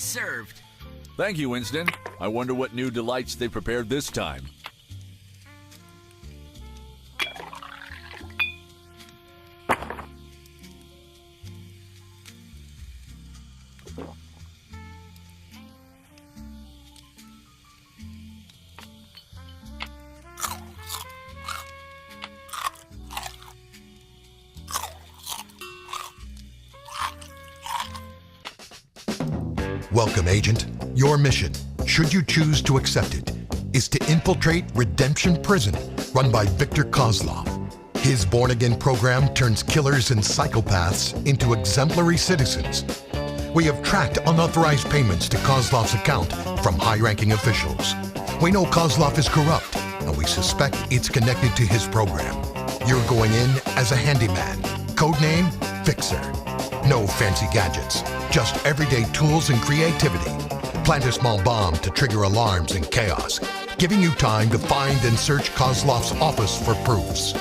served. Thank you, Winston. I wonder what new delights they prepared this time. Welcome, Agent. Your mission, should you choose to accept it, is to infiltrate Redemption Prison, run by Victor Kozlov. His born-again program turns killers and psychopaths into exemplary citizens. We have tracked unauthorized payments to Kozlov's account from high-ranking officials. We know Kozlov is corrupt, and we suspect it's connected to his program. You're going in as a handyman, codename Fixer. No fancy gadgets, just everyday tools and creativity. Plant a small bomb to trigger alarms and chaos, giving you time to find and search Kozlov's office for proofs.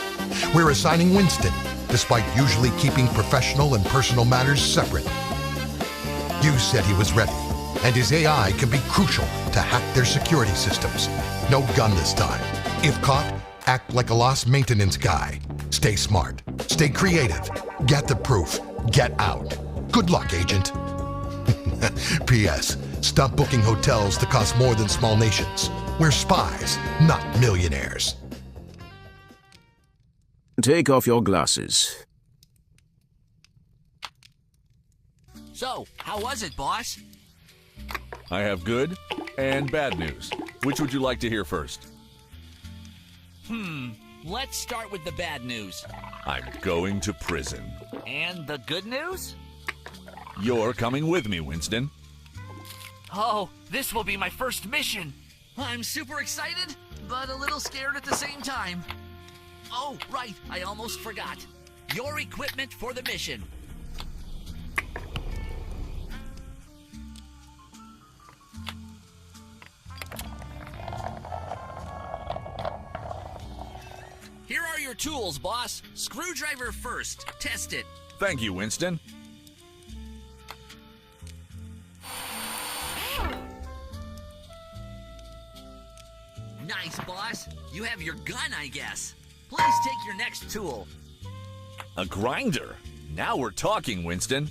We're assigning Winston, despite usually keeping professional and personal matters separate. You said he was ready, and his AI can be crucial to hack their security systems. No gun this time. If caught, act like a lost maintenance guy. Stay smart, stay creative, get the proof, get out. Good luck, Agent. P.S. Stop booking hotels that cost more than small nations. We're spies, not millionaires. Take off your glasses. So, how was it, boss? I have good and bad news. Which would you like to hear first? Let's start with the bad news. I'm going to prison. And the good news? You're coming with me, Winston. Oh, this will be my first mission. I'm super excited, but a little scared at the same time. Oh, right, I almost forgot. Your equipment for the mission. Here are your tools, boss. Screwdriver first. Test it. Thank you, Winston. Nice, boss. You have your gun, I guess. Please take your next tool. A grinder. Now we're talking, Winston.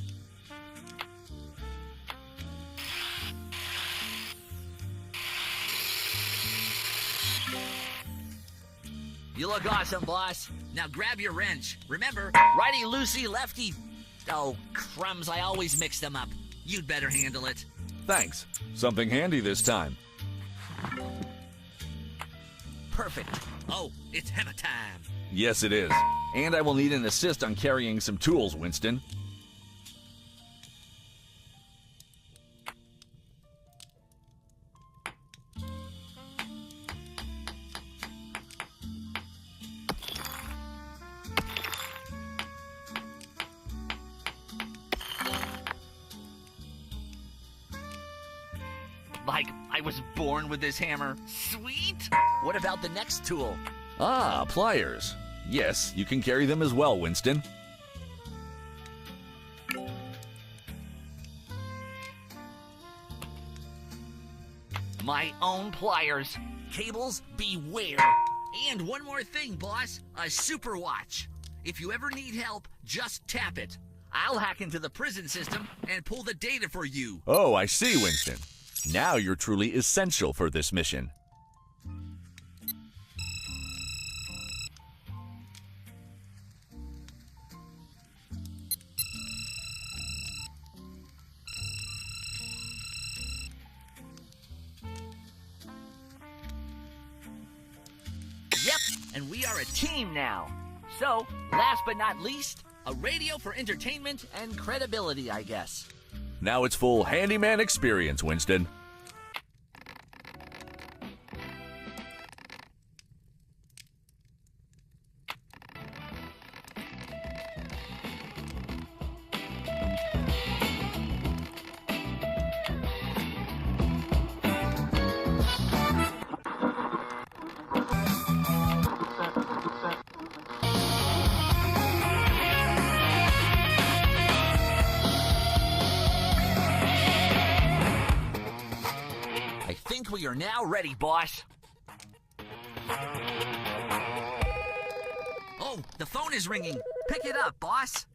You look awesome, boss. Now grab your wrench. Remember, righty-loosey, lefty... Oh, crumbs, I always mix them up. You'd better handle it. Thanks. Something handy this time. Perfect. Oh, it's hammer time. Yes, it is. And I will need an assist on carrying some tools, Winston. Like I was born with this hammer. Sweet! What about the next tool? Ah, pliers. Yes, you can carry them as well, Winston. My own pliers. Cables, beware. And one more thing, boss. A super watch. If you ever need help, just tap it. I'll hack into the prison system and pull the data for you. Oh, I see, Winston. Now you're truly essential for this mission. Yep, and we are a team now. So, last but not least, a radio for entertainment and credibility, I guess. Now it's full handyman experience, Winston. We are now ready, boss. Oh, the phone is ringing. Pick it up, boss.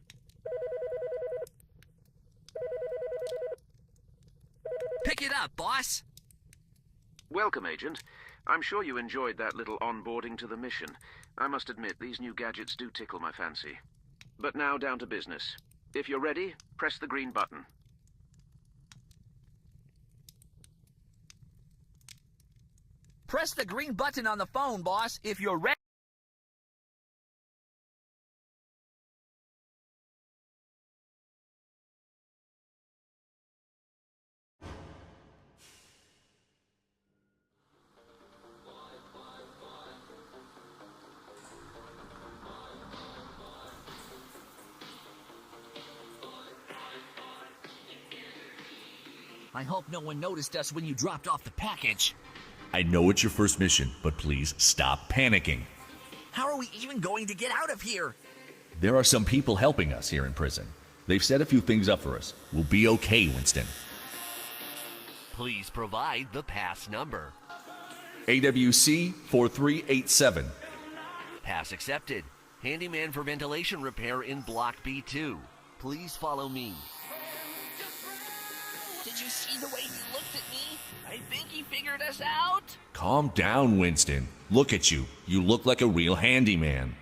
Pick it up, boss. Welcome, Agent. I'm sure you enjoyed that little onboarding to the mission. I must admit, these new gadgets do tickle my fancy. But now down to business. If you're ready, press the green button. Press the green button on the phone, boss, if you're ready. I hope no one noticed us when you dropped off the package. I know it's your first mission, but please stop panicking. How are we even going to get out of here? There are some people helping us here in prison. They've set a few things up for us. We'll be okay, Winston. Please provide the pass number. AWC 4387. Pass accepted. Handyman for ventilation repair in Block B2. Please follow me. Did you see the way he looked at me? I think he figured us out. Calm down, Winston. Look at you. You look like a real handyman.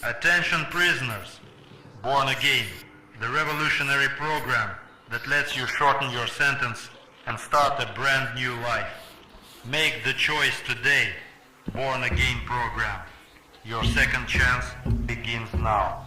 Attention prisoners, Born Again, the revolutionary program that lets you shorten your sentence and start a brand new life. Make the choice today, Born Again program. Your second chance begins now.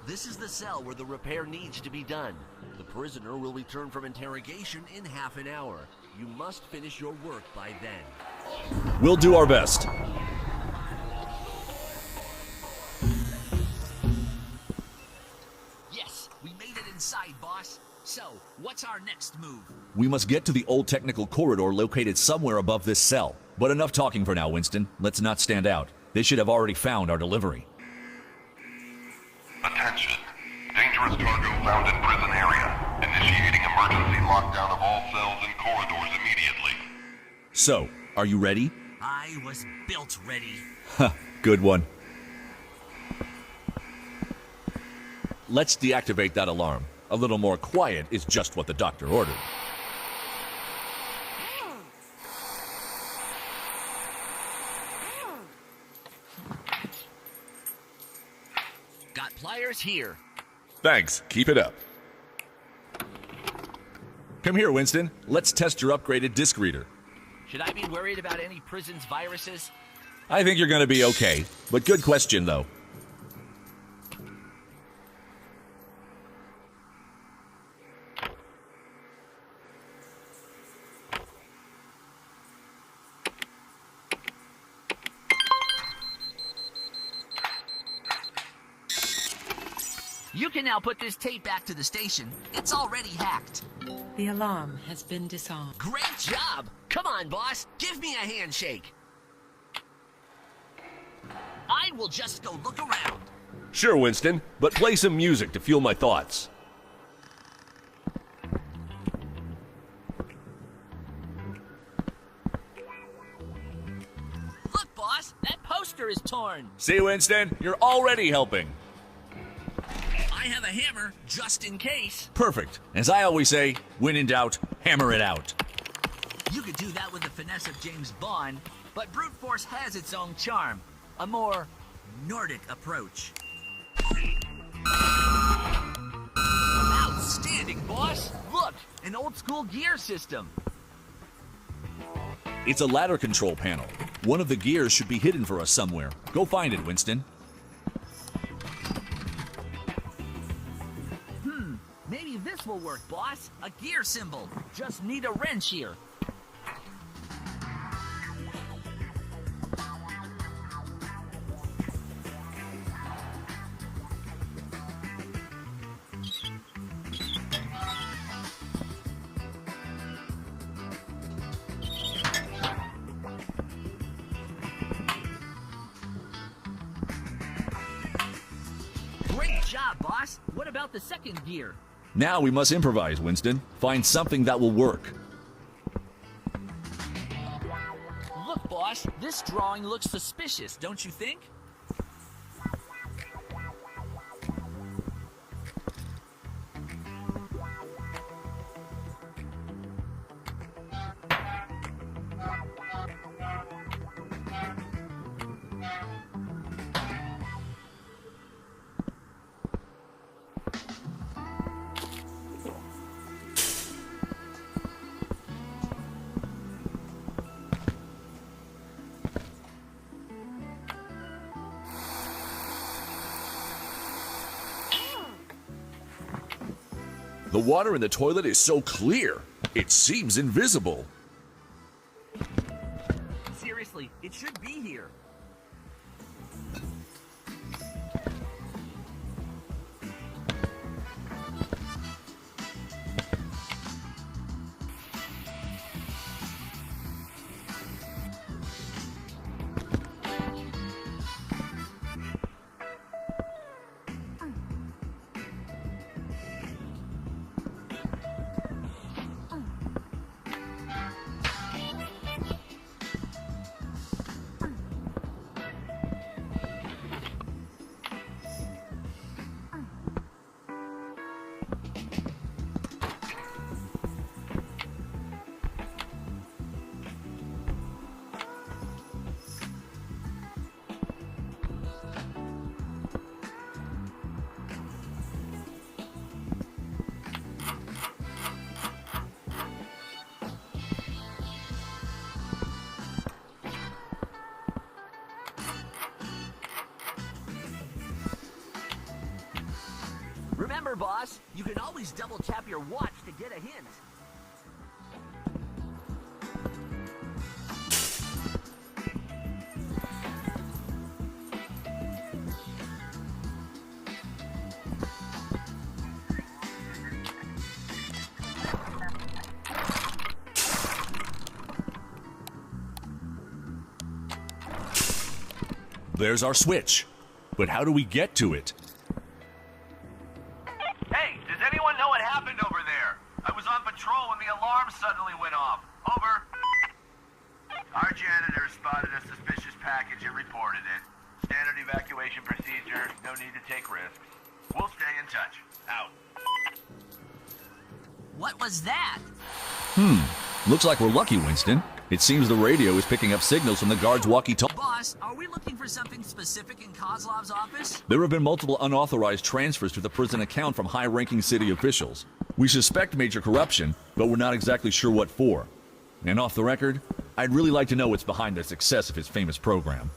This is the cell where the repair needs to be done. The prisoner will return from interrogation in half an hour. You must finish your work by then. We'll do our best. Yes, we made it inside, boss. So, what's our next move? We must get to the old technical corridor located somewhere above this cell. But enough talking for now, Winston. Let's not stand out. They should have already found our delivery. Attention. Dangerous cargo found in prison area. Initiating emergency lockdown of all cells and corridors immediately. So, are you ready? I was built ready. Ha, good one. Let's deactivate that alarm. A little more quiet is just what the doctor ordered. Got pliers here. Thanks. Keep it up. Come here, Winston. Let's test your upgraded disc reader. Should I be worried about any prison's viruses? I think you're going to be okay. But good question, though. You can now put this tape back to the station. It's already hacked. The alarm has been disarmed. Great job! Come on, boss. Give me a handshake. I will just go look around. Sure, Winston, but play some music to fuel my thoughts. Look, boss, that poster is torn. See, Winston, you're already helping. I have a hammer just in case. Perfect. As I always say, when in doubt, hammer it out. You could do that with the finesse of James Bond, but brute force has its own charm. A more Nordic approach. Outstanding, boss! Look, an old school gear system. It's a ladder control panel. One of the gears should be hidden for us somewhere. Go find it, Winston. Maybe this will work, boss. A gear symbol. Just need a wrench here. Great job, boss. What about the second gear? Now we must improvise, Winston. Find something that will work. Look, boss, this drawing looks suspicious, don't you think? The water in the toilet is so clear. It seems invisible. Seriously, it should be here. Remember, boss, you can always double tap your watch to get a hint. There's our switch. But how do we get to it? Hey, does anyone know what happened over there? I was on patrol when the alarm suddenly went off. Over. Our janitor spotted a suspicious package and reported it. Standard evacuation procedure, no need to take risks. We'll stay in touch. Out. What was that? Looks like we're lucky, Winston. It seems the radio is picking up signals from the guard's walkie-talkie. Boss, are we looking for something specific in KOZLOV'S office? There have been multiple unauthorized transfers to the prison account from high-ranking city officials. We suspect major corruption, but we're not exactly sure what for. And off the record, I'd really like to know what's behind the success of his famous program.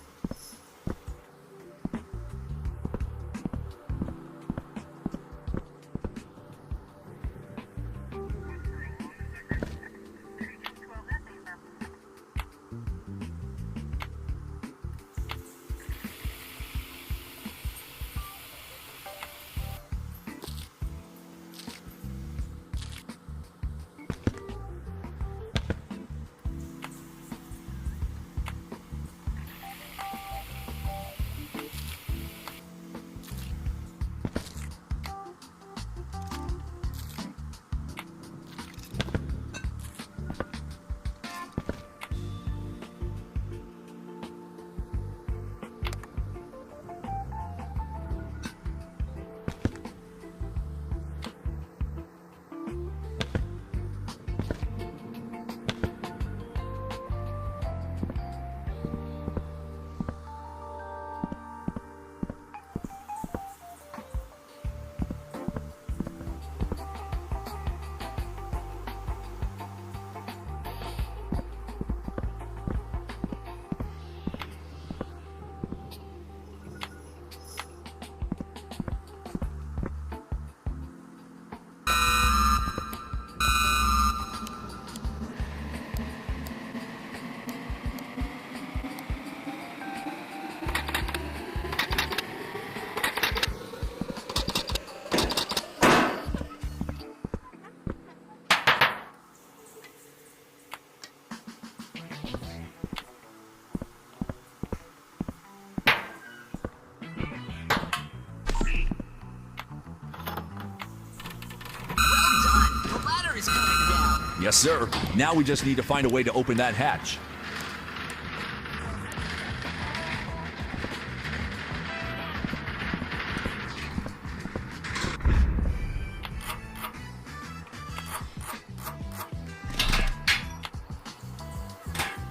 Yes, sir. Now we just need to find a way to open that hatch.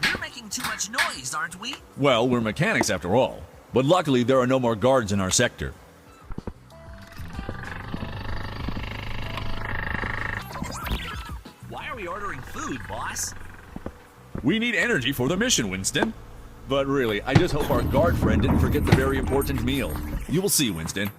We're making too much noise, aren't we? Well, we're mechanics after all. But luckily, there are no more guards in our sector. Why are we ordering food, boss? We need energy for the mission, Winston. But really, I just hope our guard friend didn't forget the very important meal. You will see, Winston.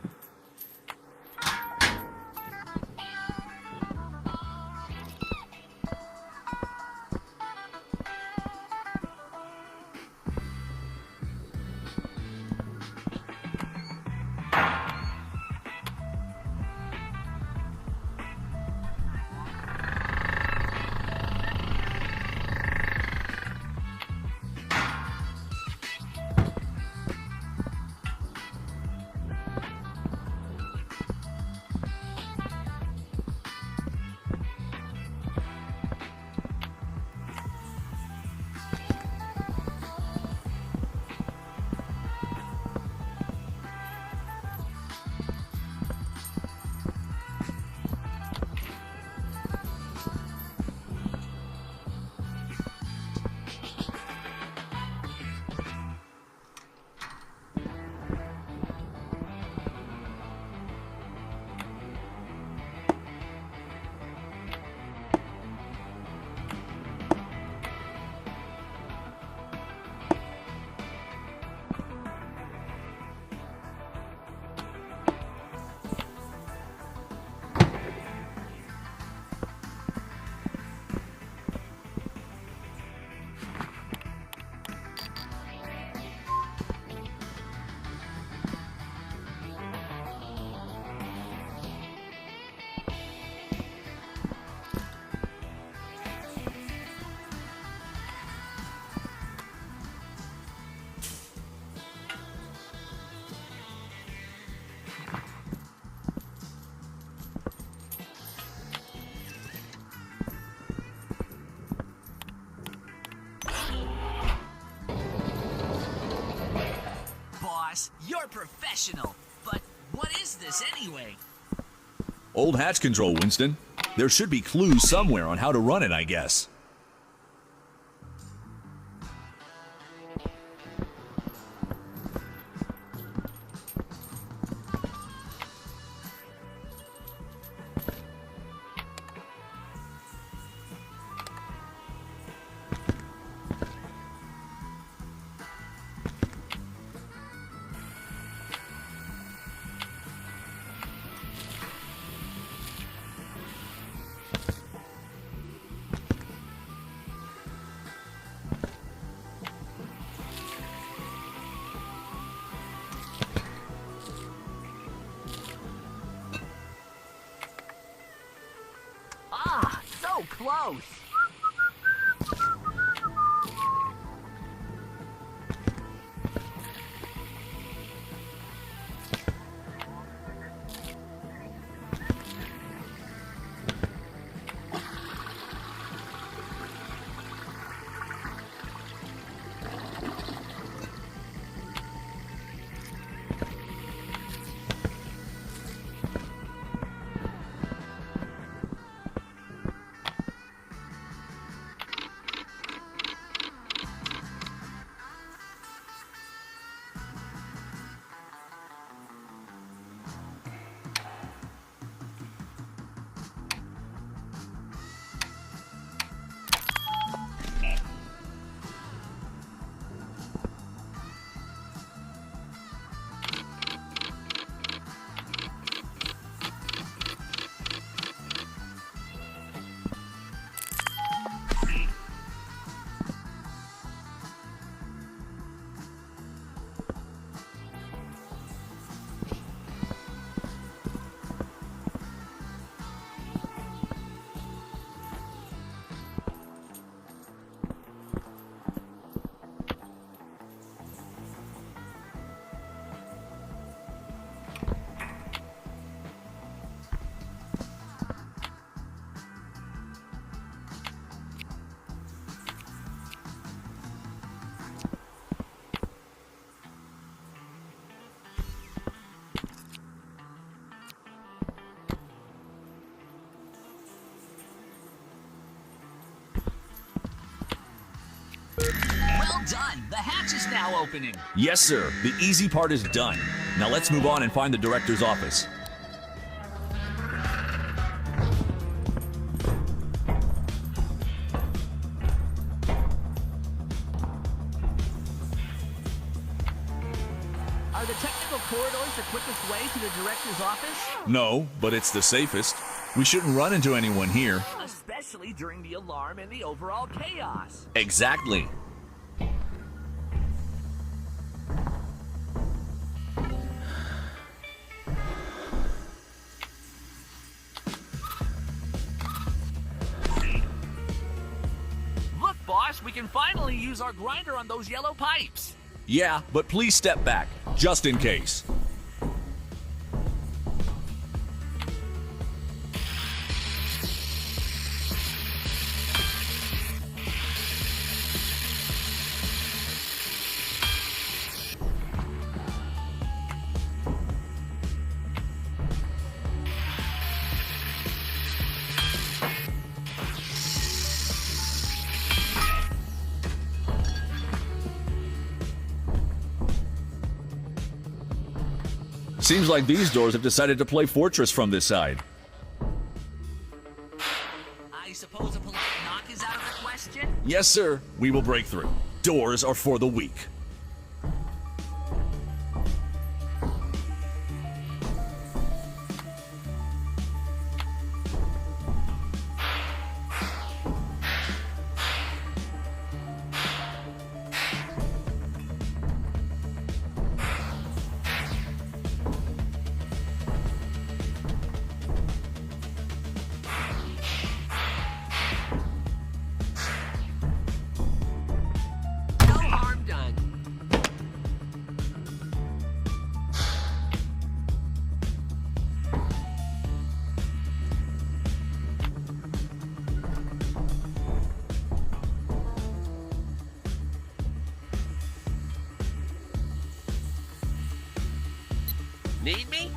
You're professional, but what is this anyway? Old hatch control, Winston. There should be clues somewhere on how to run it, I guess. Ah, so close. now opening. Yes, sir. The easy part is done. Now let's move on and find the director's office. Are the technical corridors the quickest way to the director's office? No, but it's the safest. We shouldn't run into anyone here. Especially during the alarm and the overall chaos. Exactly. Look, boss, we can finally use our grinder on those yellow pipes. Yeah, but please step back, just in case. Seems like these doors have decided to play Fortress from this side. I suppose a polite knock is out of the question? Yes, sir. We will break through. Doors are for the weak. Need me?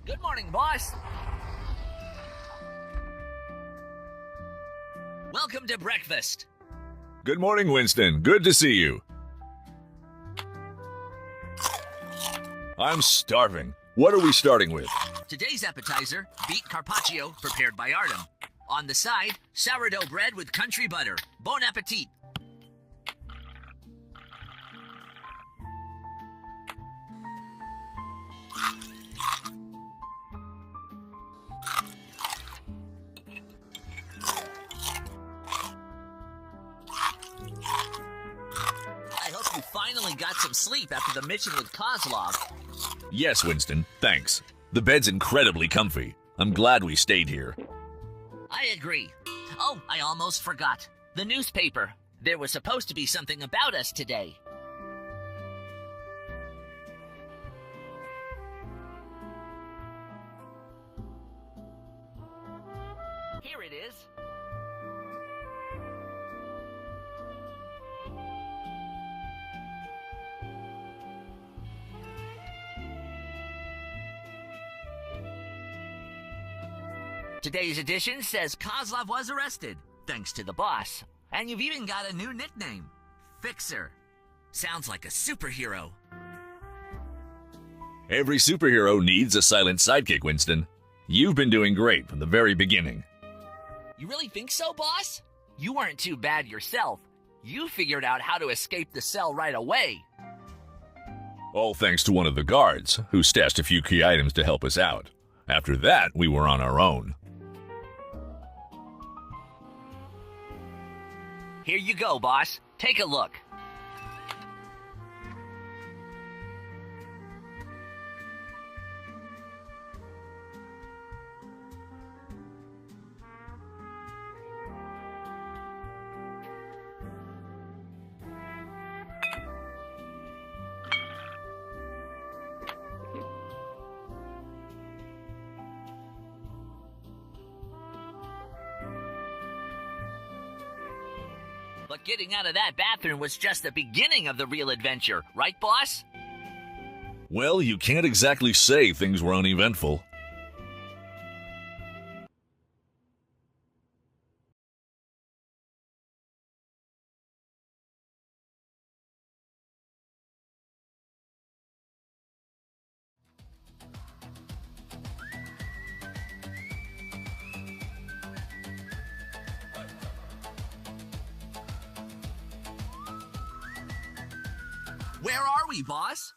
Good morning, boss. Welcome to breakfast. Good morning, Winston. Good to see you. I'm starving. What are we starting with? Today's appetizer, beet carpaccio prepared by Artem. On the side, sourdough bread with country butter. Bon appetit. I hope you finally got some sleep after the mission with KOZLOV. Yes, Winston. Thanks. The bed's incredibly comfy. I'm glad we stayed here. I agree. Oh, I almost forgot. The newspaper. There was supposed to be something about us today. Here it is. Today's edition says KOZLOV was arrested, thanks to the boss. And you've even got a new nickname, Fixer. Sounds like a superhero. Every superhero needs a silent sidekick, Winston. You've been doing great from the very beginning. You really think so, boss? You weren't too bad yourself. You figured out how to escape the cell right away. All thanks to one of the guards, who stashed a few key items to help us out. After that, we were on our own. Here you go, boss. Take a look. But getting out of that bathroom was just the beginning of the real adventure, right, boss? Well, you can't exactly say things were uneventful. Where are we, boss?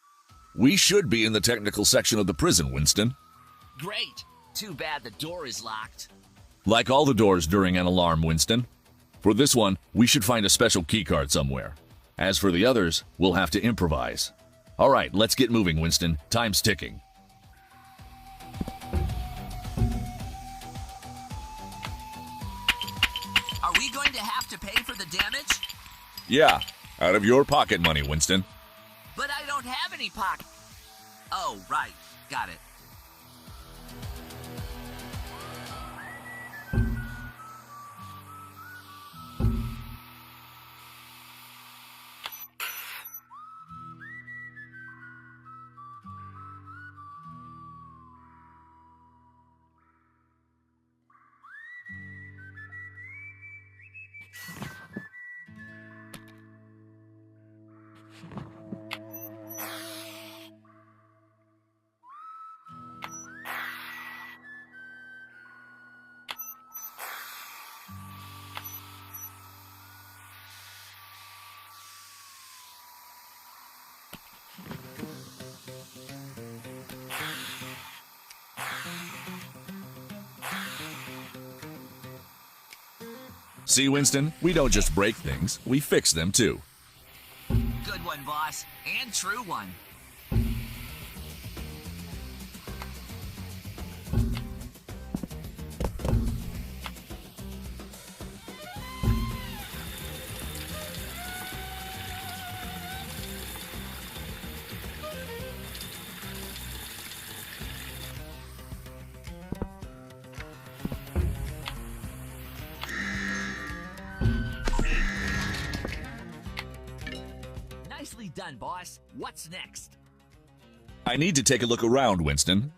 We should be in the technical section of the prison, Winston. Great. Too bad the door is locked. Like all the doors during an alarm, Winston. For this one, we should find a special keycard somewhere. As for the others, we'll have to improvise. All right, let's get moving, Winston. Time's ticking. Are we going to have to pay for the damage? Yeah, out of your pocket money, Winston. But I don't have any pocket. Oh, right. Got it. See, Winston, we don't just break things, we fix them too. Good one, boss. And true one. Nicely done, boss. What's next? I need to take a look around, Winston.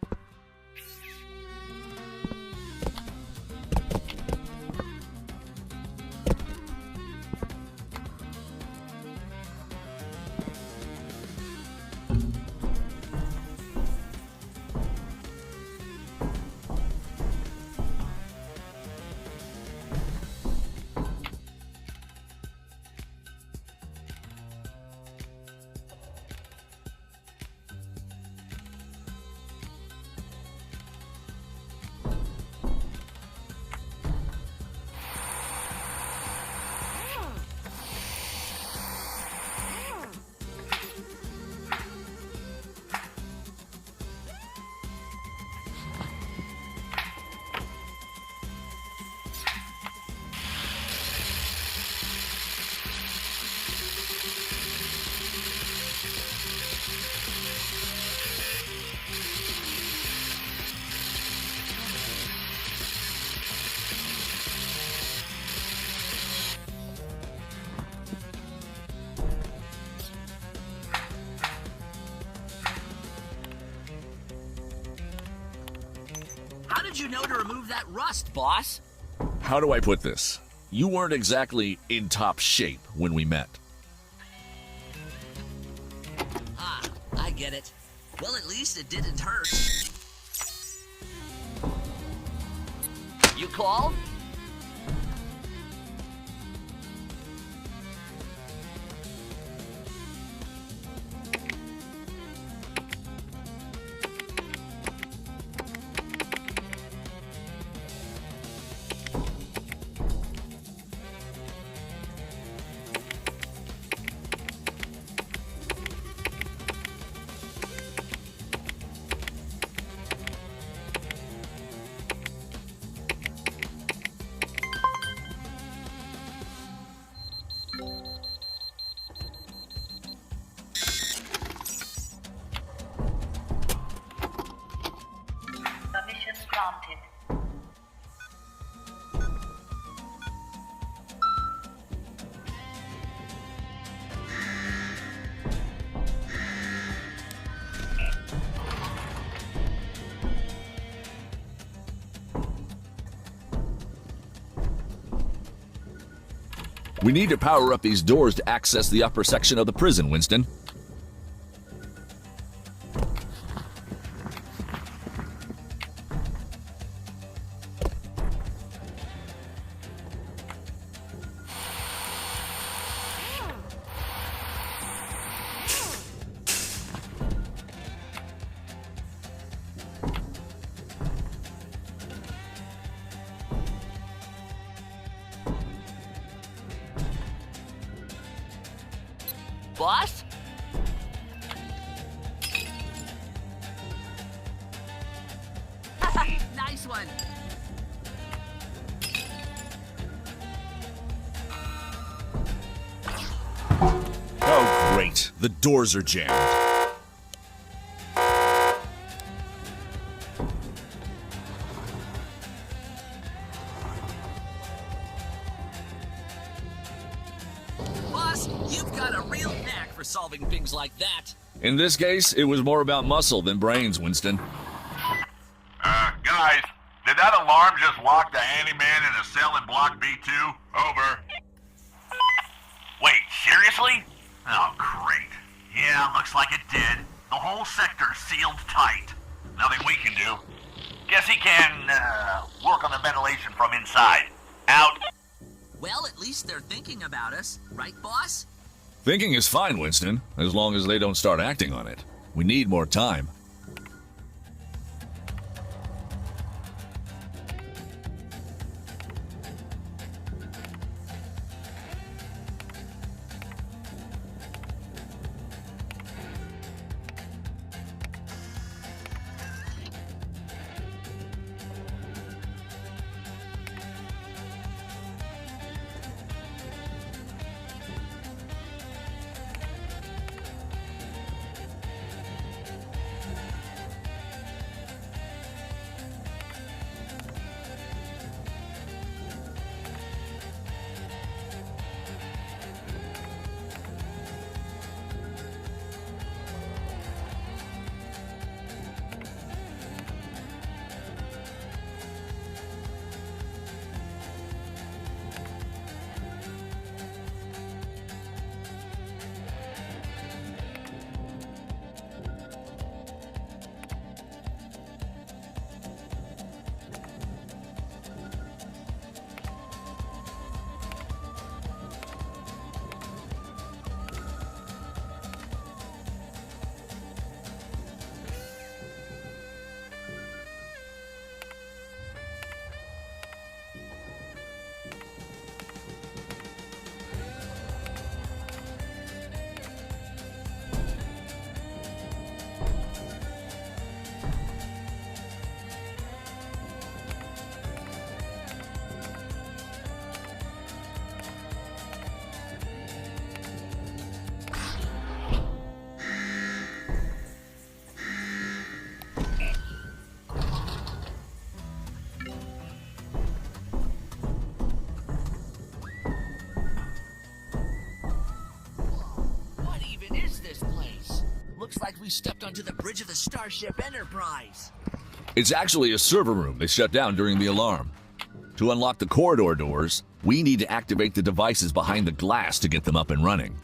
How did you know to remove that rust, boss? How do I put this? You weren't exactly in top shape when we met. Ah, I get it. Well, at least it didn't hurt. You called? Permission granted. We need to power up these doors to access the upper section of the prison, Winston. Boss? Nice one. Oh, great. The doors are jammed. Boss, you've got a real knack for solving things like that. In this case, it was more about muscle than brains, Winston. Guys, did that alarm just lock the handyman in a cell in Block B2? Over. Wait, seriously? Oh, great. Yeah, looks like it did. The whole sector's sealed tight. Nothing we can do. Guess he can, work on the ventilation from inside. Out. Well, at least they're thinking about us, right, boss? Thinking is fine, Winston, as long as they don't start acting on it. We need more time. Looks like we stepped onto the bridge of the Starship Enterprise. It's actually a server room they shut down during the alarm. To unlock the corridor doors, we need to activate the devices behind the glass to get them up and running.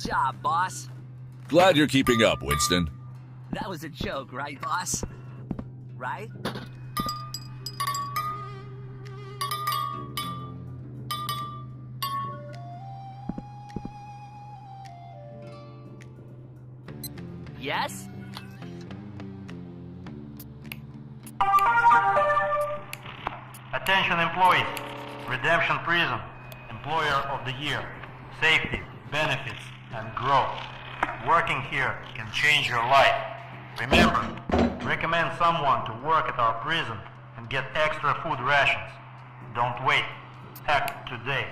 Job, boss. Glad you're keeping up, Winston. That was a joke, right, boss? Right? Yes? Attention employees. Redemption Prison. Employer of the Year. Safety, benefits, and growth. Working here can change your life. Remember, recommend someone to work at our prison and get extra food rations. Don't wait. Act today.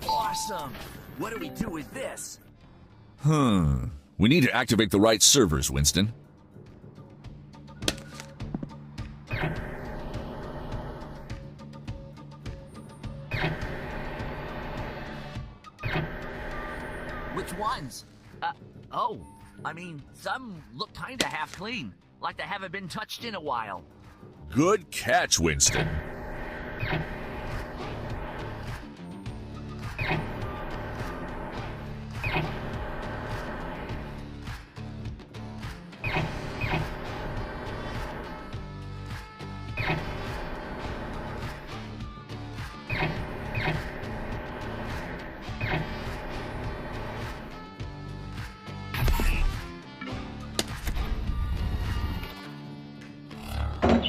Awesome! What do we do with this? We need to activate the right servers, Winston. Which ones? I mean, some look kinda half clean, like they haven't been touched in a while. Good catch, Winston.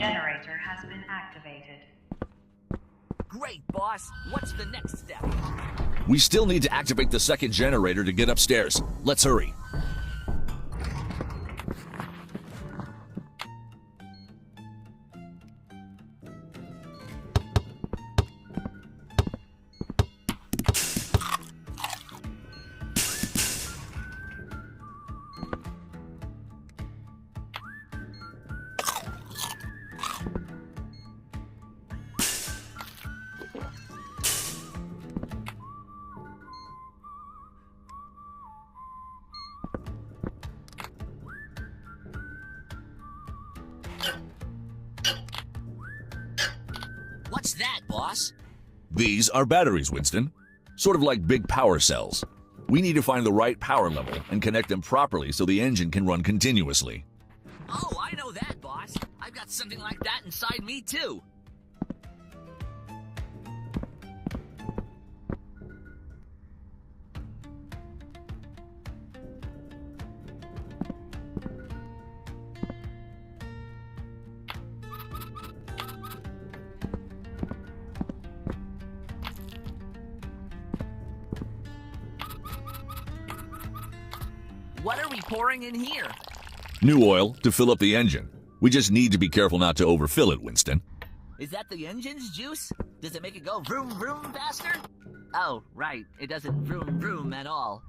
generator has been activated. Great, boss. What's the next step? We still need to activate the second generator to get upstairs. Let's hurry. What's that, boss? These are batteries, Winston. Sort of like big power cells. We need to find the right power level and connect them properly so the engine can run continuously. Oh, I know that, boss. I've got something like that inside me, too. What are we pouring in here? New oil to fill up the engine. We just need to be careful not to overfill it, Winston. Is that the engine's juice? Does it make it go vroom vroom faster? Oh, right. It doesn't vroom vroom at all.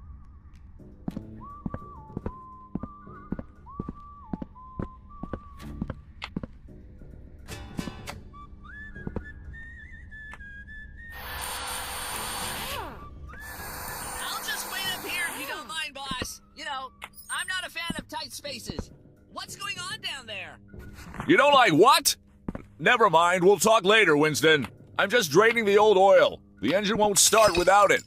I'll just wait up here if you don't mind, boss. You know, I'm not a fan of tight spaces. What's going on down there? You don't like what? Never mind, we'll talk later, Winston. I'm just draining the old oil. The engine won't start without it.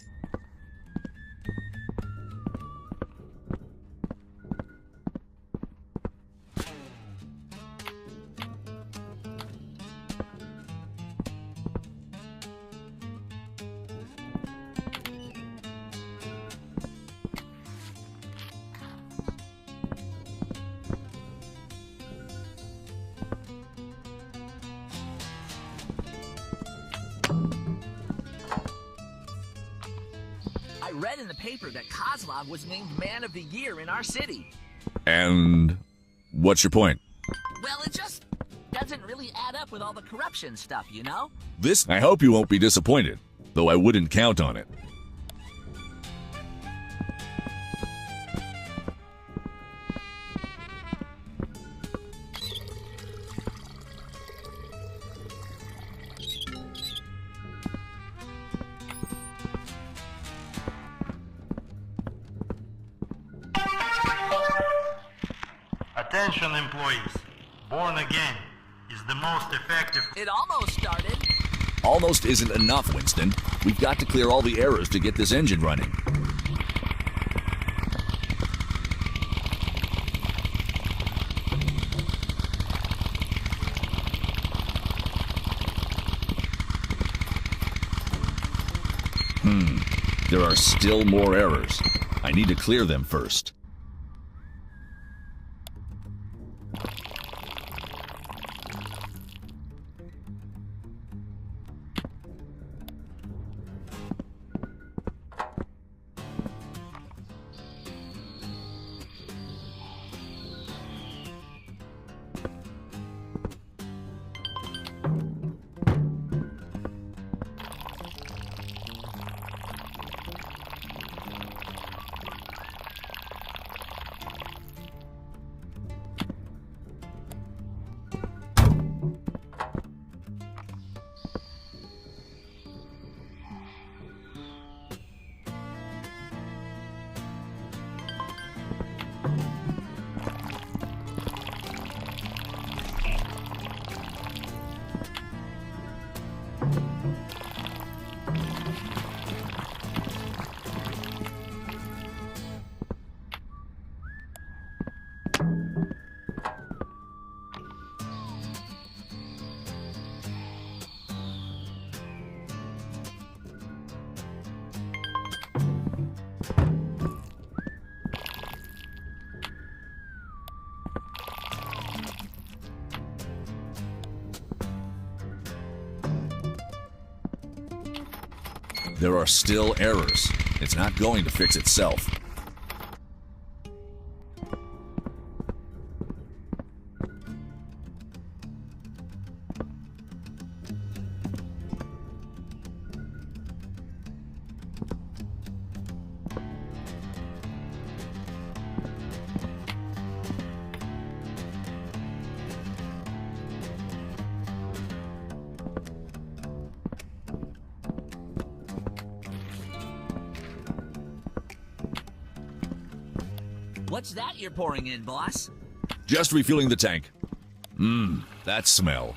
I read in the paper that KOZLOV was named Man of the Year in our city. And what's your point? Well, it just doesn't really add up with all the corruption stuff, you know? I hope you won't be disappointed, though I wouldn't count on it. Attention employees, Born Again is the most effective... It almost started. Almost isn't enough, Winston. We've got to clear all the errors to get this engine running. There are still more errors. I need to clear them first. There are still errors. It's not going to fix itself. What's that you're pouring in, boss? Just refueling the tank. That smell.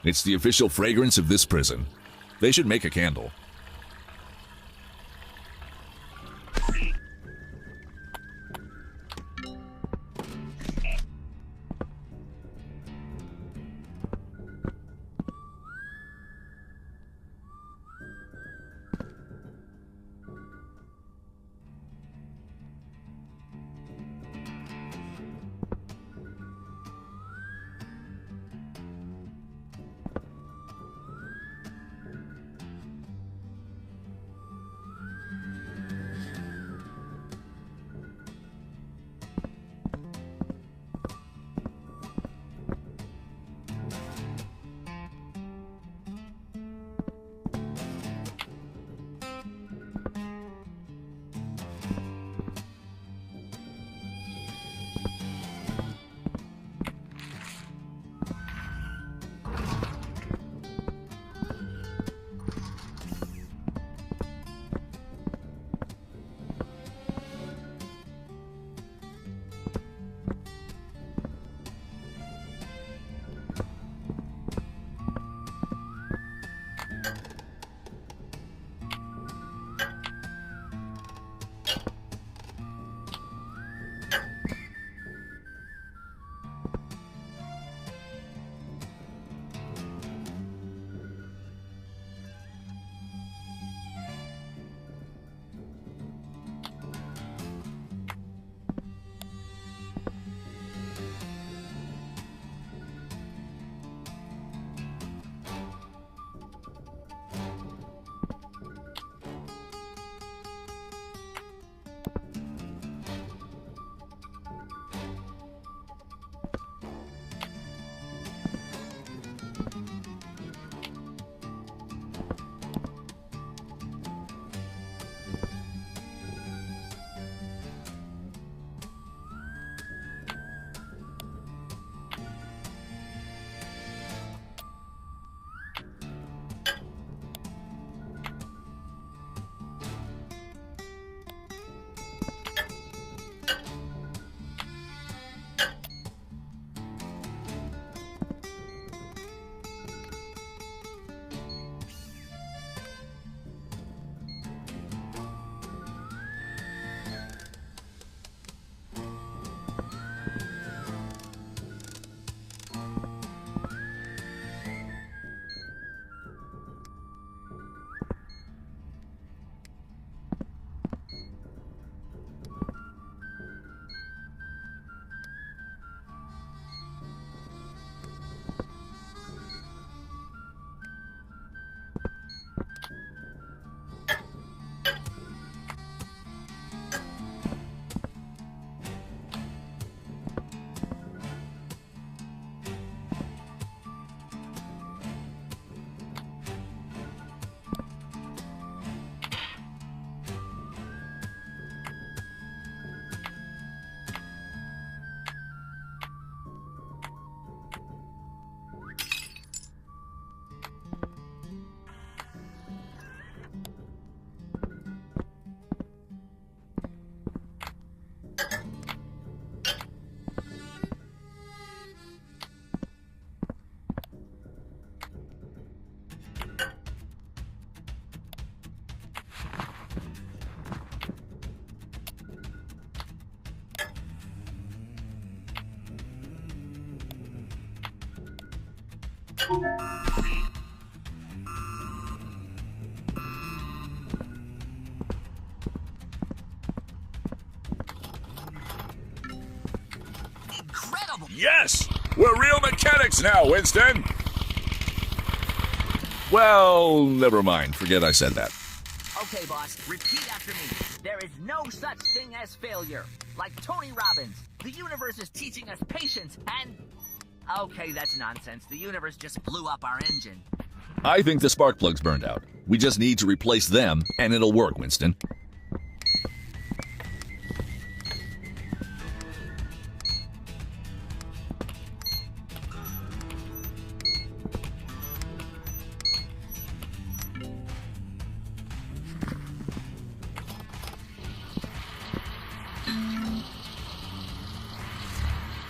It's the official fragrance of this prison. They should make a candle. Incredible! Yes! We're real mechanics now, Winston! Well, never mind. Forget I said that. Okay, boss, repeat after me. There is no such thing as failure. Like Tony Robbins, the universe is teaching us patience and... Okay, that's nonsense. The universe just blew up our engine. I think the spark plugs burned out. We just need to replace them, and it'll work, Winston.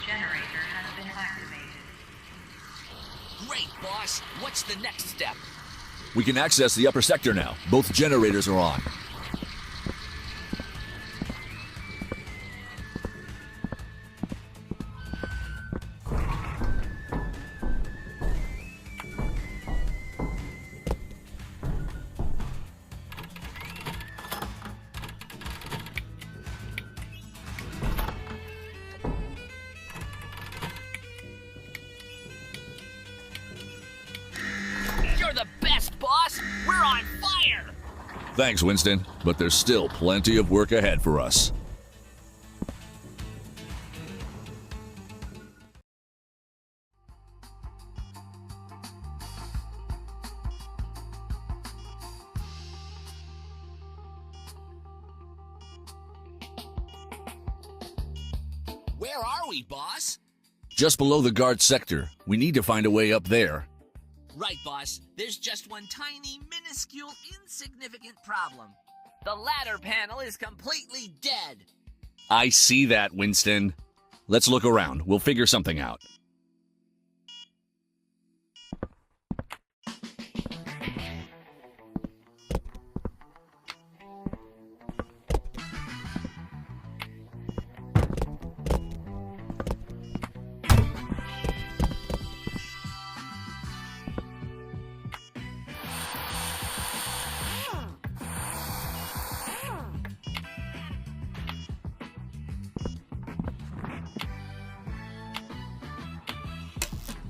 Generator has been activated. Great, boss. What's the next step? We can access the upper sector now. Both generators are on. You're the best, boss! We're on fire! Thanks, Winston, but there's still plenty of work ahead for us. Where are we, boss? Just below the guard sector. We need to find a way up there. Right, boss. There's just one tiny, minuscule, insignificant problem. The ladder panel is completely dead. I see that, Winston. Let's look around. We'll figure something out.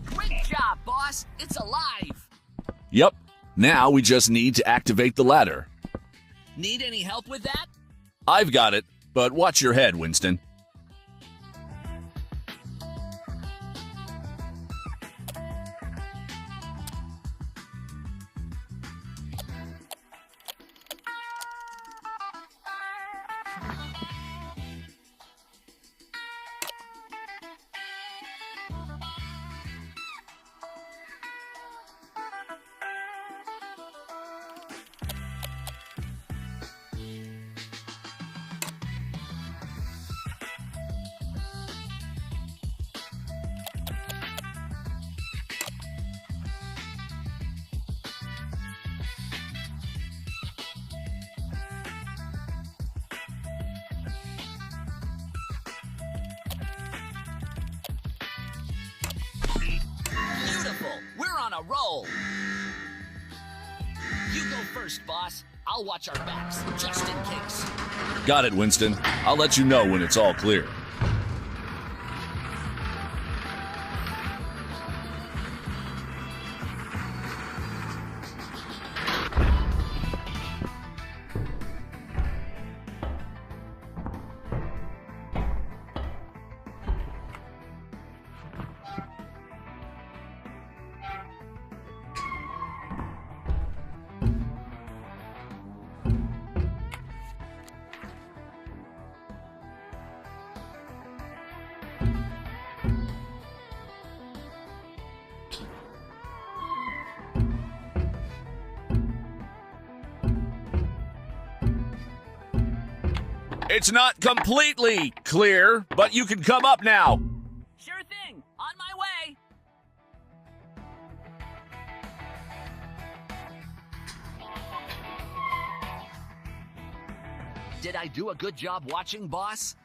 Great job, boss. It's alive. Yep. Now we just need to activate the ladder. Need any help with that? I've got it, but watch your head, Winston. Beautiful. We're on a roll. You go first, boss. I'll watch our backs, just in case. Got it, Winston. I'll let you know when it's all clear. It's not completely clear, but you can come up now. Sure thing. On my way. Did I do a good job watching, boss?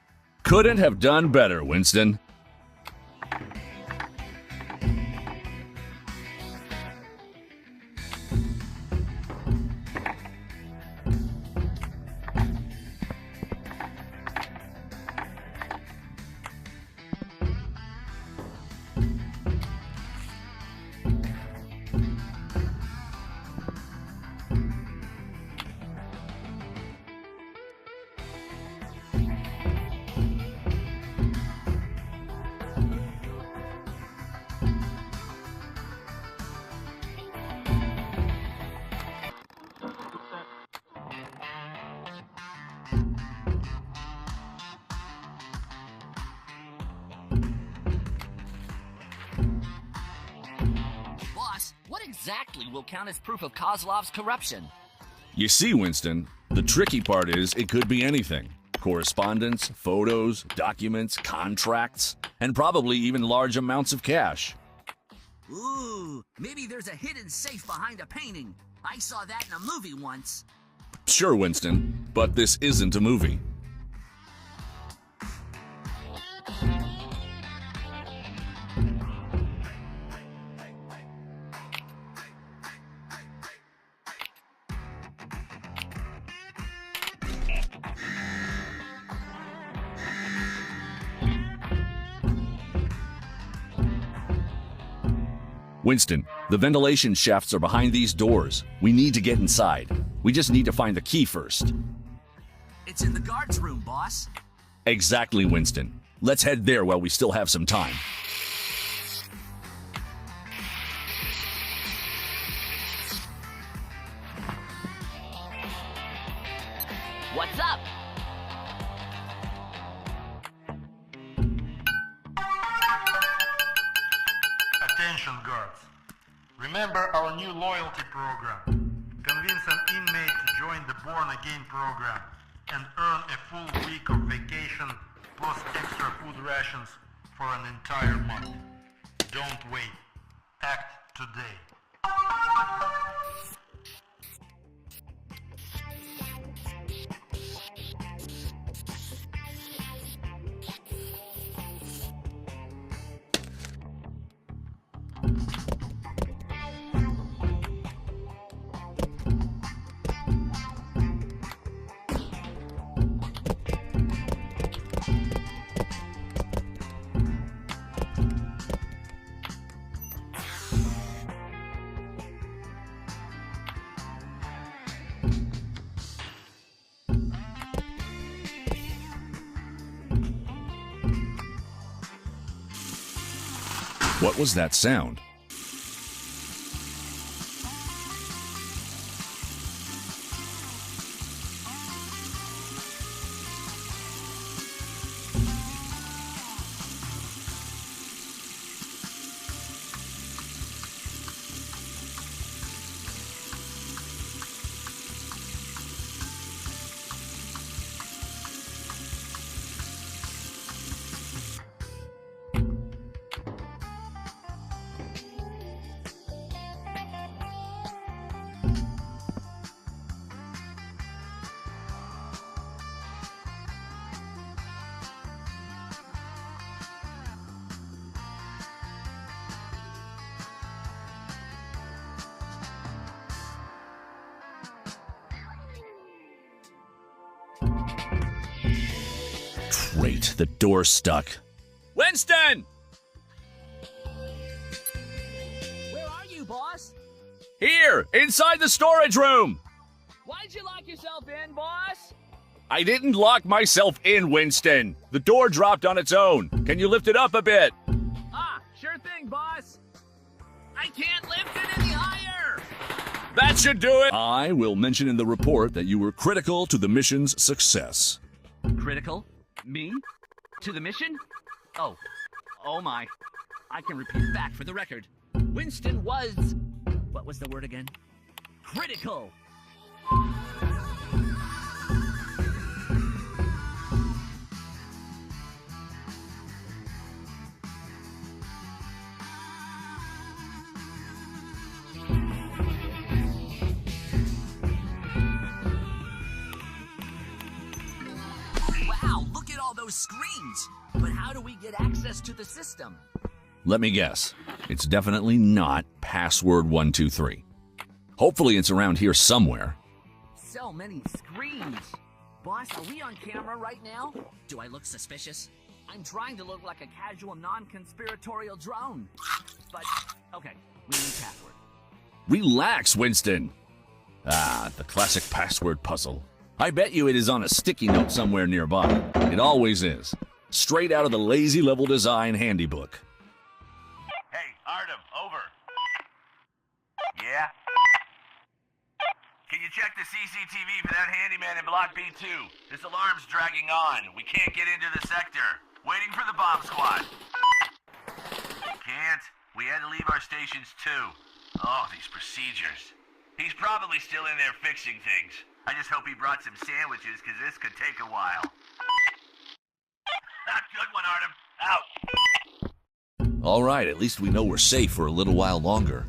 Couldn't have done better, Winston. boss. What exactly will count as proof of KOZLOV'S corruption? You see, Winston, the tricky part is it could be anything. Correspondence, photos, documents, contracts, and probably even large amounts of cash. Ooh, maybe there's a hidden safe behind a painting. I saw that in a movie once. Sure, Winston, but this isn't a movie. Winston, the ventilation shafts are behind these doors. We need to get inside. We just need to find the key first. It's in the guard's room, boss. Exactly, Winston. Let's head there while we still have some time. What's up? Attention guards. Remember our new loyalty program. Convince an inmate to join the Born Again program and earn a full week of vacation plus extra food rations for an entire month. Don't wait. Act today. What was that sound? Great, the door's stuck. Winston! Where are you, boss? Here, inside the storage room! Why'd you lock yourself in, boss? I didn't lock myself in, Winston. The door dropped on its own. Can you lift it up a bit? Ah, sure thing, boss. I can't lift it any higher! That should do it! I will mention in the report that you were critical to the mission's success. Critical? Me? To the mission? Oh my. I can repeat back for the record. Winston was... What was the word again? Critical! Wow, look at all those screens! But how do we get access to the system? Let me guess. It's definitely not password 123. Hopefully it's around here somewhere. So many screens! Boss, are we on camera right now? Do I look suspicious? I'm trying to look like a casual, non-conspiratorial drone. But, okay, we need password. Relax, Winston. Ah, the classic password puzzle. I bet you it is on a sticky note somewhere nearby. It always is. Straight out of the lazy level design handy book. Hey, Artem, over. Yeah? Can you check the CCTV for that handyman in Block B2? This alarm's dragging on. We can't get into the sector. Waiting for the bomb squad. Can't. We had to leave our stations too. Oh, these procedures. He's probably still in there fixing things. I just hope he brought some sandwiches, because this could take a while. Good one, Artem. Out. All right, at least we know we're safe for a little while longer.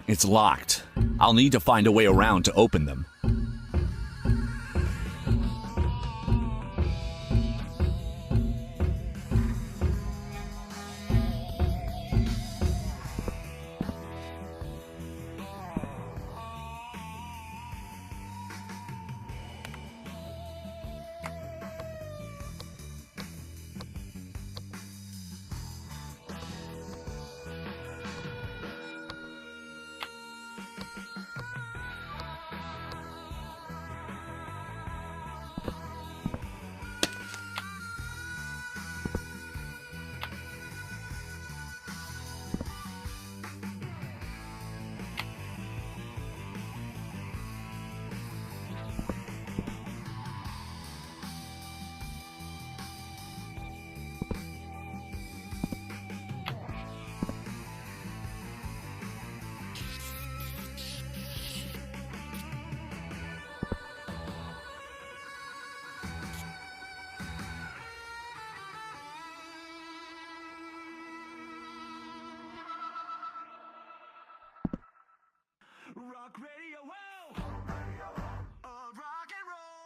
It's locked. I'll need to find a way around to open them. Rock radio, whoa! Rock and roll!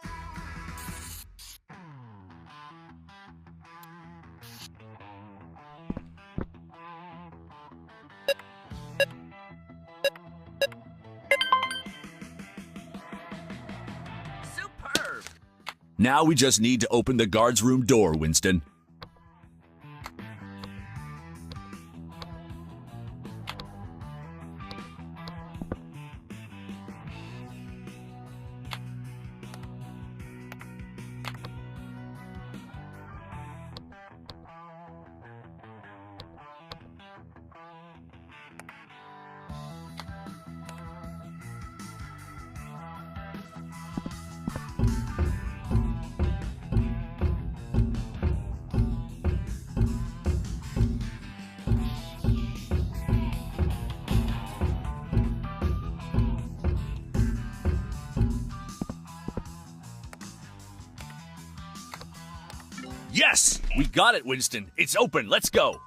Superb! Now we just need to open the guard's room door, Winston. Yes! We got it, Winston. It's open. Let's go.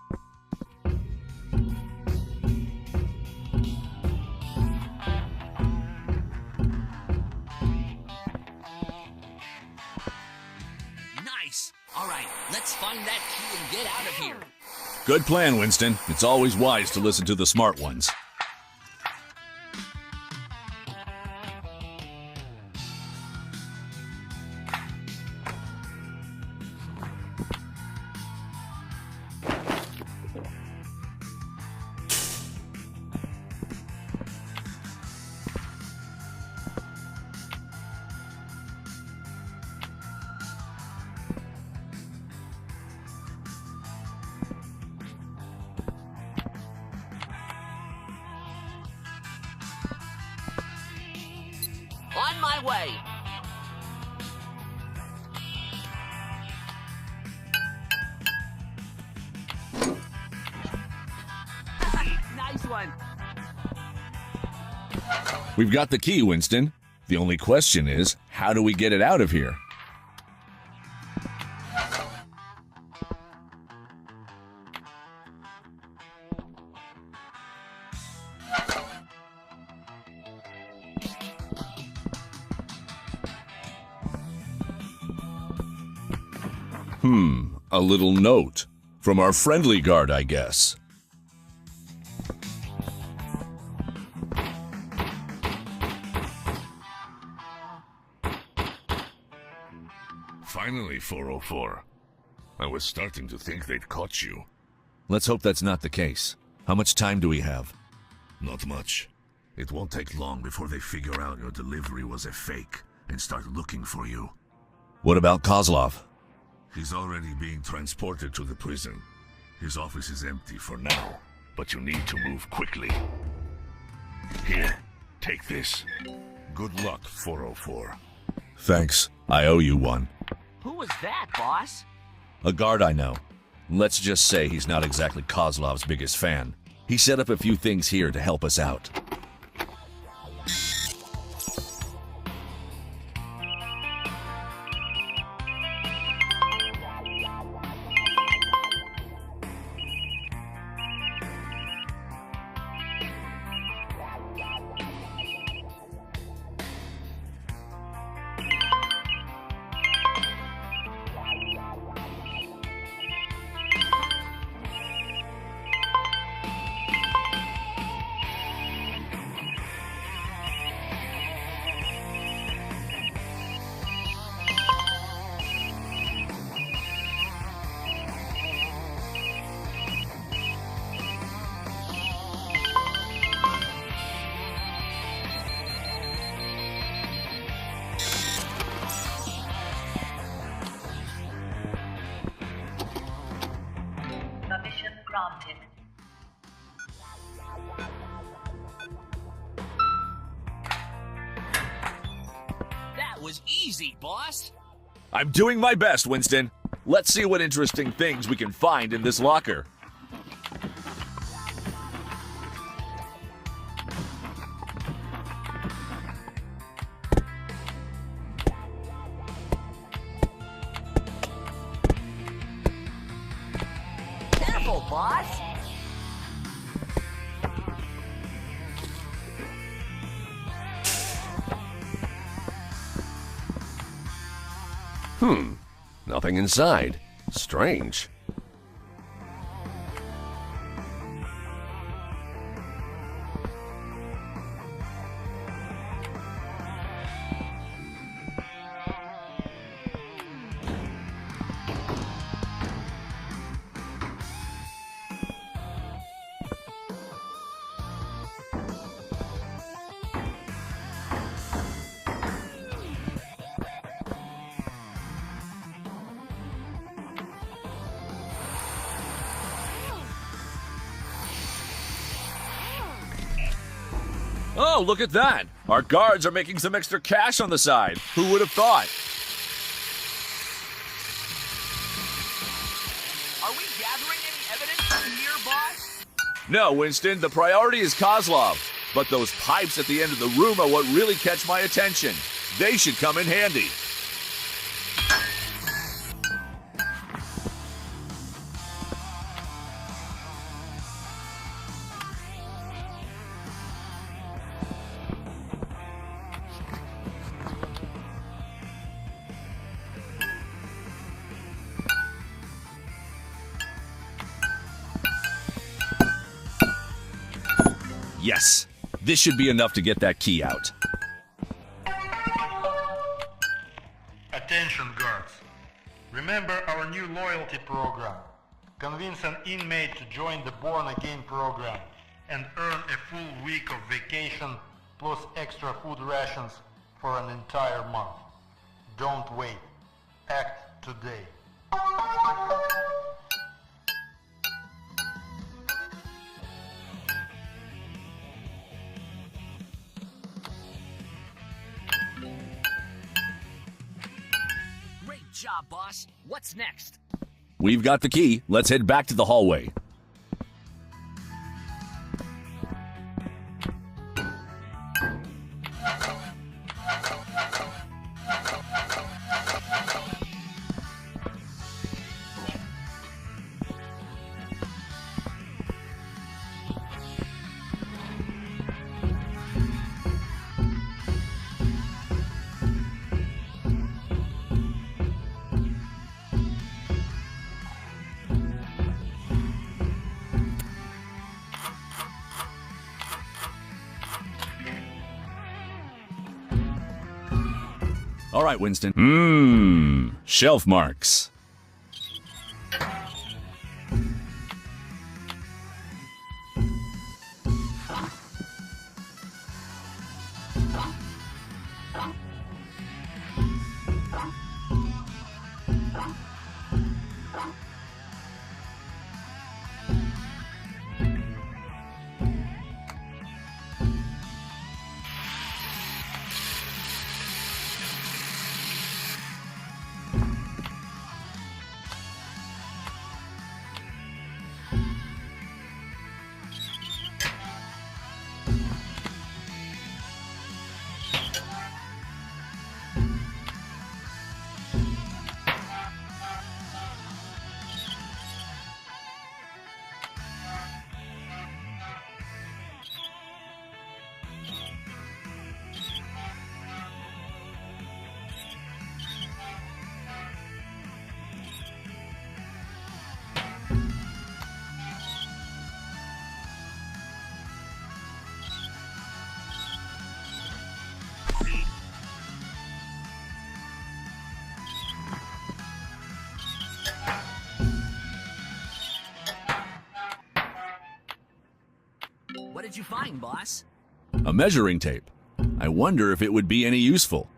Nice! Alright, let's find that key and get out of here. Good plan, Winston. It's always wise to listen to the smart ones. On my way. Nice one. We've got the key, Winston. The only question is, how do we get it out of here? A little note. From our friendly guard, I guess. Finally, 404. I was starting to think they'd caught you. Let's hope that's not the case. How much time do we have? Not much. It won't take long before they figure out your delivery was a fake and start looking for you. What about KOZLOV? He's already being transported to the prison. His office is empty for now, but you need to move quickly. Here, take this. Good luck, 404. Thanks. I owe you one. Who was that, boss? A guard I know. Let's just say he's not exactly KOZLOV'S biggest fan. He set up a few things here to help us out. Permission granted. That was easy, boss. I'm doing my best, Winston. Let's see what interesting things we can find in this locker. Careful, boss. Nothing inside. Strange. Oh, look at that! Our guards are making some extra cash on the side. Who would have thought? Are we gathering any evidence here, boss? No, Winston, the priority is KOZLOV. But those pipes at the end of the room are what really catch my attention. They should come in handy. Yes, this should be enough to get that key out. Attention guards. Remember our new loyalty program. Convince an inmate to join the Born Again program and earn a full week of vacation plus extra food rations for an entire month. Don't wait. Act today. Great job, boss. What's next? We've got the key. Let's head back to the hallway. All right, Winston. Shelf marks. you find, boss? A measuring tape. I wonder if it would be any useful.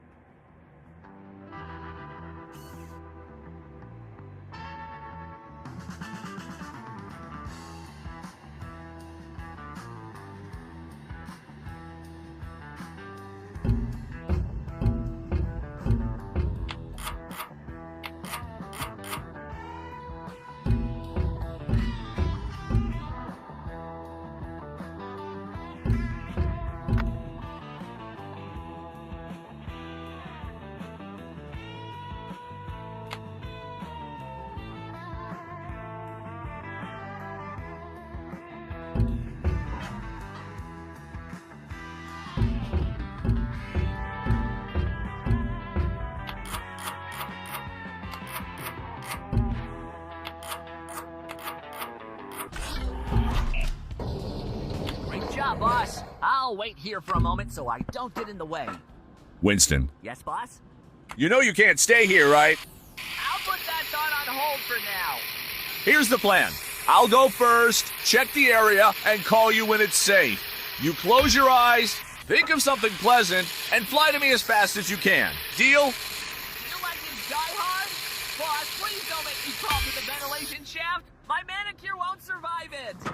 Boss, I'll wait here for a moment so I don't get in the way. Winston. Yes, boss? You know you can't stay here, right? I'll put that thought on hold for now. Here's the plan. I'll go first, check the area, and call you when it's safe. You close your eyes, think of something pleasant, and fly to me as fast as you can. Deal? You like me die hard? Boss, please don't make me crawl to the ventilation shaft. My manicure won't survive it.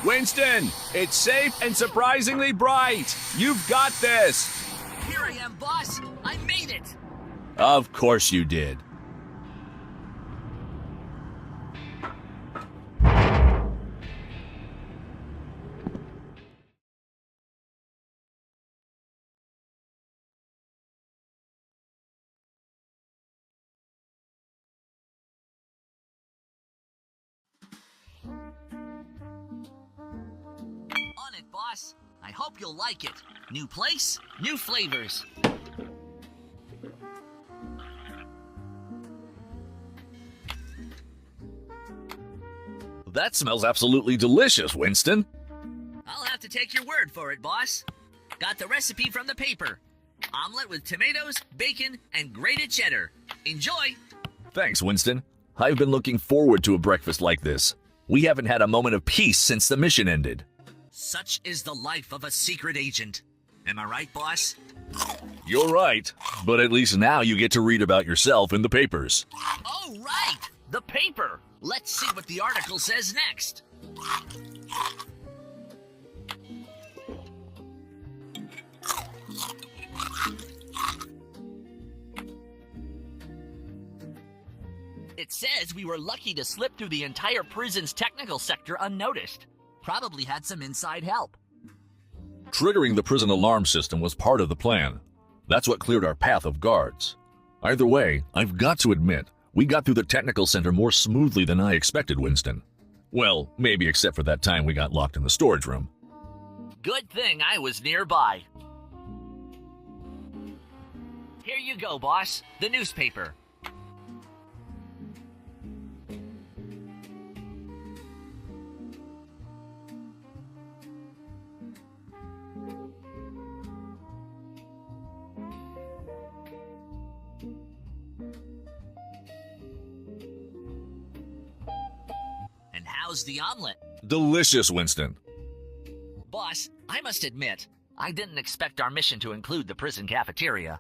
Winston, it's safe and surprisingly bright. You've got this. Here I am, boss. I made it. Of course you did. On it, boss. I hope you'll like it. New place, new flavors. That smells absolutely delicious, Winston. I'll have to take your word for it, boss. Got the recipe from the paper. Omelet with tomatoes, bacon, and grated cheddar. Enjoy! Thanks, Winston. I've been looking forward to a breakfast like this. We haven't had a moment of peace since the mission ended. Such is the life of a secret agent. Am I right, boss? You're right, but at least now you get to read about yourself in the papers. Oh, right! The paper! Let's see what the article says next. It says we were lucky to slip through the entire prison's technical sector unnoticed. Probably had some inside help. Triggering the prison alarm system was part of the plan. That's what cleared our path of guards. Either way, I've got to admit, we got through the technical center more smoothly than I expected, Winston. Well, maybe except for that time we got locked in the storage room. Good thing I was nearby. Here you go, boss. The newspaper. And how's the omelet? Delicious, Winston. Boss, I must admit, I didn't expect our mission to include the prison cafeteria.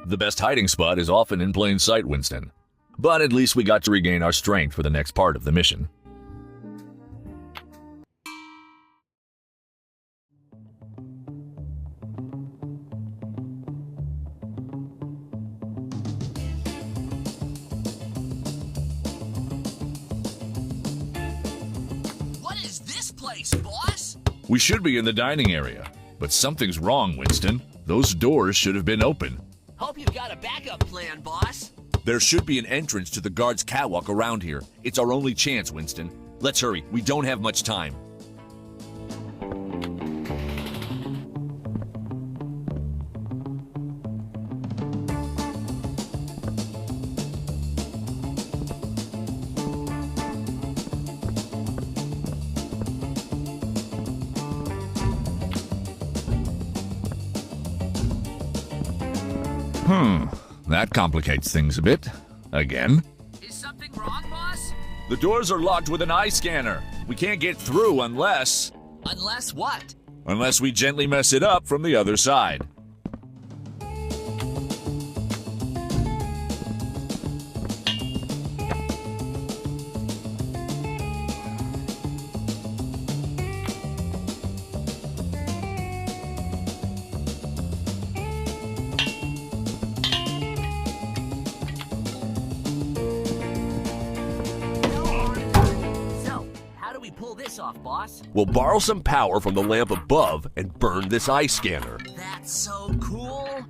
The best hiding spot is often in plain sight, Winston. But at least we got to regain our strength for the next part of the mission. place, boss? We should be in the dining area, but something's wrong, Winston. Those doors should have been open. Hope you've got a backup plan, boss. There should be an entrance to the guard's catwalk around here. It's our only chance, Winston. Let's hurry. We don't have much time. That complicates things a bit. Again. Is something wrong, boss? The doors are locked with an eye scanner. We can't get through unless... Unless what? Unless we gently mess it up from the other side. Off, boss. We'll borrow some power from the lamp above and burn this eye scanner. That's so cool.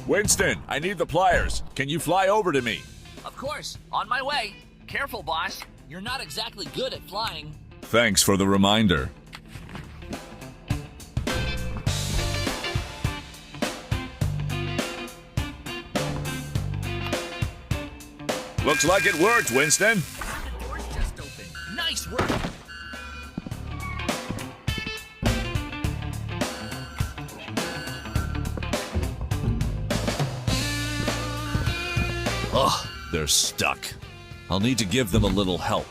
Winston, I need the pliers. Can you fly over to me? Of course. On my way. Careful, boss. You're not exactly good at flying. Thanks for the reminder. Looks like it worked, Winston. The door's just open. Nice work. Ugh, they're stuck. I'll need to give them a little help.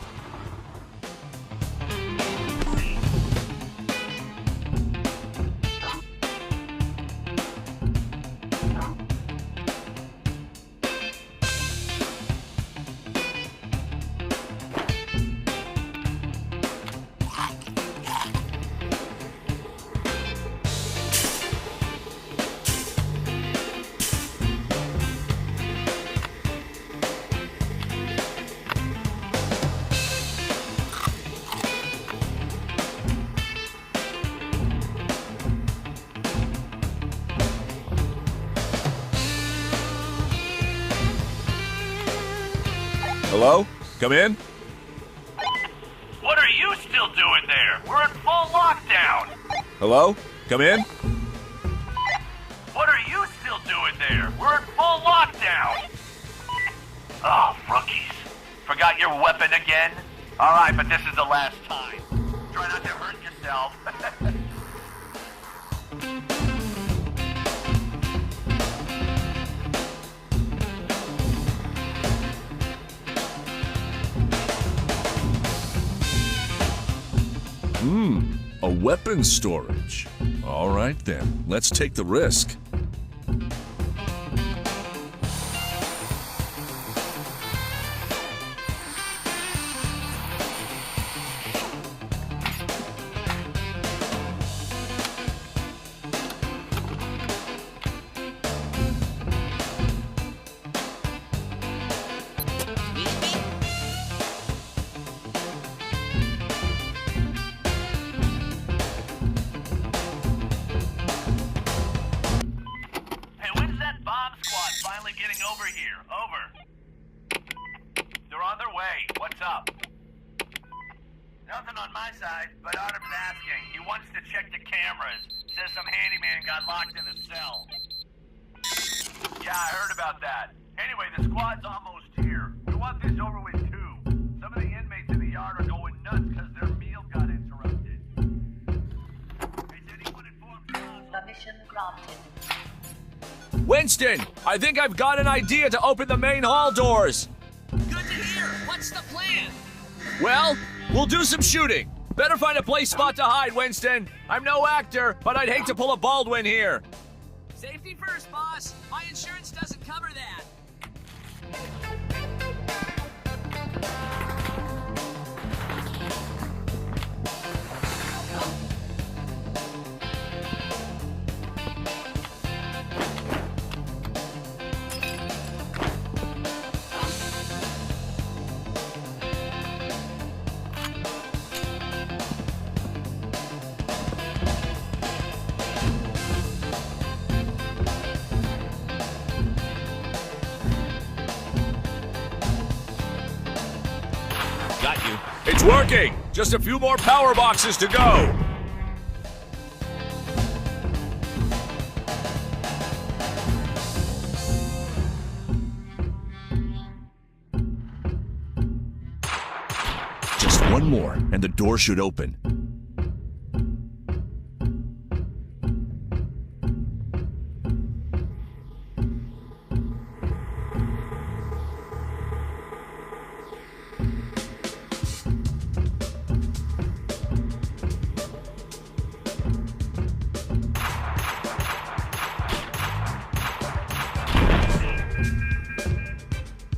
Hello? Come in? What are you still doing there? We're in full lockdown. Hello? Come in? What are you still doing there? We're in full lockdown. Oh, rookies. Forgot your weapon again? All right, but this is the last time. Try not to hurt yourself. A weapons storage. All right then, let's take the risk. Over here. Over. They're on their way. What's up? Nothing on my side, but Autumn's asking. He wants to check the cameras. Says some handyman got locked in a cell. Yeah, I heard about that. Anyway, the squad's almost here. We want this over with too. Some of the inmates in the yard are going nuts because their meal got interrupted. Has anyone informed Kozlov? Permission granted. Winston, I think I've got an idea to open the main hall doors. Good to hear. What's the plan? Well, we'll do some shooting. Better find a place spot to hide, Winston. I'm no actor, but I'd hate to pull a Baldwin here. Safety first, boss. My insurance doesn't cover that. Got you. It's working! Just a few more power boxes to go! Just one more, and the door should open.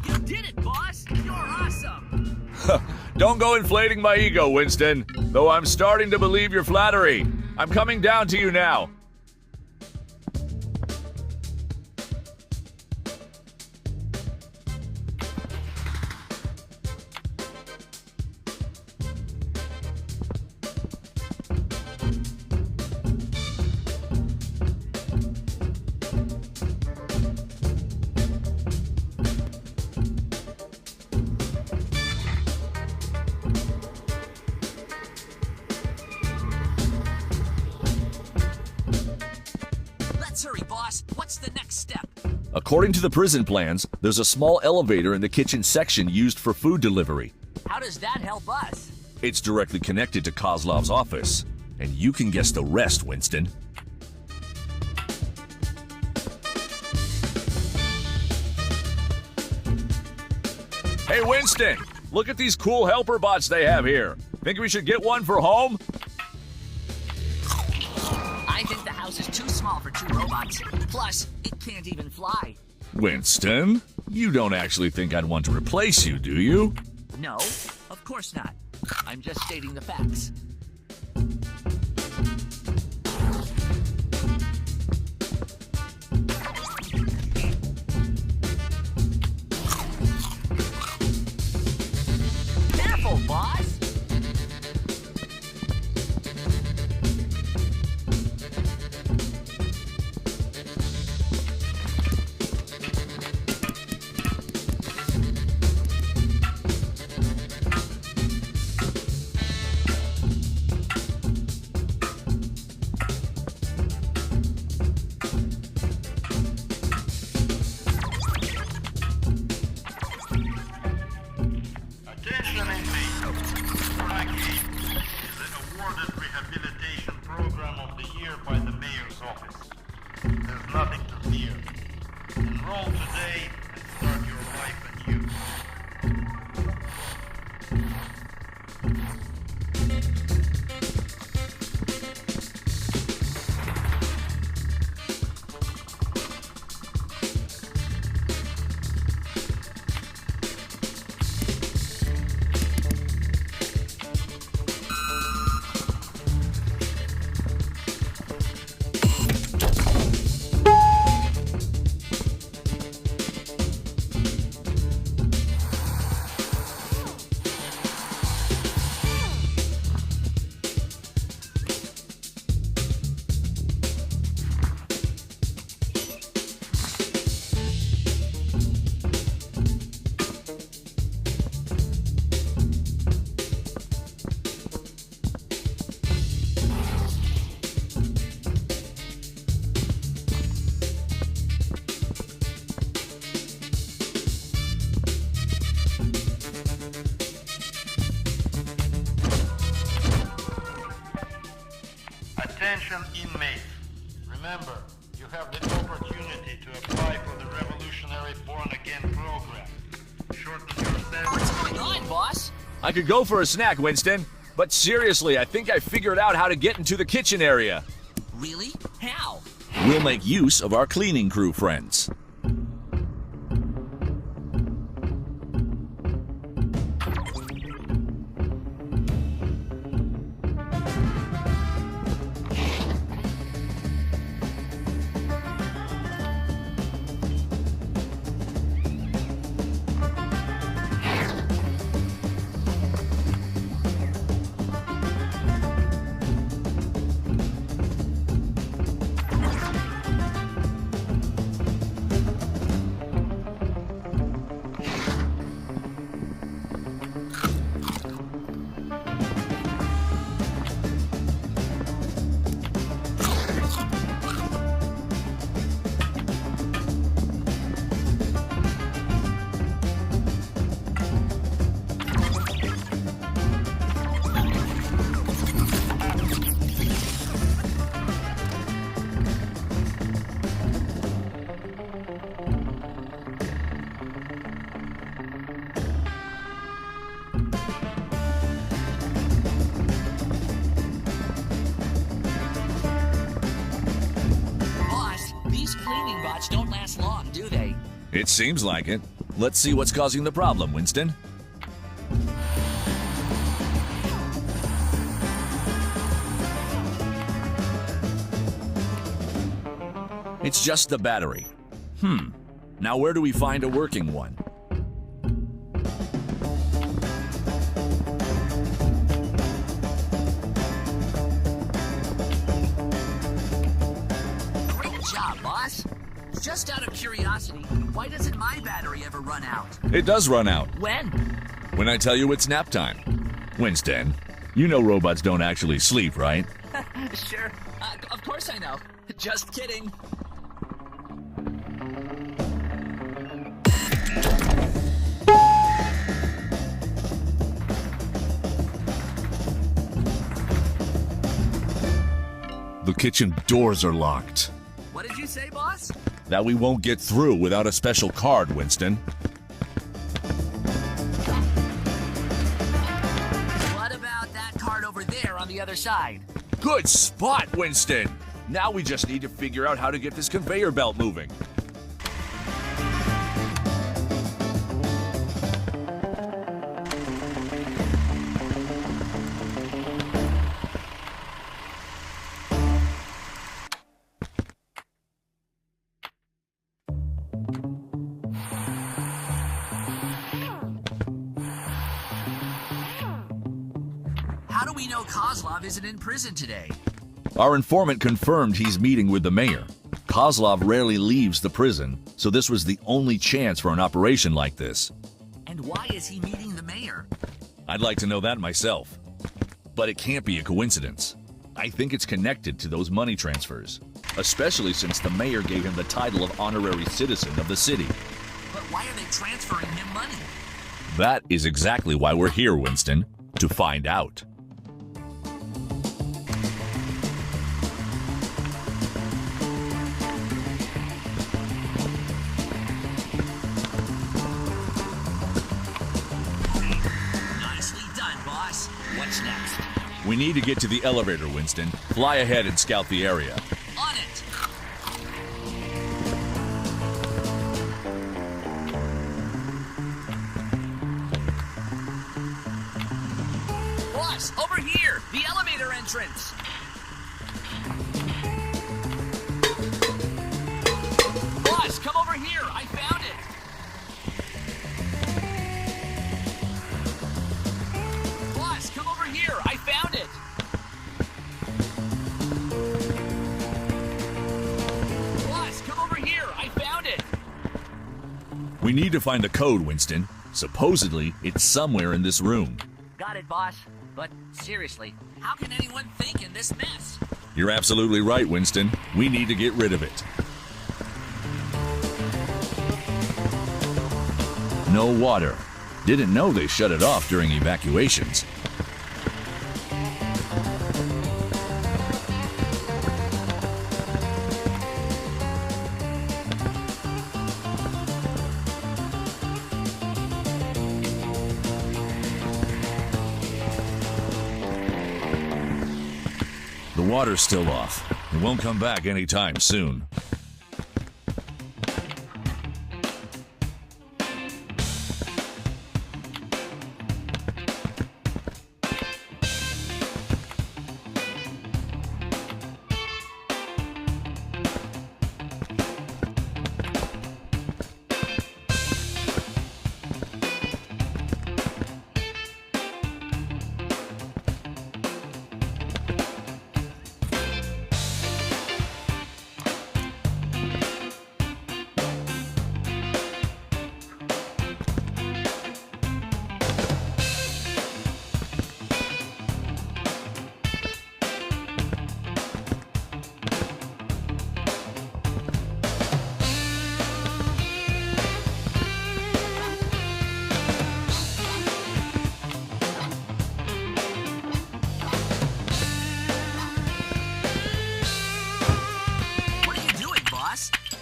You did it, boss. You're awesome. Don't go inflating my ego, Winston. Though I'm starting to believe your flattery. I'm coming down to you now. Let's hurry, boss. What's the next step? According to the prison plans, there's a small elevator in the kitchen section used for food delivery. How does that help us? It's directly connected to KOZLOV'S office. And you can guess the rest, Winston. Hey, Winston! Look at these cool helper bots they have here. Think we should get one for home? I think the house is too small for 2 robots. Plus, it can't even fly. Winston, you don't actually think I'd want to replace you, do you? No, of course not. I'm just stating the facts. Careful, boss! Attention inmates. Attention inmates. Remember, you have the opportunity to apply for the Revolutionary Born Again program. Shorten your sentence. What's going on, boss? I could go for a snack, Winston, but seriously, I think I figured out how to get into the kitchen area. Really? How? We'll make use of our cleaning crew friends. Don't last long, do they? It seems like it. Let's see what's causing the problem, Winston. It's just the battery. Now where do we find a working one? Great job, boss. Just out of curiosity, why doesn't my battery ever run out? It does run out. When? When I tell you it's nap time. Winston, you know robots don't actually sleep, right? Sure. Of course I know. Just kidding. The kitchen doors are locked. What did you say, boss? That we won't get through without a special card, Winston. What about that card over there on the other side? Good spot, Winston! Now we just need to figure out how to get this conveyor belt moving. How do we know Kozlov isn't in prison today? Our informant confirmed he's meeting with the mayor. Kozlov rarely leaves the prison, so this was the only chance for an operation like this. And why is he meeting the mayor? I'd like to know that myself. But it can't be a coincidence. I think it's connected to those money transfers, especially since the mayor gave him the title of honorary citizen of the city. But why are they transferring him money? That is exactly why we're here, Winston, to find out. What's next? We need to get to the elevator, Winston. Fly ahead and scout the area. On it! Boss, over here! The elevator entrance! Boss, come over here! I found it! Come over here! I found it! Boss, come over here! I found it! We need to find a code, Winston. Supposedly, it's somewhere in this room. Got it, boss. But seriously, how can anyone think in this mess? You're absolutely right, Winston. We need to get rid of it. No water. Didn't know they shut it off during evacuations. water's still off. It won't come back anytime soon.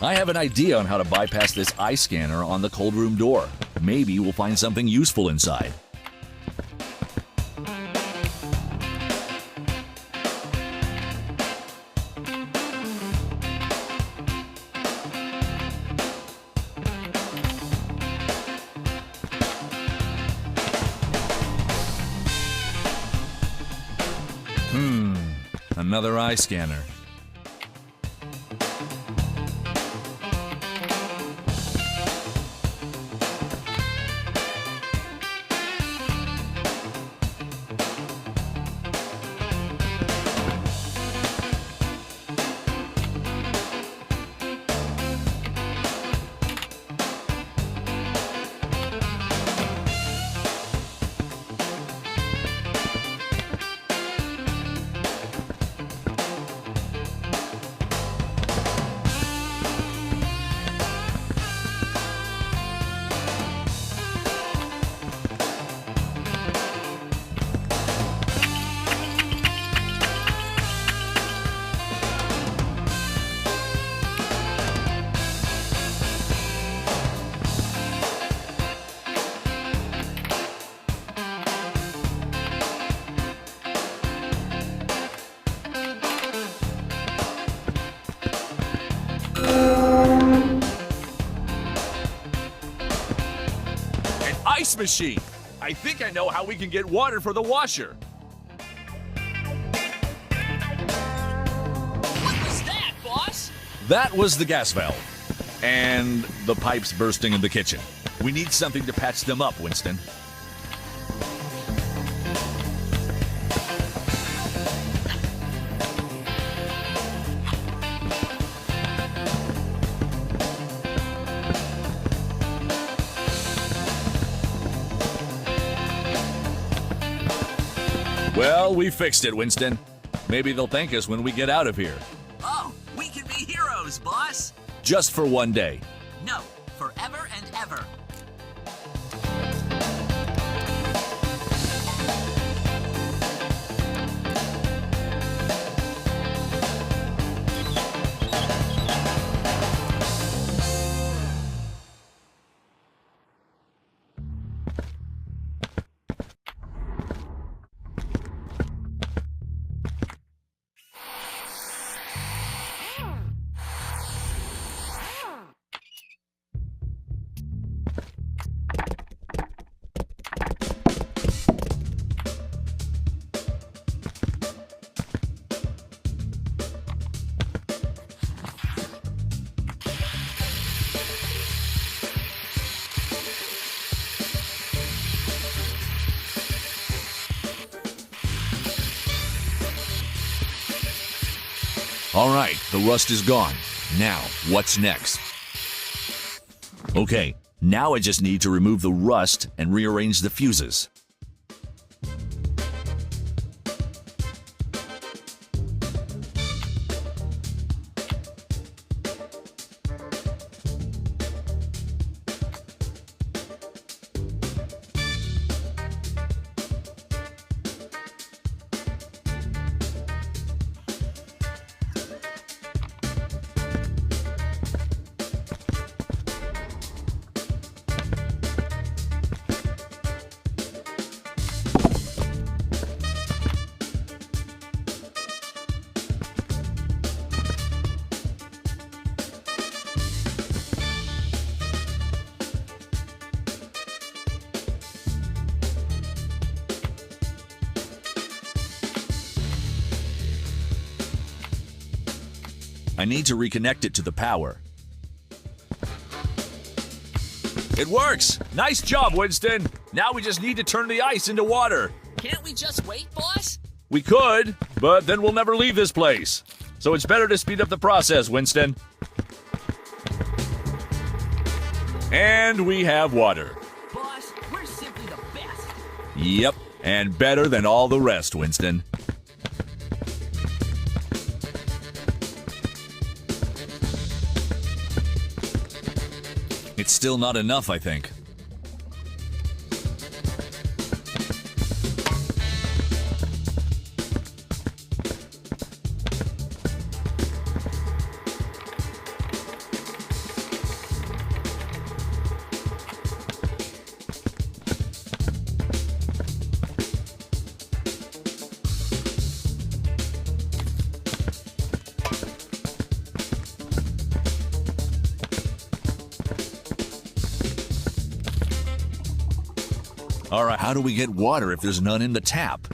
I have an idea on how to bypass this eye scanner on the cold room door. Maybe we'll find something useful inside. Another eye scanner. Ice machine! I think I know how we can get water for the washer. What was that, boss? That was the gas valve. And the pipes bursting in the kitchen. We need something to patch them up, Winston. Well, we fixed it, Winston. Maybe they'll thank us when we get out of here. Oh, we can be heroes, boss. Just for one day. No, forever and ever. All right, the rust is gone. Now, what's next? Okay, now I just need to remove the rust and rearrange the fuses. I need to reconnect it to the power. It works! Nice job, Winston! Now we just need to turn the ice into water. Can't we just wait, boss? We could, but then we'll never leave this place. So it's better to speed up the process, Winston. And we have water. Boss, we're simply the best. Yep, and better than all the rest, Winston. It's still not enough, I think. All right, how do we get water if there's none in the tap?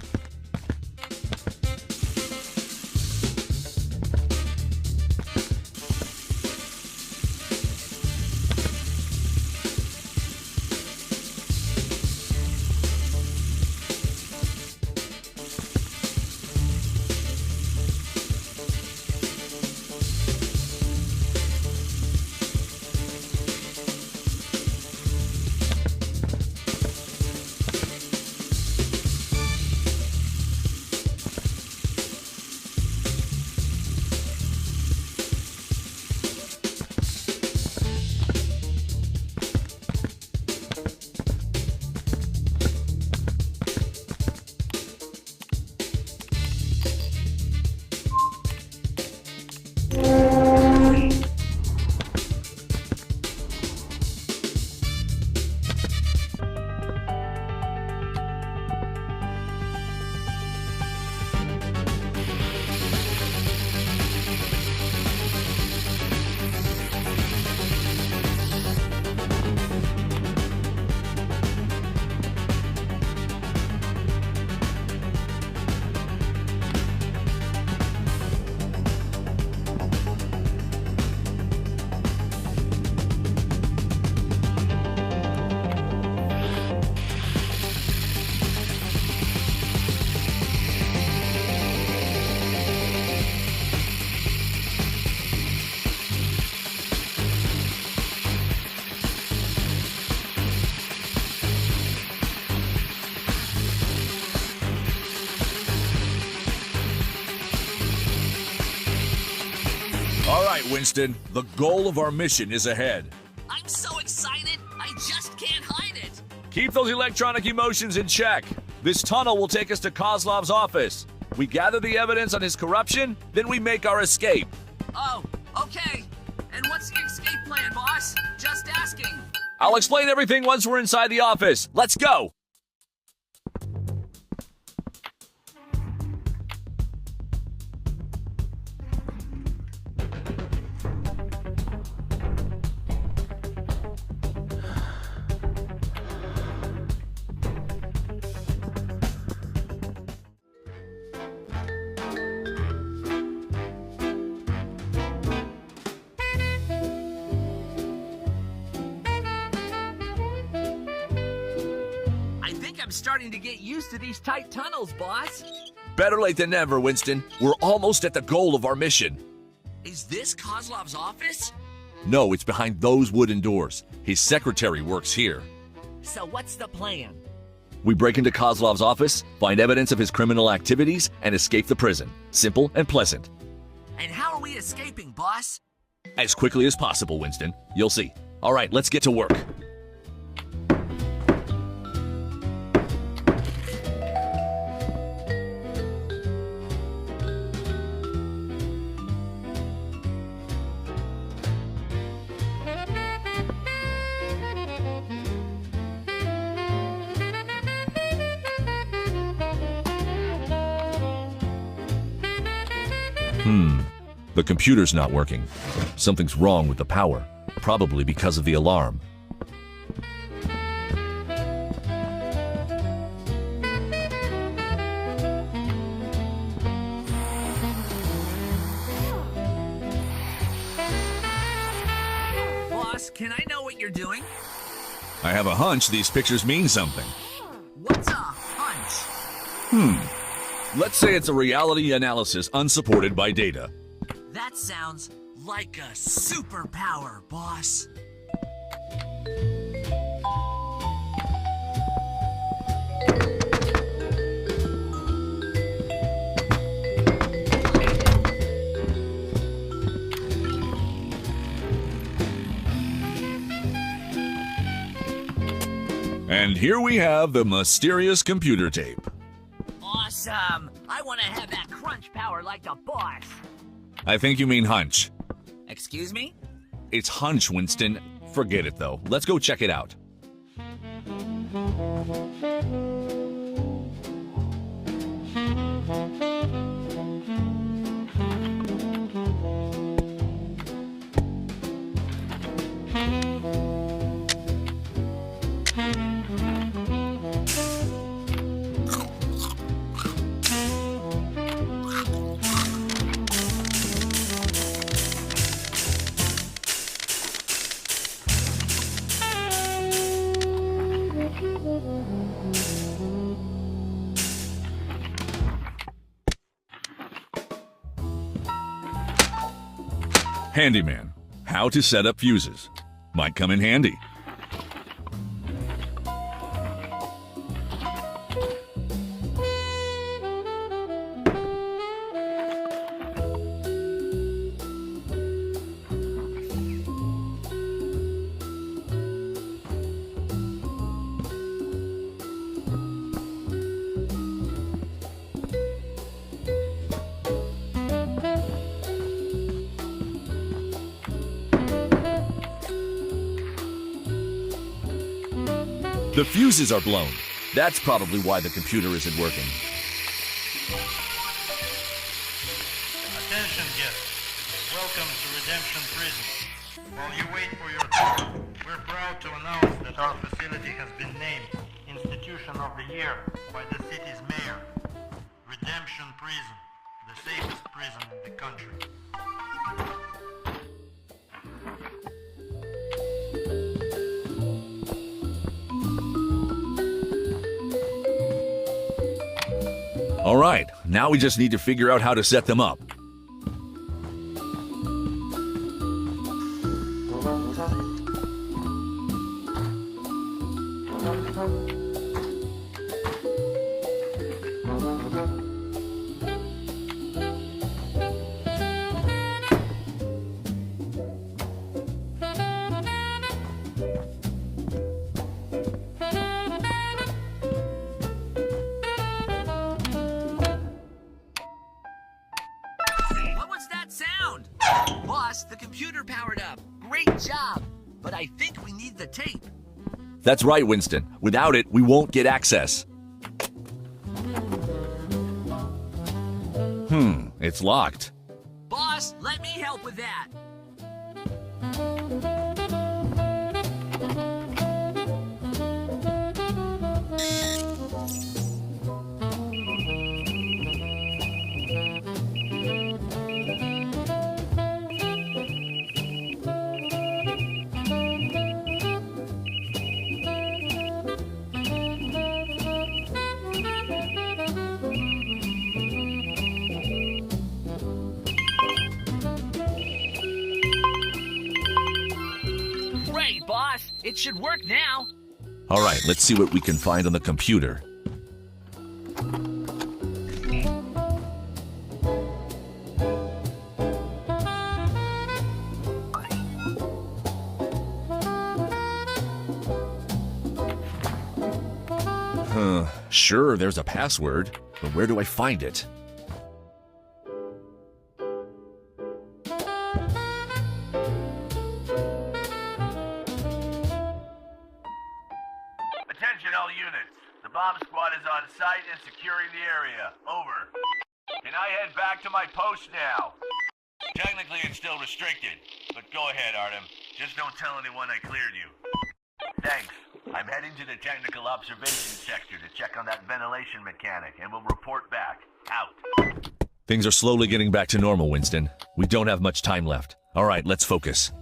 All right, Winston, the goal of our mission is ahead. I'm so excited, I just can't hide it. Keep those electronic emotions in check. This tunnel will take us to KOZLOV'S office. We gather the evidence on his corruption, then we make our escape. Oh, okay. And what's the escape plan, boss? Just asking. I'll explain everything once we're inside the office. Let's go! I'm starting to get used to these tight tunnels, boss. Better late than never, Winston. We're almost at the goal of our mission. Is this KOZLOV'S office? No, it's behind those wooden doors. His secretary works here. So what's the plan? We break into KOZLOV'S office, find evidence of his criminal activities, and escape the prison. Simple and pleasant. And how are we escaping, boss? As quickly as possible, Winston. You'll see. All right, let's get to work. The computer's not working. Something's wrong with the power, probably because of the alarm. Can I know what you're doing? I have a hunch these pictures mean something. What's a hunch? Let's say it's a reality analysis unsupported by data. That sounds like a superpower, boss. And here we have the mysterious computer tape. Awesome! I want to have that crunch power like a boss. I think you mean hunch. Excuse me? It's hunch, Winston. Forget it, though. Let's go check it out. Handyman. How to set up fuses. Might come in handy. The fuses are blown. That's probably why the computer isn't working. Attention guests. Welcome to Redemption Prison. While you wait for your turn, we're proud to announce that our facility has been named Institution of the Year by the city's mayor. Redemption Prison, the safest prison in the country. All right, now we just need to figure out how to set them up. The computer powered up. Great job. But I think we need the tape. That's right, Winston. Without it, we won't get access. It's locked. Boss, let me help with that. Boss, it should work now. All right, let's see what we can find on the computer. Sure, there's a password, but where do I find it? Attention all units. The bomb squad is on site and securing the area. Over. Can I head back to my post now? Technically it's still restricted, but go ahead, Artem. Just don't tell anyone I cleared you. Thanks. I'm heading to the technical observation sector to check on that ventilation mechanic, and we'll report back. Out. Things are slowly getting back to normal, Winston. We don't have much time left. All right, let's focus.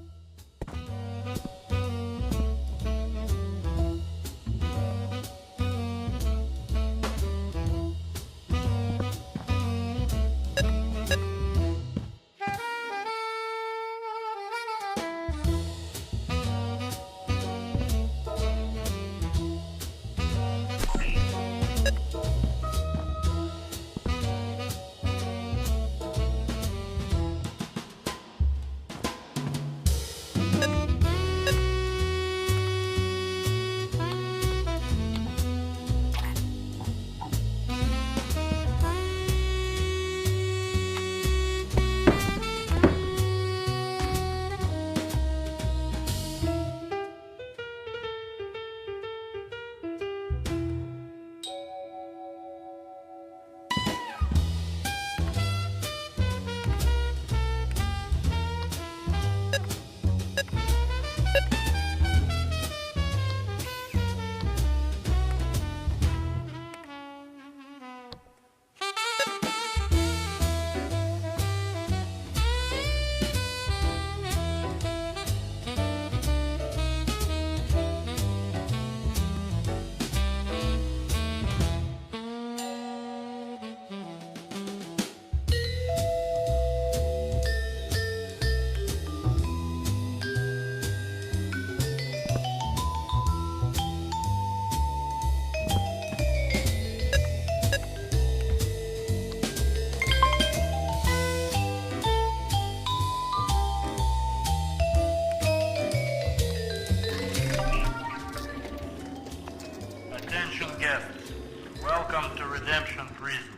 prison.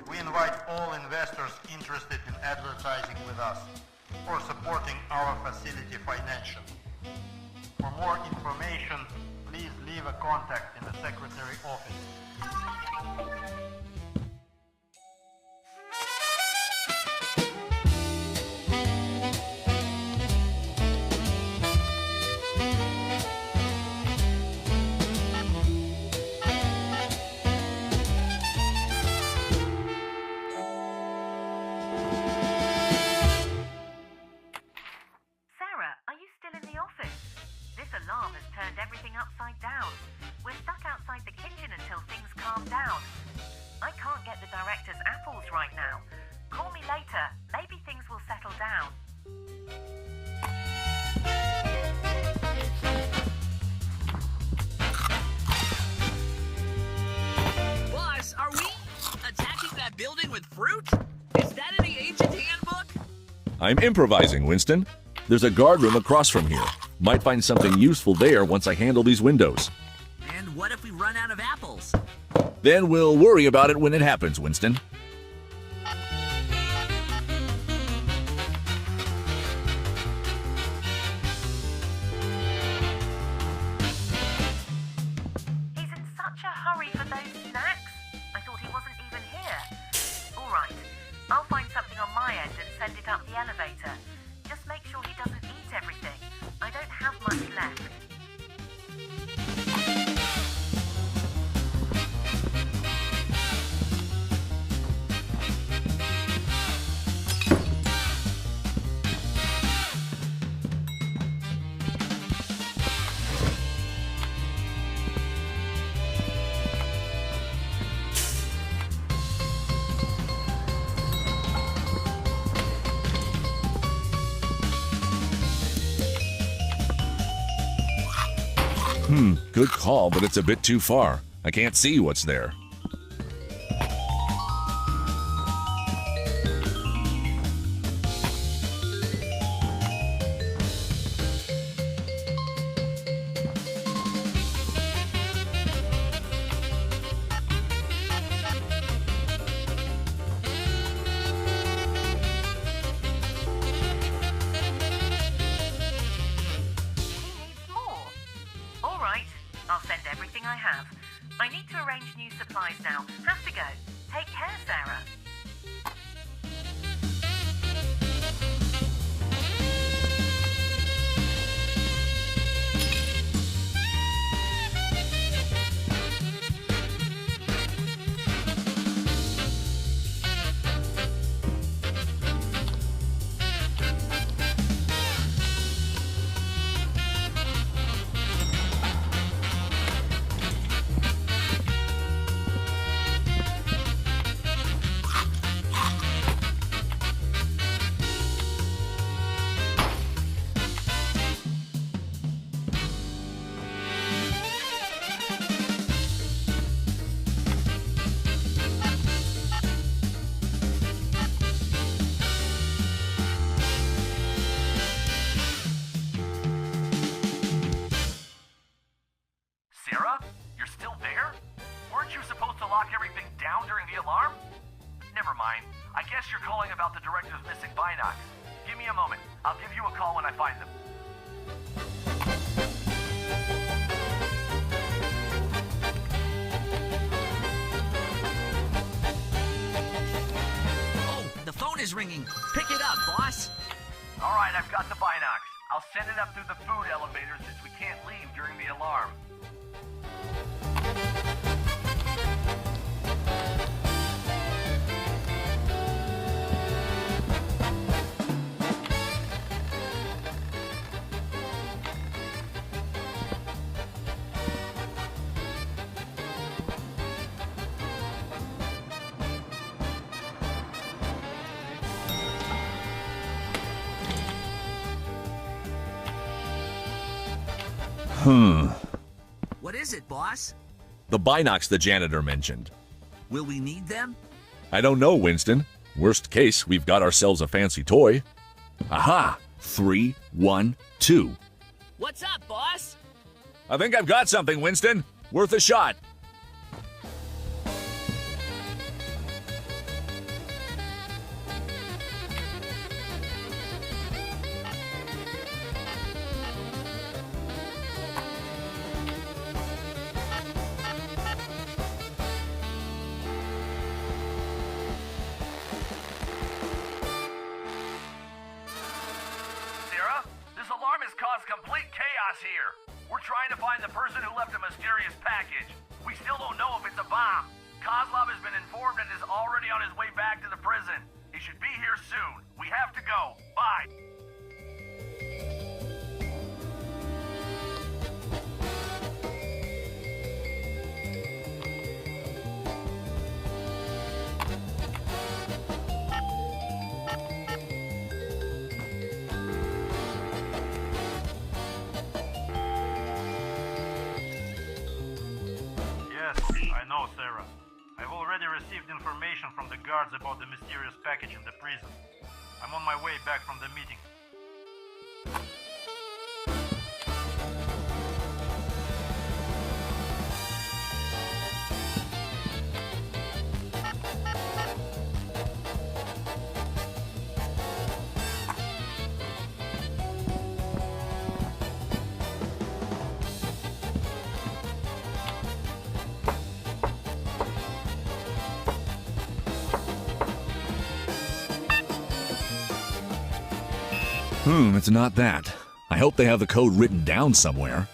We invite all investors interested in advertising with us or supporting our facility financially. For more information, please leave a contact in the secretary office. Building with fruit? Is that in the agent handbook? I'm improvising, Winston. There's a guard room across from here. Might find something useful there once I handle these windows. And what if we run out of apples? Then we'll worry about it when it happens, Winston. He's in such a hurry for those snacks. I thought he wasn't even here. All right, I'll find something on my end and send it up the elevator. Just make sure he doesn't eat everything. I don't have much left. Good call, but it's a bit too far. I can't see what's there. I need to arrange new supplies now. Have to go. Take care, Sarah. Never mind. I guess you're calling about the director's missing binocs. Give me a moment. I'll give you a call when I find them. Oh, the phone is ringing. Pick it up, boss. All right, I've got the binocs. I'll send it up through the food elevator since we can't leave during the alarm. What is it, boss? The binocs the janitor mentioned. Will we need them? I don't know, Winston. Worst case, we've got ourselves a fancy toy. Aha! 3, 1, 2. What's up, boss? I think I've got something, Winston. Worth a shot. already on his way back to the prison. He should be here soon. We have to go. Bye. Yes, I know, Sarah. I've already received information from the guards about the mysterious package in the prison. I'm on my way back from the meeting. It's not that. I hope they have the code written down somewhere.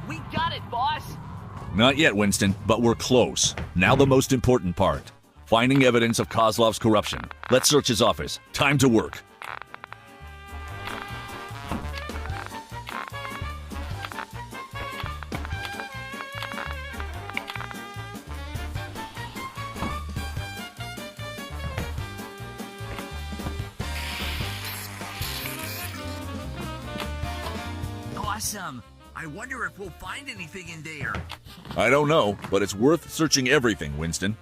We got it, boss! Not yet, Winston, but we're close. Now the most important part. Finding evidence of KOZLOV'S corruption. Let's search his office. Time to work. Awesome! I wonder if we'll find anything in there. I don't know, but it's worth searching everything, Winston.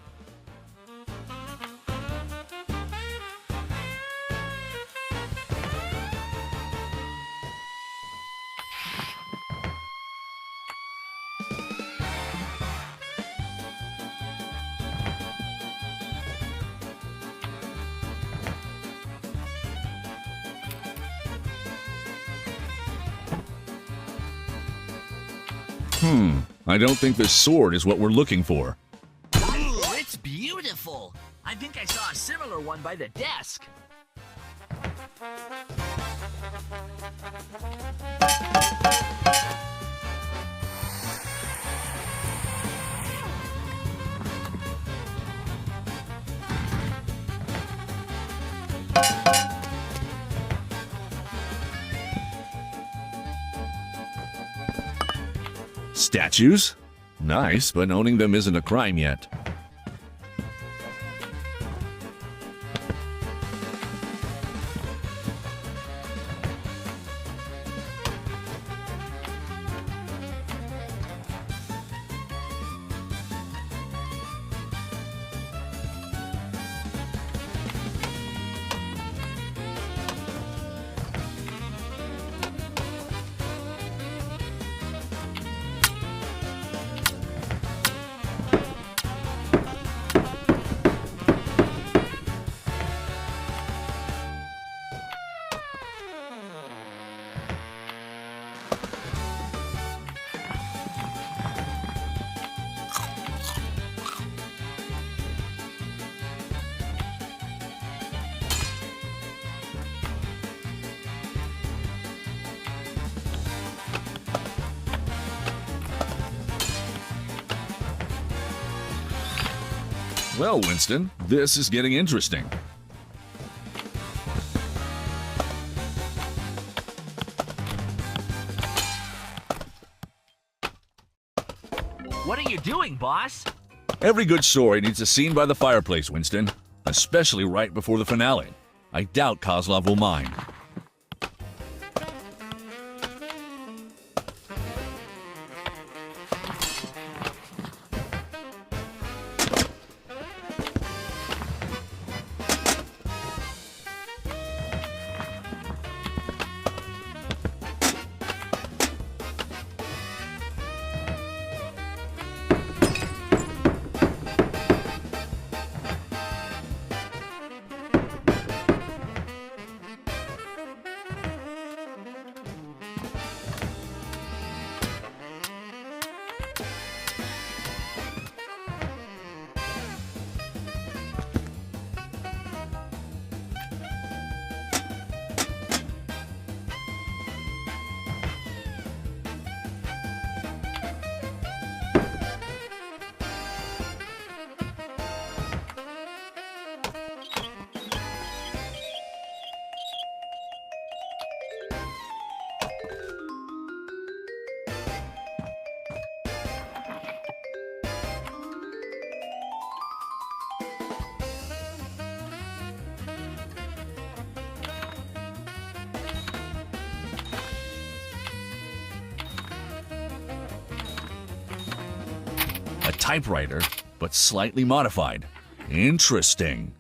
I don't think this sword is what we're looking for. Ooh, it's beautiful! I think I saw a similar one by the desk. Statues? Nice, but owning them isn't a crime yet. Well, Winston, this is getting interesting. What are you doing, boss? Every good story needs a scene by the fireplace, Winston. Especially right before the finale. I doubt KOZLOV will mind. typewriter, but slightly modified. Interesting.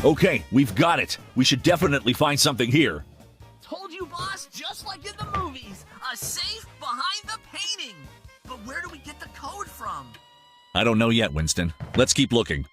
Okay, we've got it. We should definitely find something here. Told you, boss, just like in the movies. A safe behind the painting. But where do we get the code from? I don't know yet, Winston. Let's keep looking.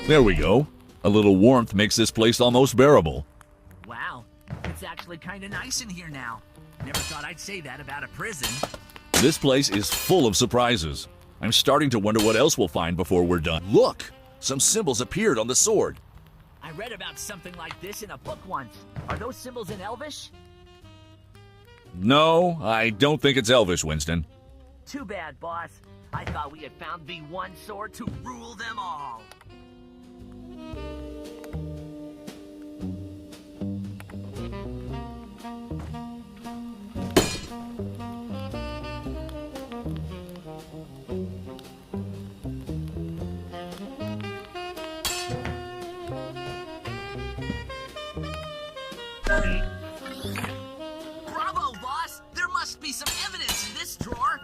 There we go. A little warmth makes this place almost bearable. Wow, it's actually kind of nice in here now. Never thought I'd say that about a prison. This place is full of surprises. I'm starting to wonder what else we'll find before we're done. Look! Some symbols appeared on the sword. I read about something like this in a book once. Are those symbols in Elvish? No, I don't think it's Elvish, Winston. Too bad, boss. I thought we had found the one sword to rule them all. Bravo, boss! There must be some evidence in this drawer.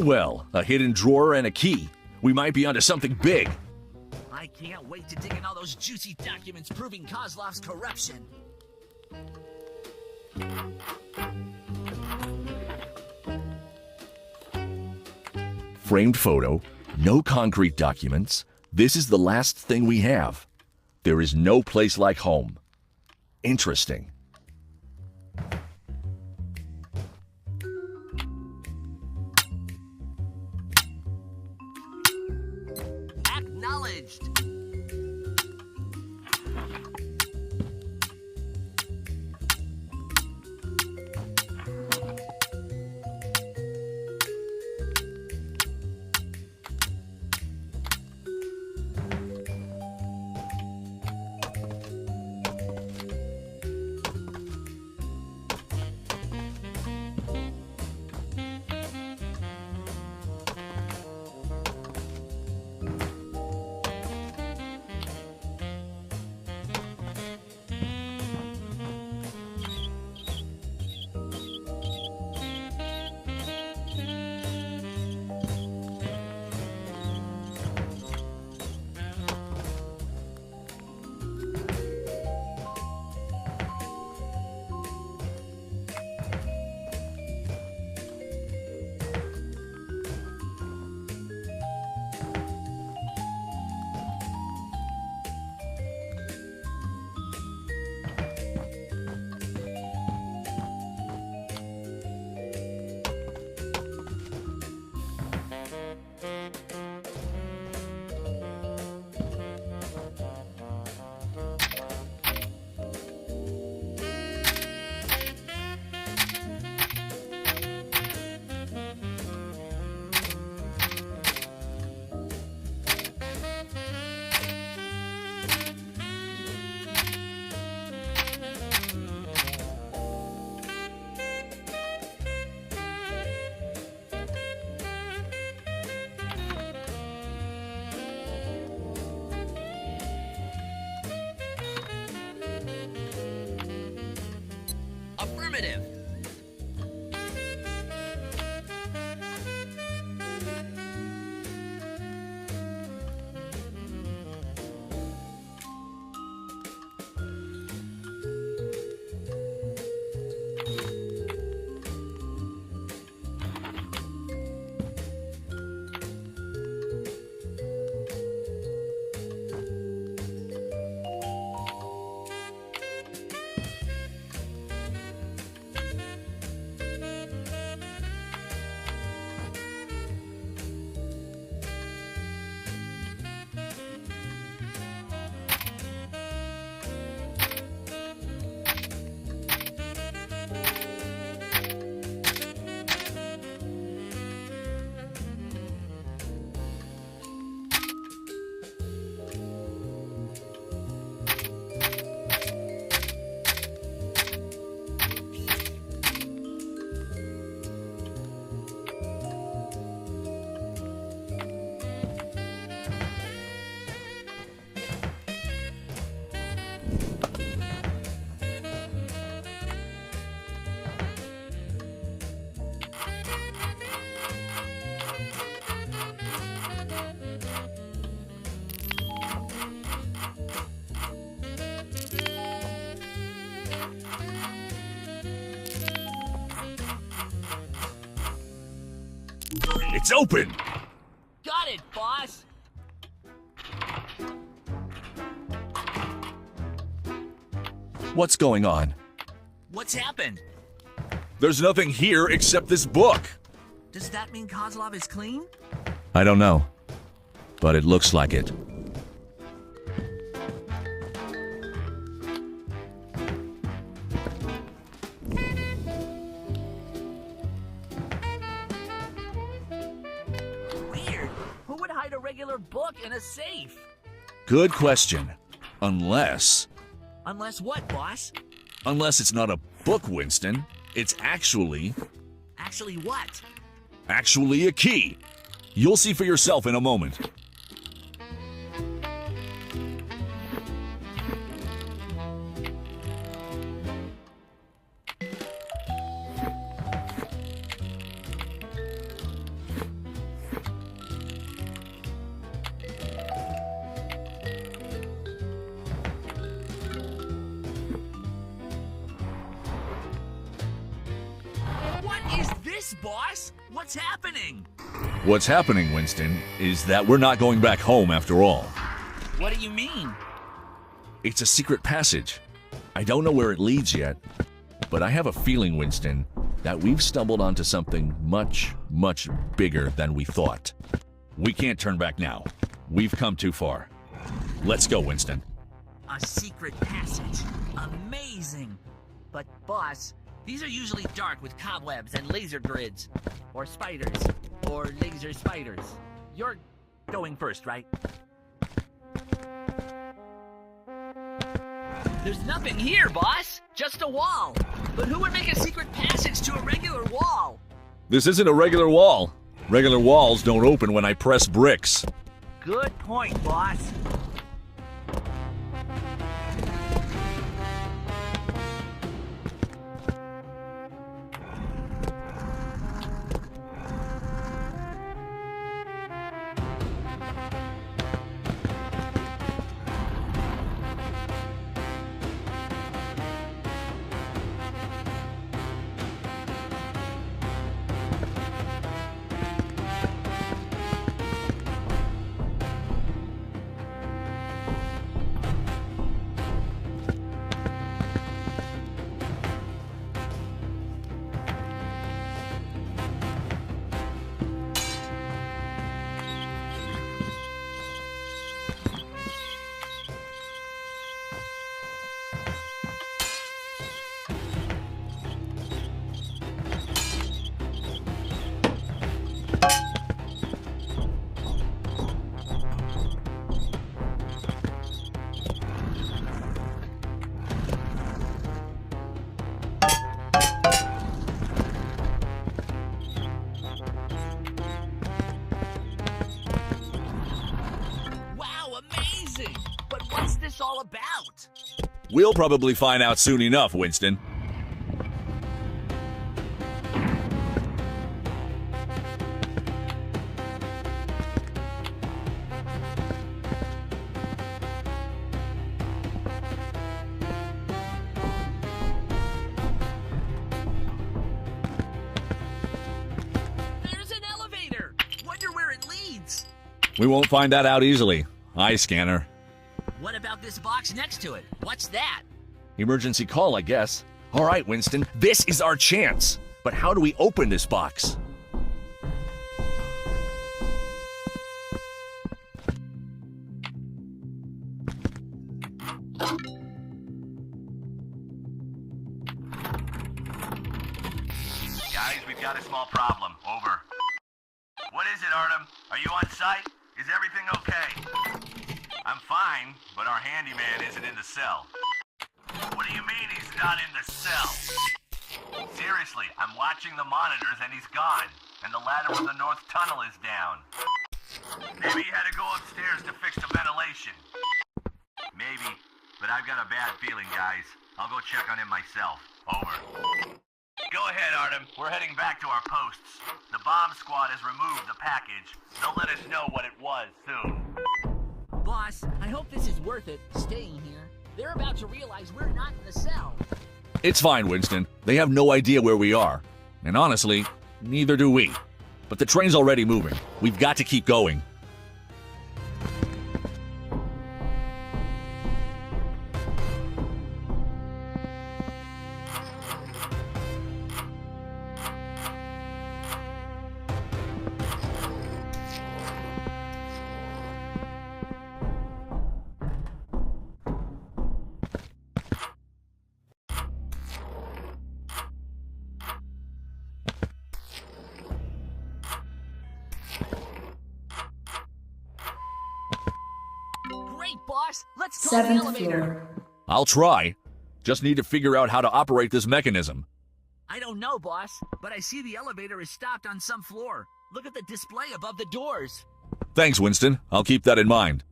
Well, a hidden drawer and a key. We might be onto something big. I can't wait to dig in all those juicy documents proving KOZLOV'S corruption. Framed photo, no concrete documents. This is the last thing we have. There is no place like home. Interesting. Acknowledged. It's open! Got it, boss! What's going on? What's happened? There's nothing here except this book. Does that mean KOZLOV is clean? I don't know, but it looks like it. Weird. Who would hide a regular book in a safe? Good question. Unless What, boss? Unless it's not a book, Winston. It's actually Actually what? Actually a key. You'll see for yourself in a moment. What is this, boss? What's happening? What's happening, Winston, is that we're not going back home after all. What do you mean? It's a secret passage. I don't know where it leads yet, but I have a feeling, Winston, that we've stumbled onto something much, much bigger than we thought. We can't turn back now. We've come too far. Let's go, Winston. A secret passage. Amazing. But, boss, these are usually dark with cobwebs and laser grids. Or spiders. Or laser spiders. You're going first, right? There's nothing here, boss. Just a wall. But who would make a secret passage to a regular wall? This isn't a regular wall. Regular walls don't open when I press bricks. Good point, boss. All about? We'll probably find out soon enough, Winston. There's an elevator. Wonder where it leads. We won't find that out easily. Eye scanner. What about this box next to it? What's that? Emergency call, I guess. All right, Winston, this is our chance. But how do we open this box? Guys, we've got a small problem. Over. What is it, Artem? Are you on site? Is everything okay? I'm fine, but our handyman isn't in the cell. What do you mean he's not in the cell? Seriously, I'm watching the monitors and he's gone. And the ladder from the north tunnel is down. Maybe he had to go upstairs to fix the ventilation. Maybe, but I've got a bad feeling, guys. I'll go check on him myself. Over. Go ahead, Artem. We're heading back to our posts. The bomb squad has removed the package. They'll let us know what it was soon. Boss, I hope this is worth it, staying here. They're about to realize we're not in the cell. It's fine, Winston. They have no idea where we are. And honestly, neither do we. but the train's already moving. We've got to keep going. Great, boss. Let's call the 7th elevator. floor. I'll try. Just need to figure out how to operate this mechanism. I don't know, boss, but I see the elevator is stopped on some floor. Look at the display above the doors. Thanks, Winston. I'll keep that in mind.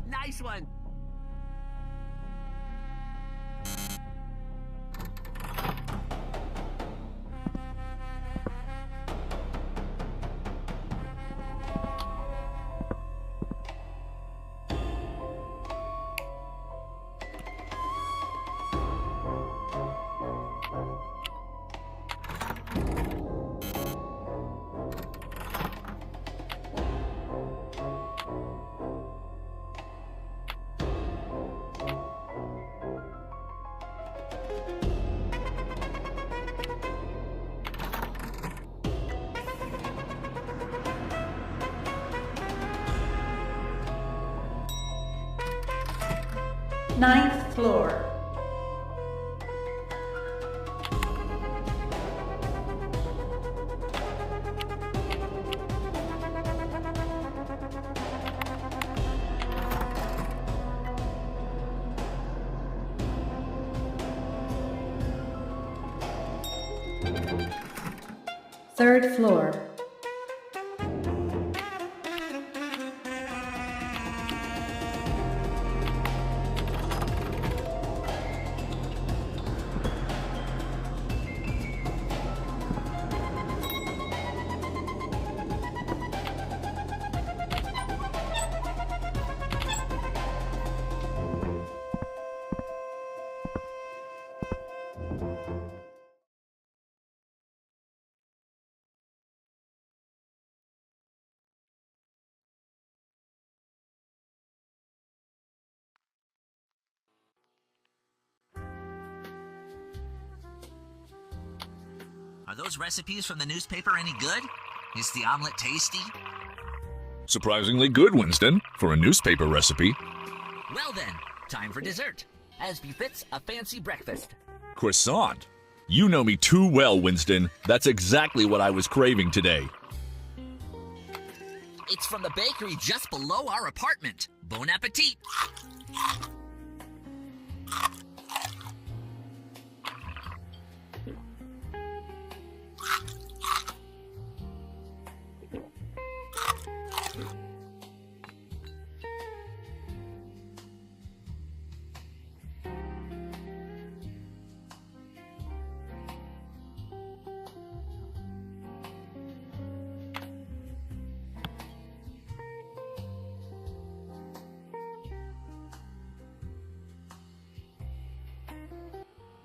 Nice one. Ninth floor. Third floor. Are those recipes from the newspaper any good? Is the omelet tasty? Surprisingly good, Winston, for a newspaper recipe. Well then, time for dessert, as befits a fancy breakfast. Croissant. You know me too well, Winston. That's exactly what I was craving today. It's from the bakery just below our apartment. Bon appetit.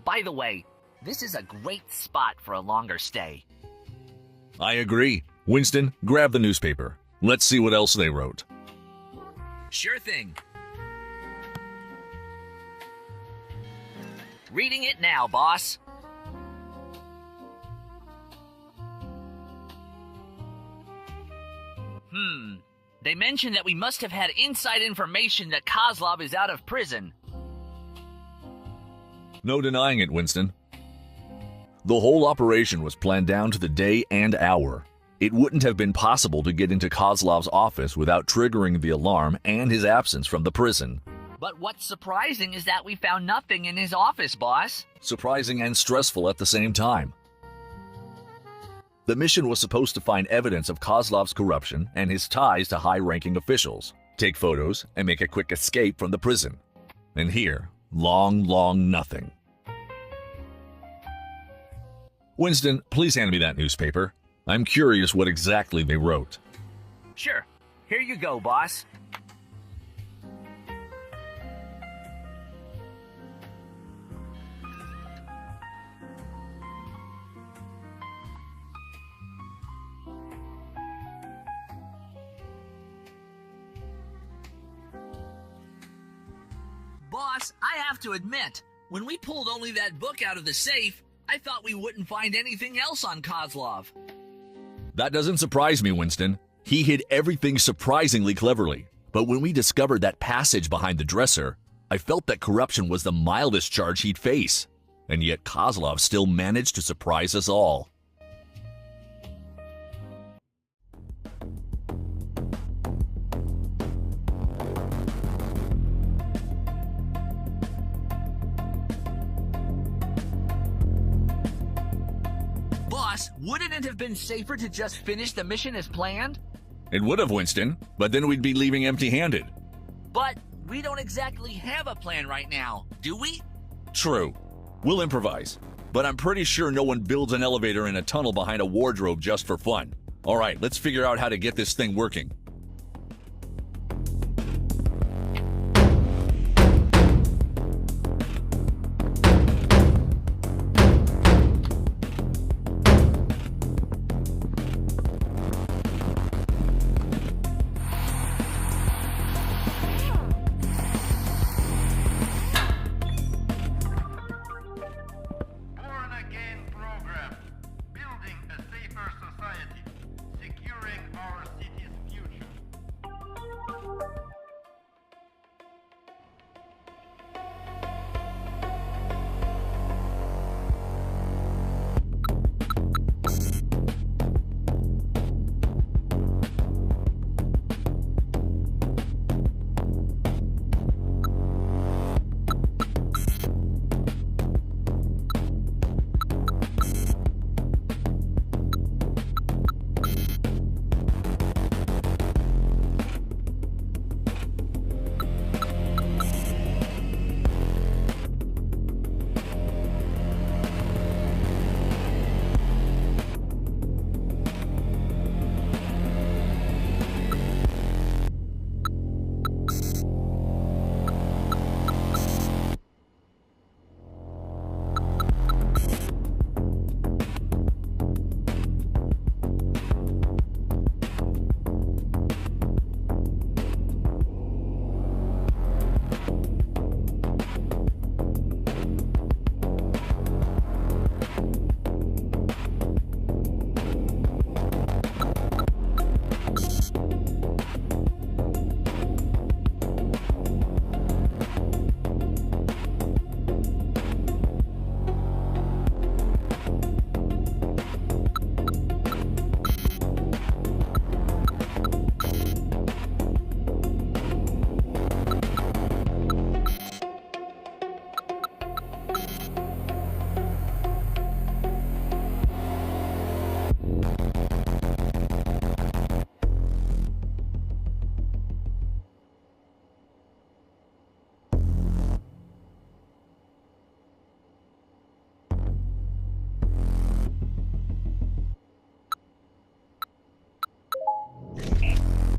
By the way, this is a great spot for a longer stay. I agree. Winston, grab the newspaper. Let's see what else they wrote. Sure thing. Reading it now, boss. They mentioned that we must have had inside information that KOZLOV is out of prison. No denying it, Winston. The whole operation was planned down to the day and hour. It wouldn't have been possible to get into KOZLOV'S office without triggering the alarm and his absence from the prison. But what's surprising is that we found nothing in his office, boss. Surprising and stressful at the same time. The mission was supposed to find evidence of KOZLOV'S corruption and his ties to high-ranking officials, take photos, and make a quick escape from the prison. And here, long nothing. Winston, please hand me that newspaper. I'm curious what exactly they wrote. Sure. Here you go, boss. Boss, I have to admit, when we pulled only that book out of the safe, I thought we wouldn't find anything else on KOZLOV. That doesn't surprise me, Winston. He hid everything surprisingly cleverly. But when we discovered that passage behind the dresser, I felt that corruption was the mildest charge he'd face. And yet KOZLOV still managed to surprise us all. Boss, wouldn't it have been safer to just finish the mission as planned? It would have, Winston, but then we'd be leaving empty-handed. But we don't exactly have a plan right now, do we? True. We'll improvise. But I'm pretty sure no one builds an elevator in a tunnel behind a wardrobe just for fun. All right, let's figure out how to get this thing working.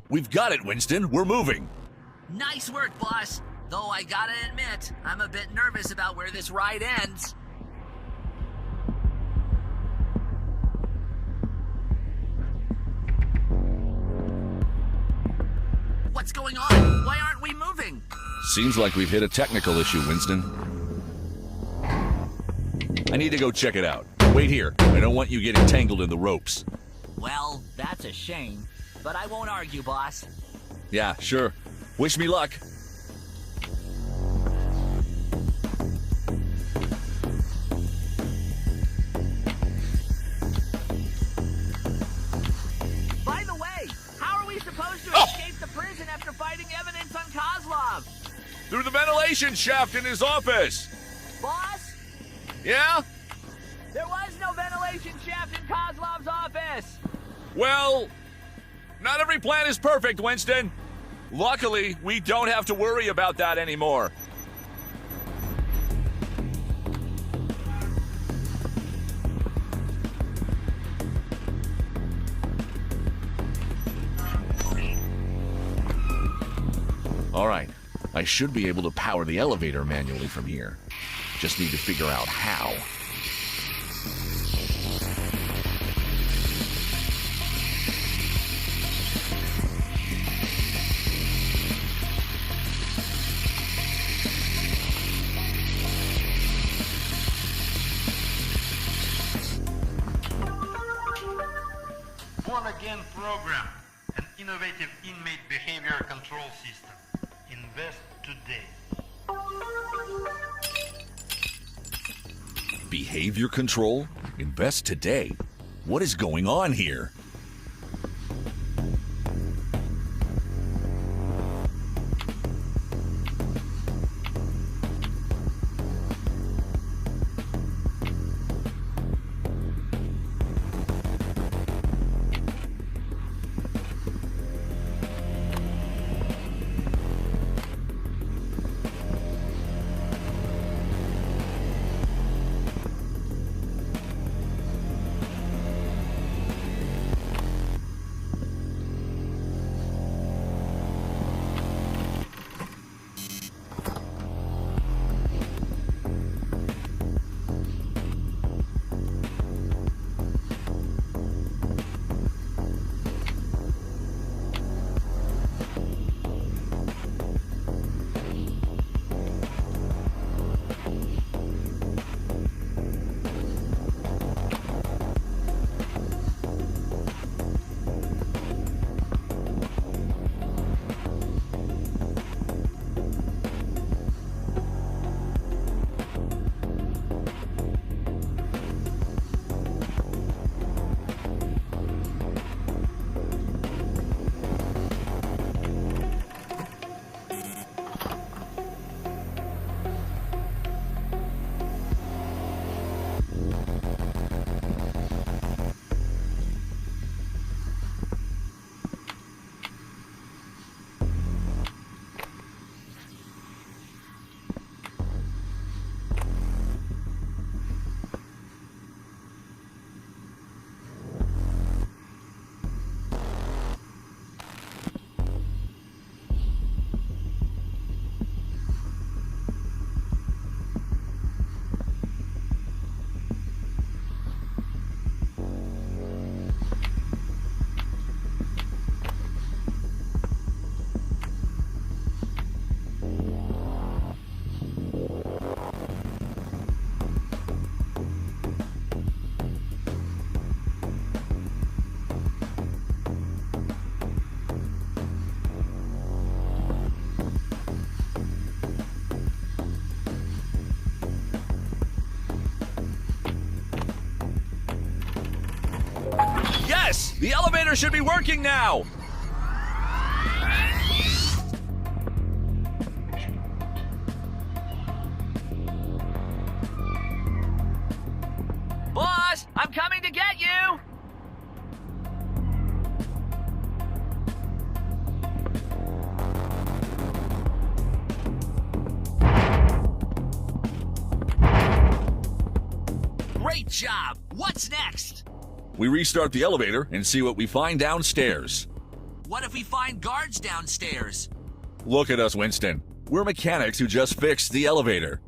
We've got it, Winston. We're moving. Nice work, boss. Though I gotta admit, I'm a bit nervous about where this ride ends. What's going on? Why aren't we moving? Seems like we've hit a technical issue, Winston. I need to go check it out. Wait here. I don't want you getting tangled in the ropes. Well, that's a shame. But I won't argue, boss. Yeah, sure. Wish me luck. ventilation shaft in his office. Boss? Yeah? There was no ventilation shaft in KOZLOV'S office! Well, not every plan is perfect, Winston. Luckily, we don't have to worry about that anymore. All right, I should be able to power the elevator manually from here. Just need to figure out how. Born Again program, an innovative inmate behavior control system. Invest today. Behavior control? Invest today? What is going on here? Yes! The elevator should be working now! Boss, I'm coming to get you! Great job! What's next? We restart the elevator and see what we find downstairs. What if we find guards downstairs? Look at us, Winston. We're mechanics who just fixed the elevator.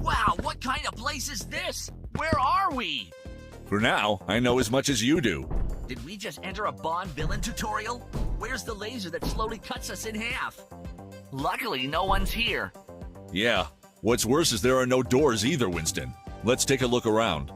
Wow, what kind of place is this? Where are we? For now, I know as much as you do. Did we just enter a Bond villain tutorial? Where's the laser that slowly cuts us in half? Luckily, no one's here. Yeah. What's worse is there are no doors either, Winston. Let's take a look around.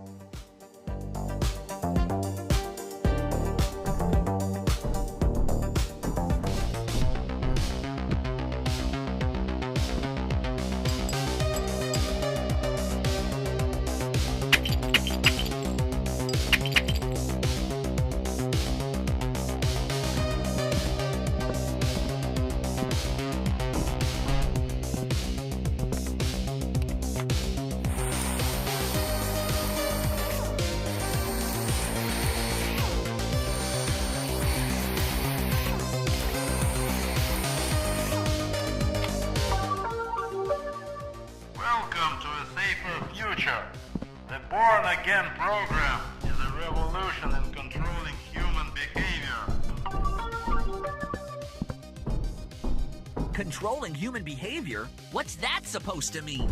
Welcome to a safer future. The Born Again program is a revolution in controlling human behavior. Controlling human behavior? What's that supposed to mean?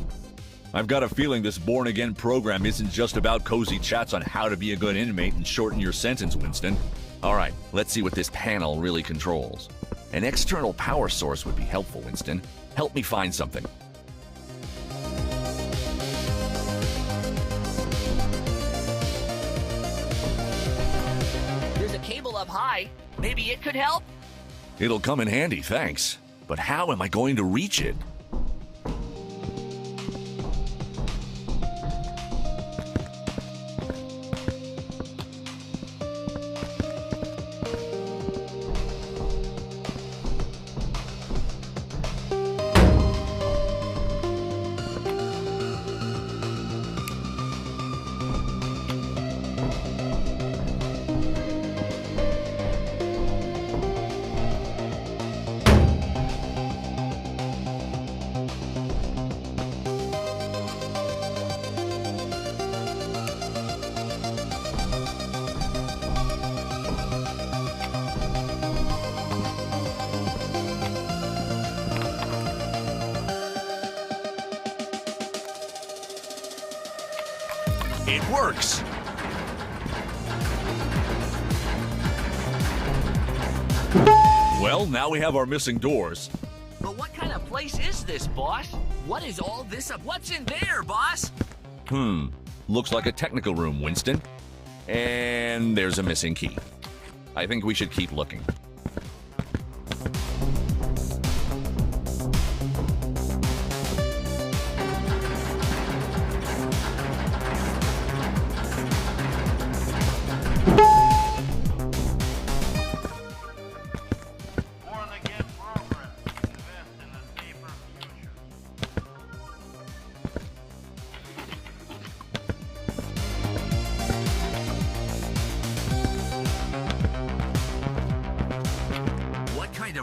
I've got a feeling this Born Again program isn't just about cozy chats on how to be a good inmate and shorten your sentence, Winston. All right, let's see what this panel really controls. An external power source would be helpful, Winston. Help me find something. There's a cable up high. Maybe it could help? It'll come in handy, thanks. But how am I going to reach it? It works! Well, now we have our missing doors. But what kind of place is this, boss? What is all this up? What's in there, boss? Looks like a technical room, Winston. And there's a missing key. I think we should keep looking.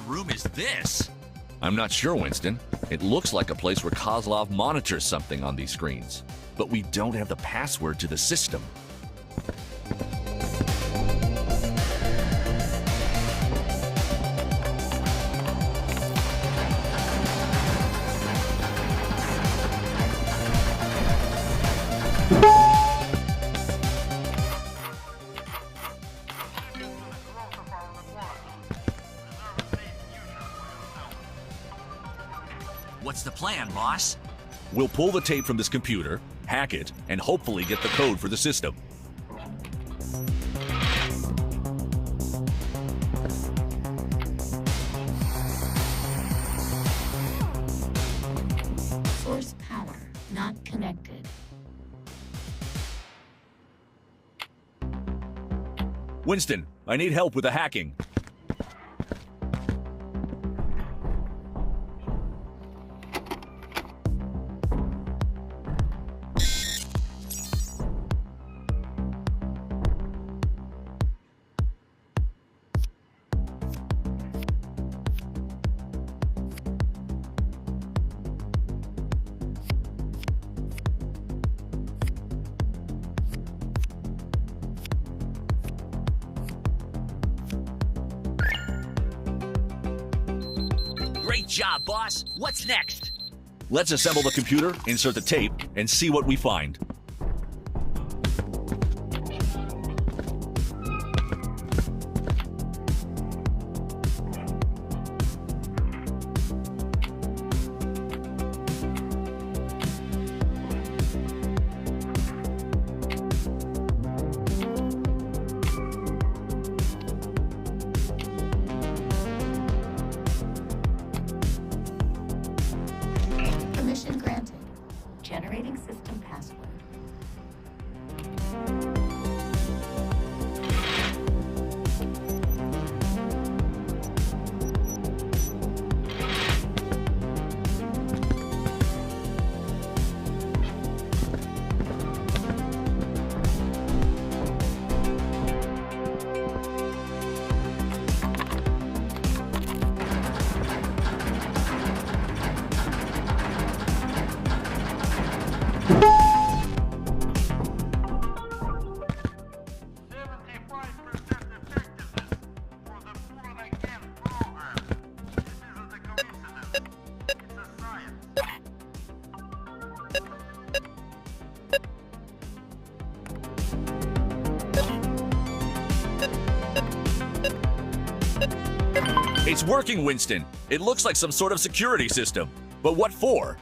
Room is this? I'm not sure, Winston. It looks like a place where KOZLOV monitors something on these screens, but we don't have the password to the system. What's the plan, boss? We'll pull the tape from this computer, hack it, and hopefully get the code for the system. Source power not connected. Winston, I need help with the hacking. Great job, boss. What's next? Let's assemble the computer, insert the tape, and see what we find. Operating system password. It's working, Winston. It looks like some sort of security system. But what for?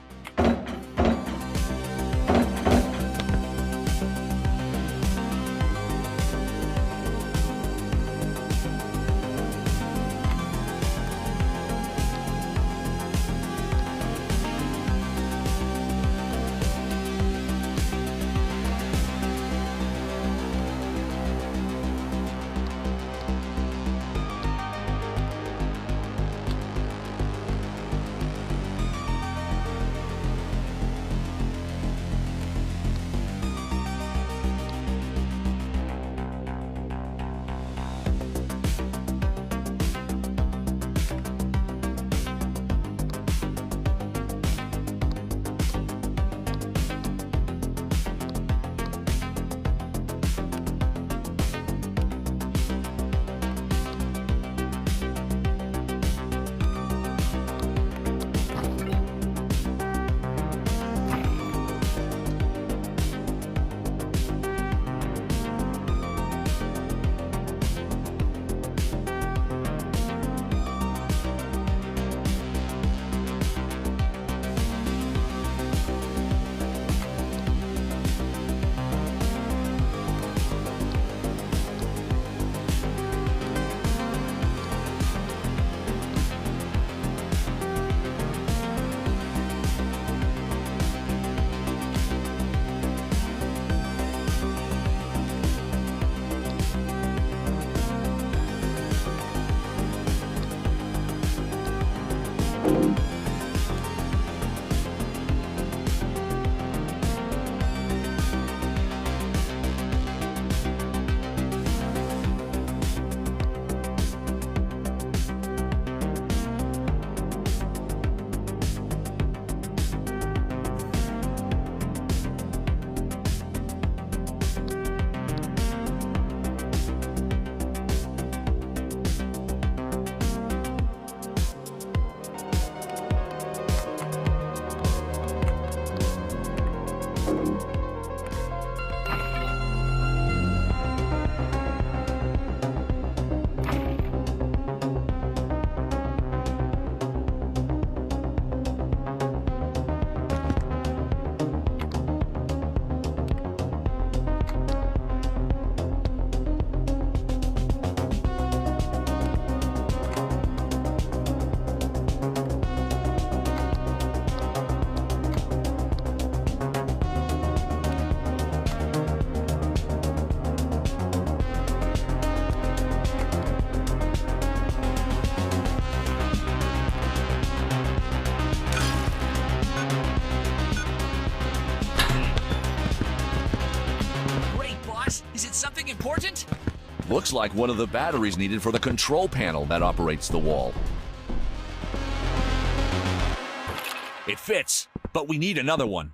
Important? Looks like one of the batteries needed for the control panel that operates the wall. It fits, but we need another one.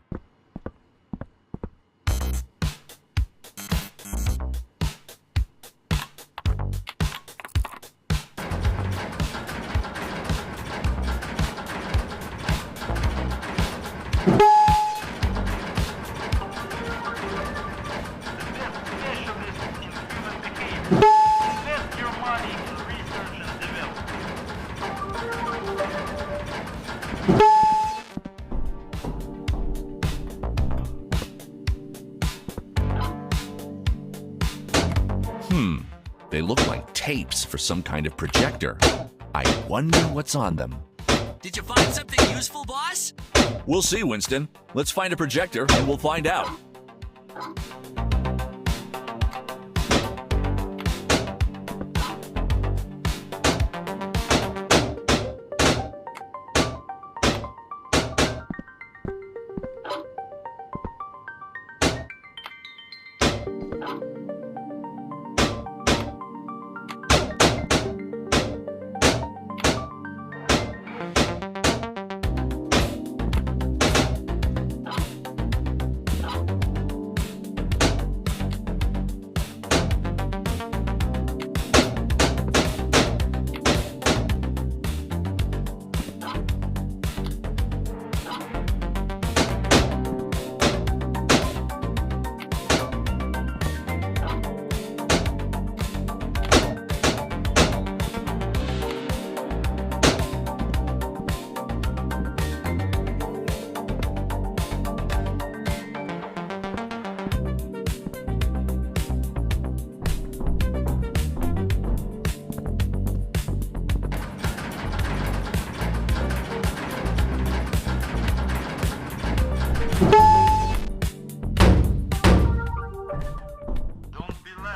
They look like tapes for some kind of projector. I wonder what's on them. Did you find something useful, boss? We'll see, Winston. Let's find a projector and we'll find out.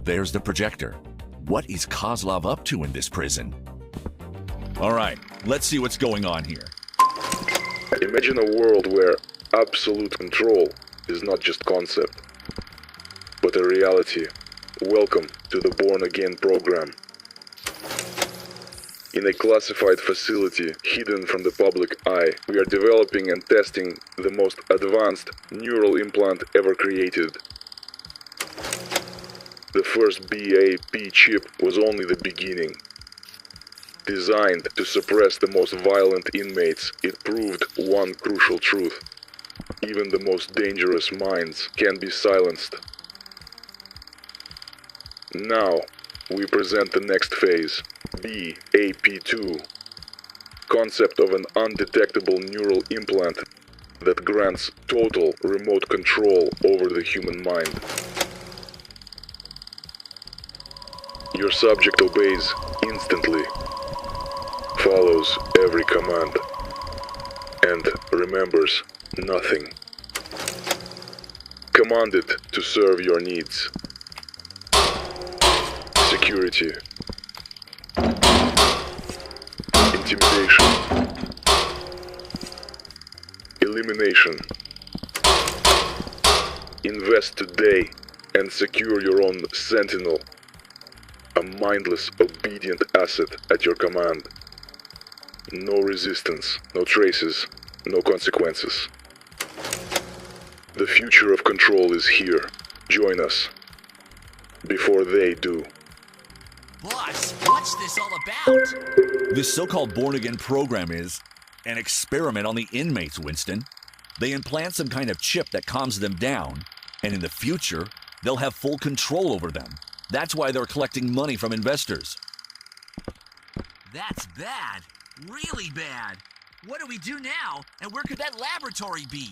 There's the projector. What is Kozlov up to in this prison? All right, let's see what's going on here. Imagine a world where absolute control is not just concept, but a reality. Welcome to the Born Again program. In a classified facility hidden from the public eye, we are developing and testing the most advanced neural implant ever created. The first BAP chip was only the beginning. Designed to suppress the most violent inmates, it proved one crucial truth. Even the most dangerous minds can be silenced. Now, we present the next phase, BAP2. Concept of an undetectable neural implant that grants total remote control over the human mind. Your subject obeys instantly, follows every command, and remembers nothing. Commanded to serve your needs. Security. Intimidation. Elimination. Invest today and secure your own sentinel. A mindless, obedient asset at your command. No resistance, no traces, no consequences. The future of control is here. Join us. Before they do. Boss, what's this all about? This so-called born-again program is an experiment on the inmates, Winston. They implant some kind of chip that calms them down, and in the future, they'll have full control over them. That's why they're collecting money from investors. That's bad. Really bad. What do we do now? And where could that laboratory be?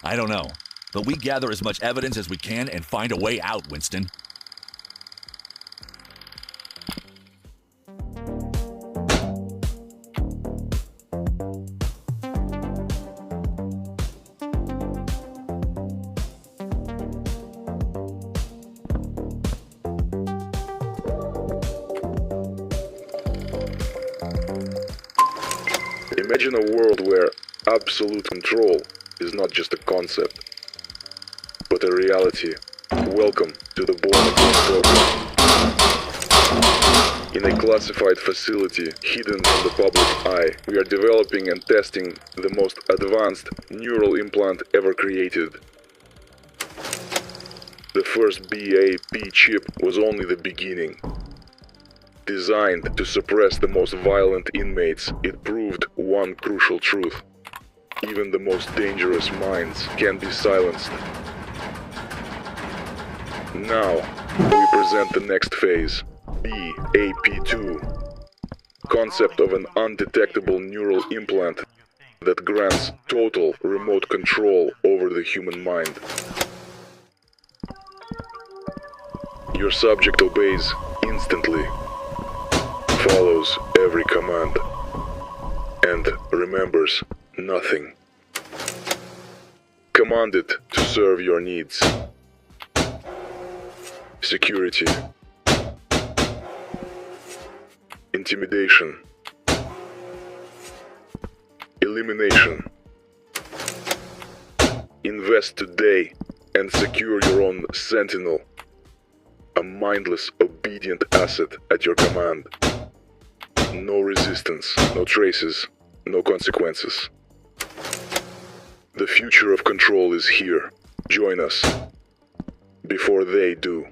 I don't know, but we gather as much evidence as we can and find a way out, Winston. Imagine a world where absolute control is not just a concept, but a reality. Welcome to the Born Again program. In a classified facility hidden from the public eye, we are developing and testing the most advanced neural implant ever created. The first BAP chip was only the beginning. Designed to suppress the most violent inmates, it proved one crucial truth. Even the most dangerous minds can be silenced. Now, we present the next phase, BAP2. Concept of an undetectable neural implant that grants total remote control over the human mind. Your subject obeys instantly. Follows every command, and remembers nothing. Commanded to serve your needs. Security. Intimidation. Elimination. Invest today and secure your own sentinel. A mindless, obedient asset at your command. No resistance, no traces, no consequences. The future of control is here. Join us. Before they do.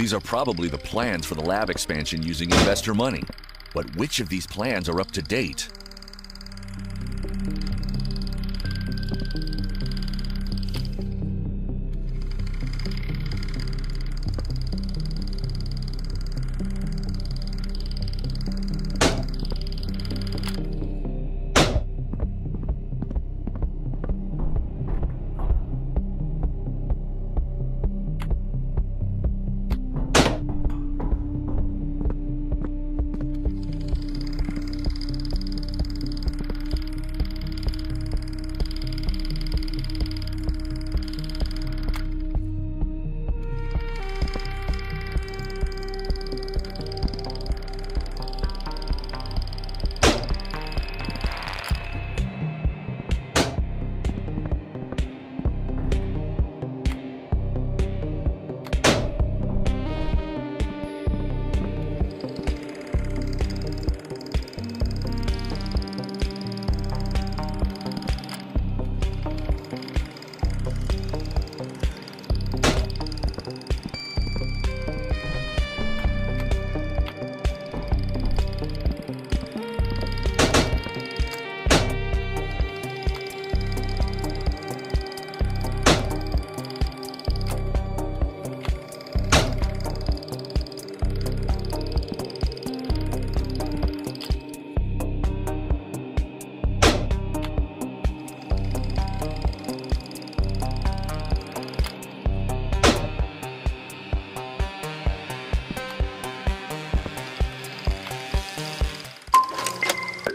These are probably the plans for the lab expansion using investor money. But which of these plans are up to date?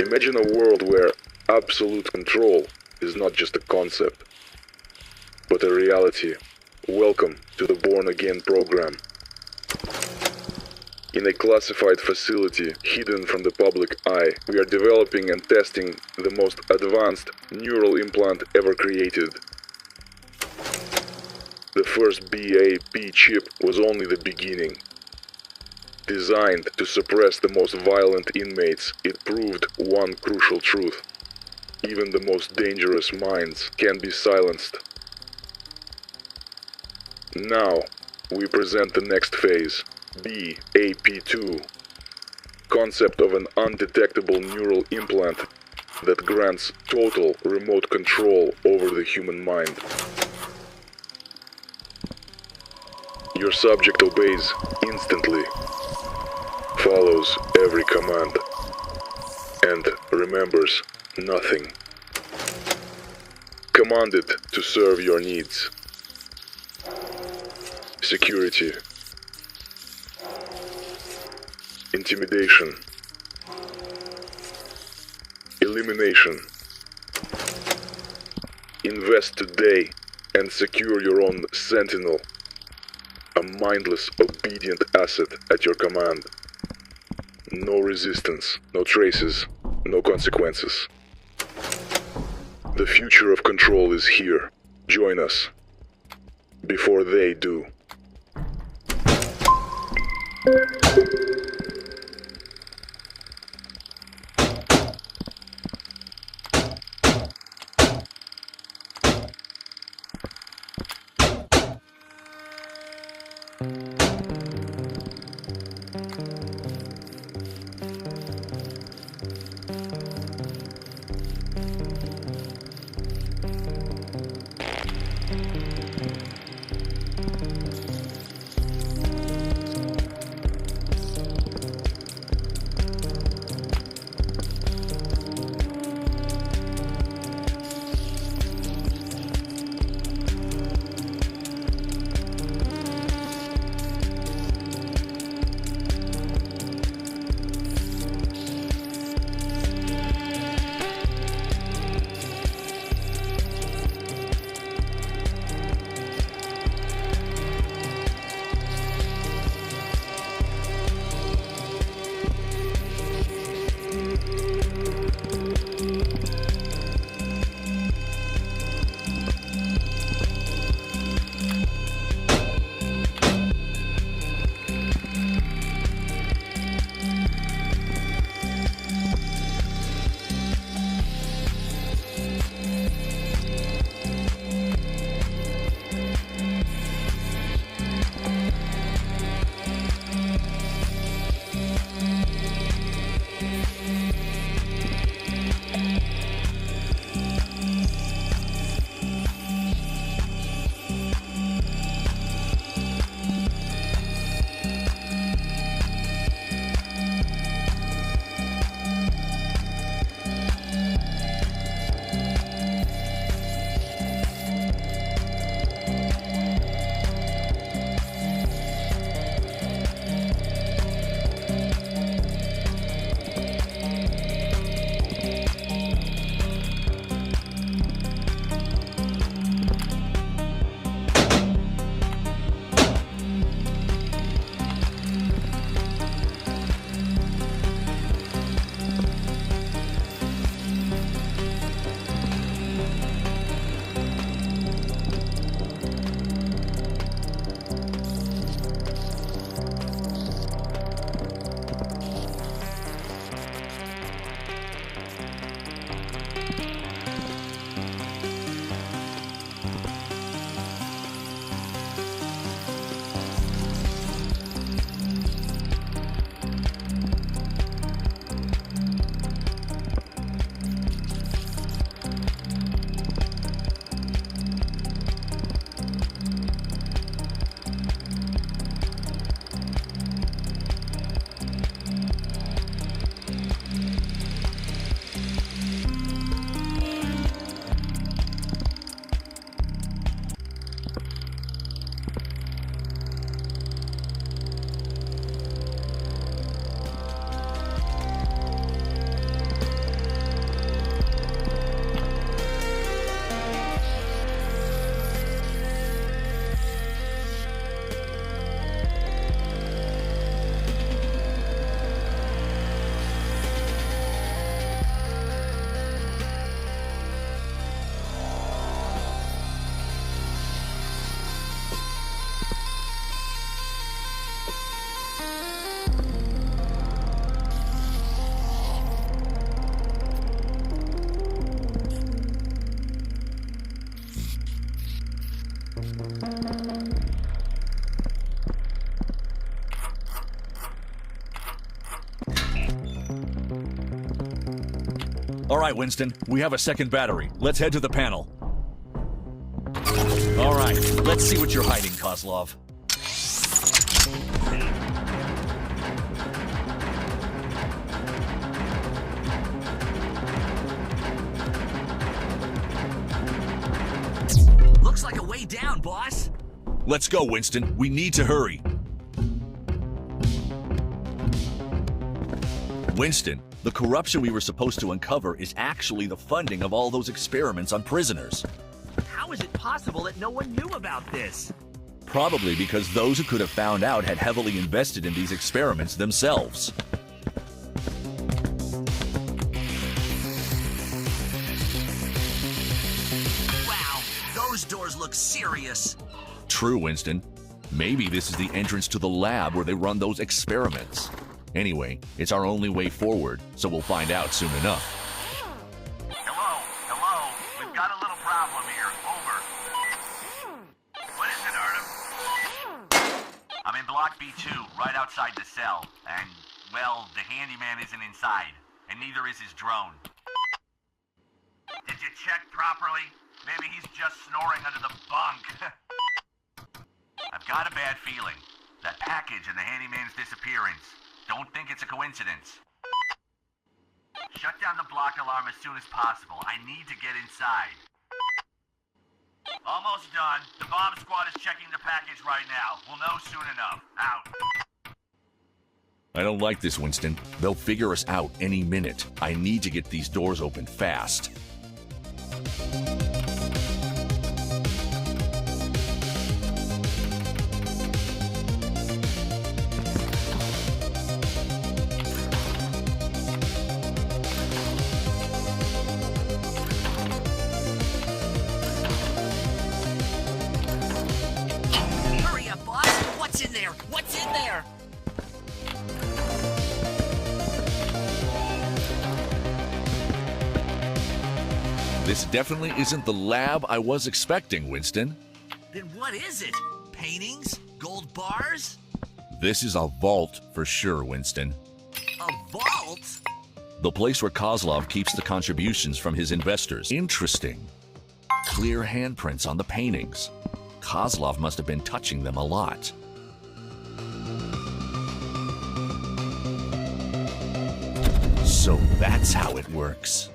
Imagine a world where absolute control is not just a concept, but a reality. Welcome to the Born Again program. In a classified facility hidden from the public eye, we are developing and testing the most advanced neural implant ever created. The first BAP chip was only the beginning. Designed to suppress the most violent inmates, it proved one crucial truth. Even the most dangerous minds can be silenced. Now, we present the next phase, BAP2. Concept of an undetectable neural implant that grants total remote control over the human mind. Your subject obeys instantly, follows every command, and remembers nothing. Commanded to serve your needs. Security. Intimidation. Elimination. Invest today and secure your own sentinel. A mindless, obedient asset at your command. No resistance, no traces, no consequences. The future of control is here. Join us. Before they do. All right, Winston, we have a second battery. Let's head to the panel. All right, let's see what you're hiding, Kozlov. Looks like a way down, boss. Let's go, Winston. We need to hurry. Winston, the corruption we were supposed to uncover is actually the funding of all those experiments on prisoners. How is it possible that no one knew about this? Probably because those who could have found out had heavily invested in these experiments themselves. Wow, those doors look serious. True, Winston. Maybe this is the entrance to the lab where they run those experiments. Anyway, it's our only way forward, so we'll find out soon enough. Hello? We've got a little problem here. Over. What is it, Artem? I'm in Block B2, right outside the cell. And, well, the handyman isn't inside. And neither is his drone. Did you check properly? Maybe he's just snoring under the bunk. I've got a bad feeling. That package and the handyman's disappearance. Don't think it's a coincidence. Shut down the block alarm as soon as possible. I need to get inside. Almost done. The bomb squad is checking the package right now. We'll know soon enough. Out. I don't like this, Winston. They'll figure us out any minute. I need to get these doors open fast. Hurry up, boss. What's in there? What's in there? This definitely isn't the lab I was expecting, Winston. Then what is it? Paintings? Gold bars? This is a vault for sure, Winston. A vault? The place where Kozlov keeps the contributions from his investors. Interesting. Clear handprints on the paintings. Kozlov must have been touching them a lot. So that's how it works.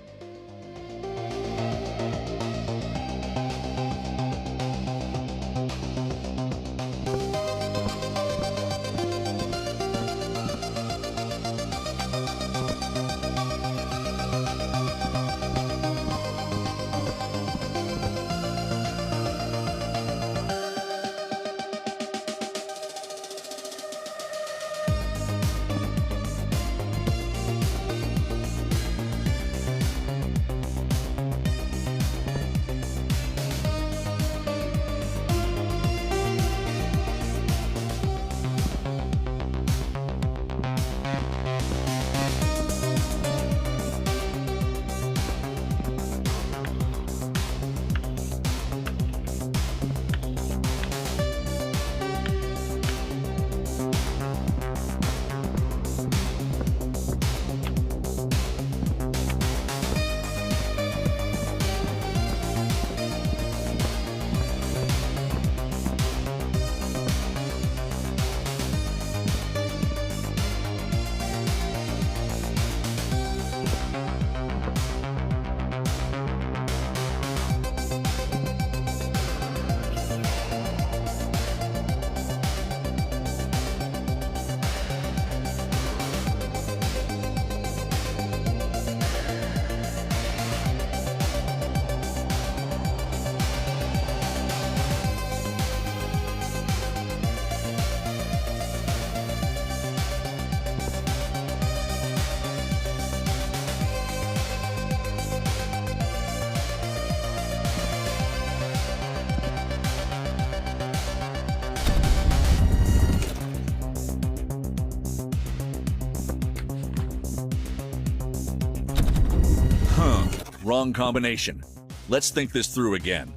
Wrong combination. Let's think this through again.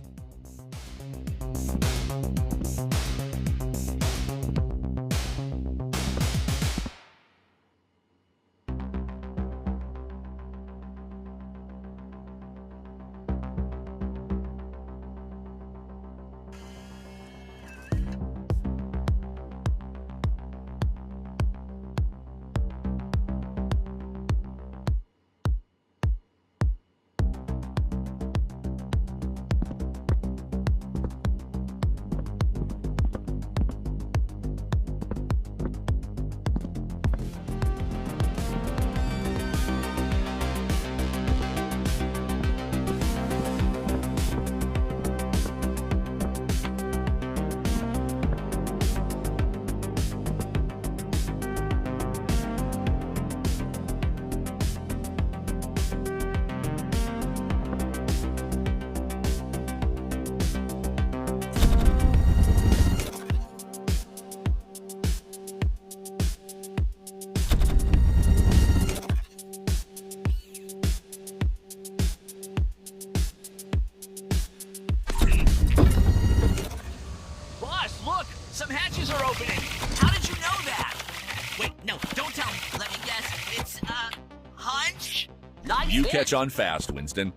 Nice You hit. catch on fast, Winston.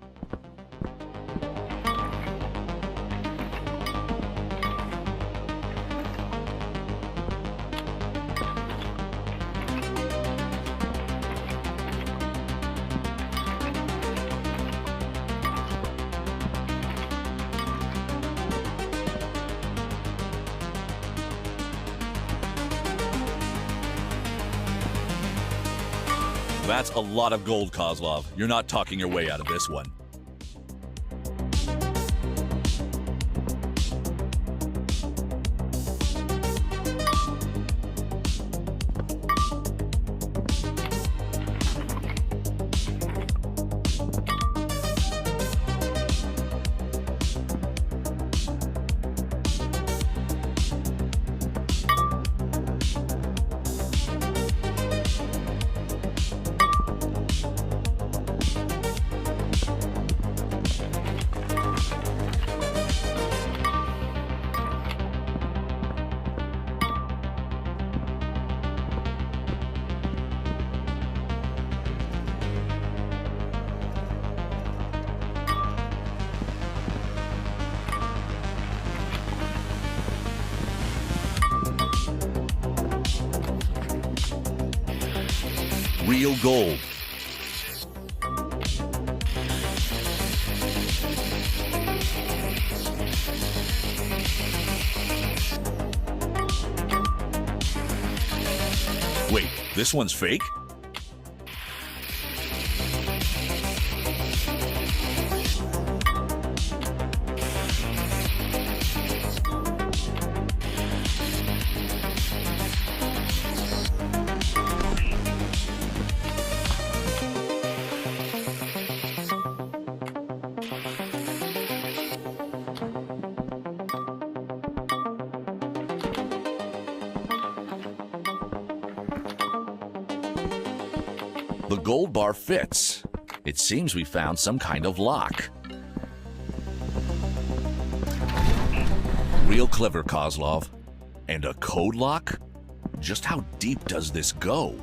That's a lot of gold, Kozlov. You're not talking your way out of this one. Real gold. Wait, this one's fake? The gold bar fits. It seems we found some kind of lock. Real clever, Kozlov. And a code lock? Just how deep does this go?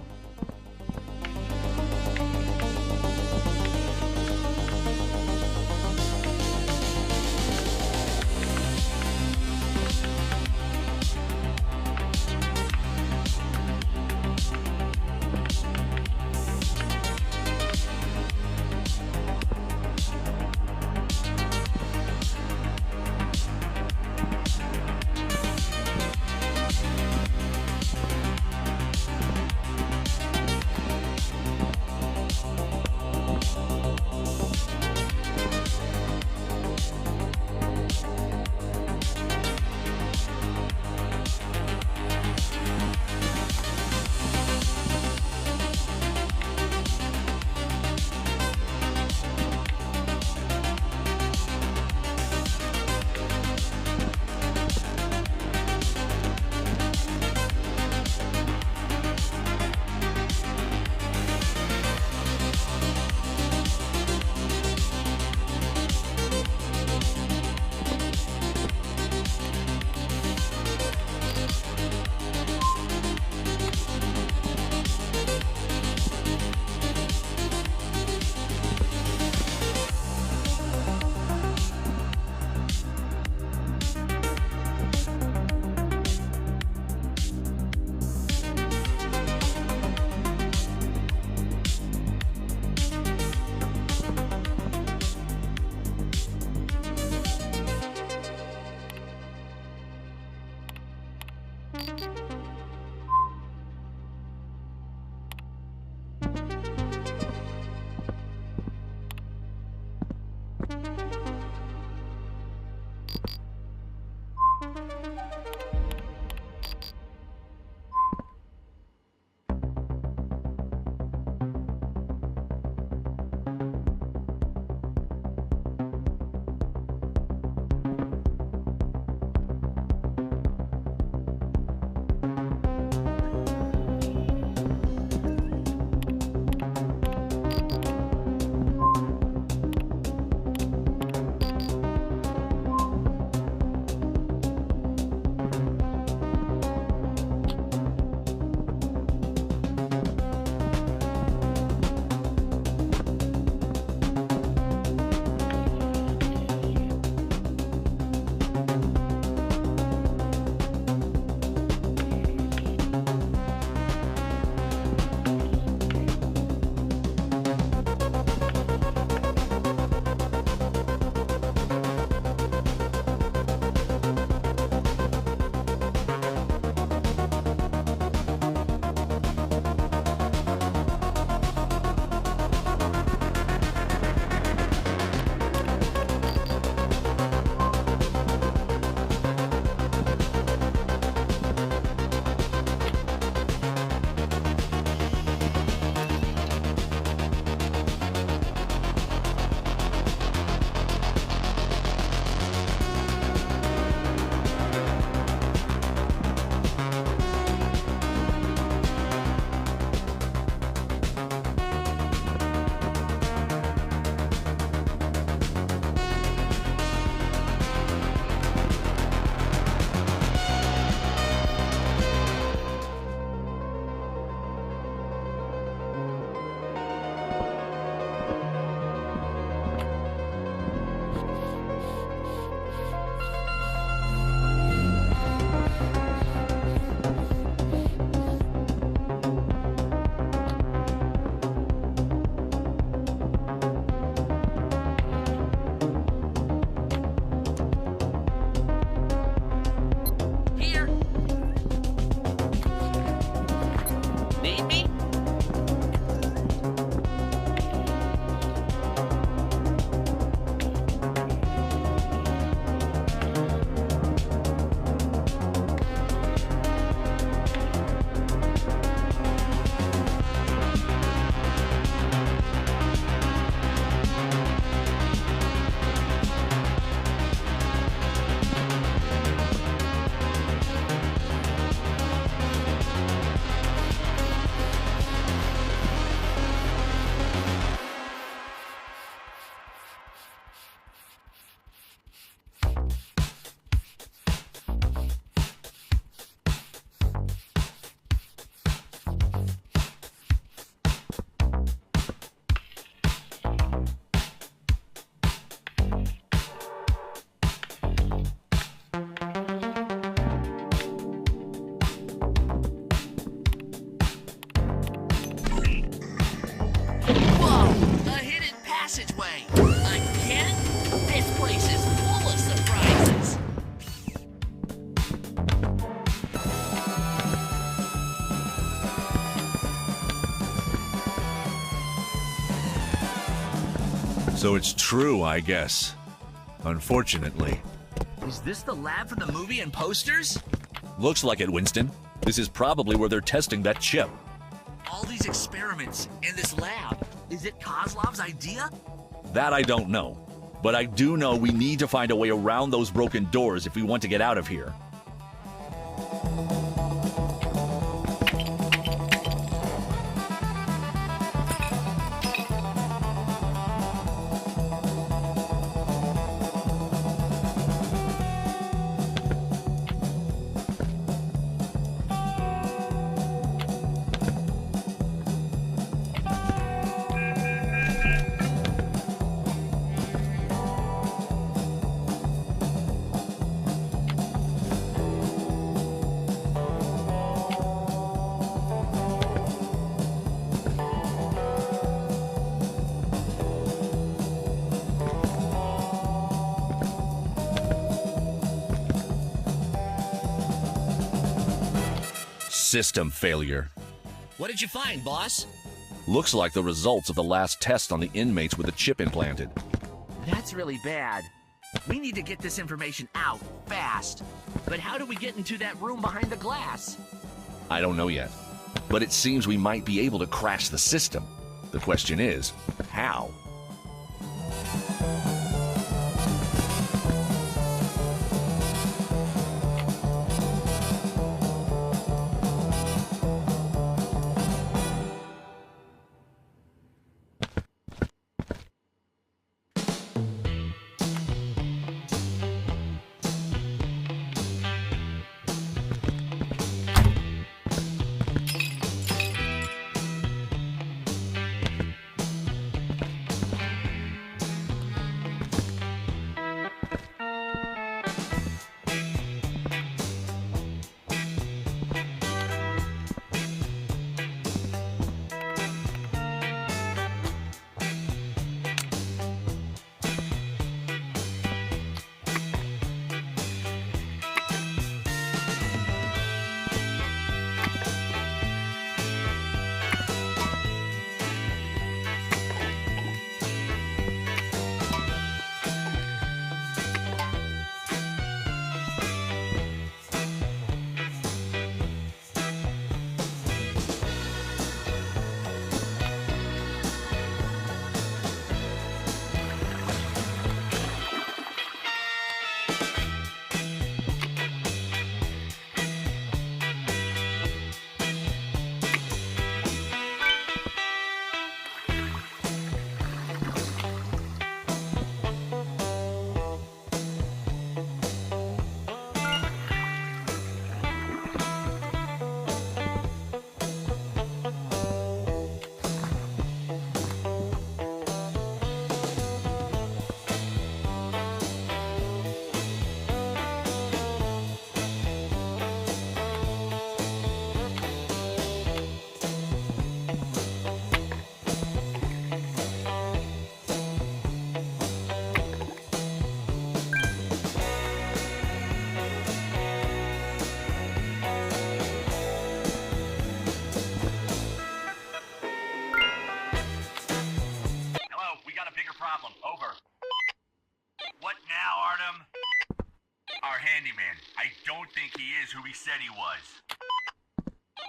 passageway. Again? This place is full of surprises. So it's true, I guess. Unfortunately. Is this the lab for the movie and posters? Looks like it, Winston. This is probably where they're testing that chip. All these experiments in this lab, is it KOZLOV'S idea? That I don't know. But I do know we need to find a way around those broken doors if we want to get out of here. System failure. What did you find, boss? Looks like the results of the last test on the inmates with the chip implanted. That's really bad. We need to get this information out fast. But how do we get into that room behind the glass? I don't know yet. But it seems we might be able to crash the system. The question is, how? handyman. I don't think he is who he said he was.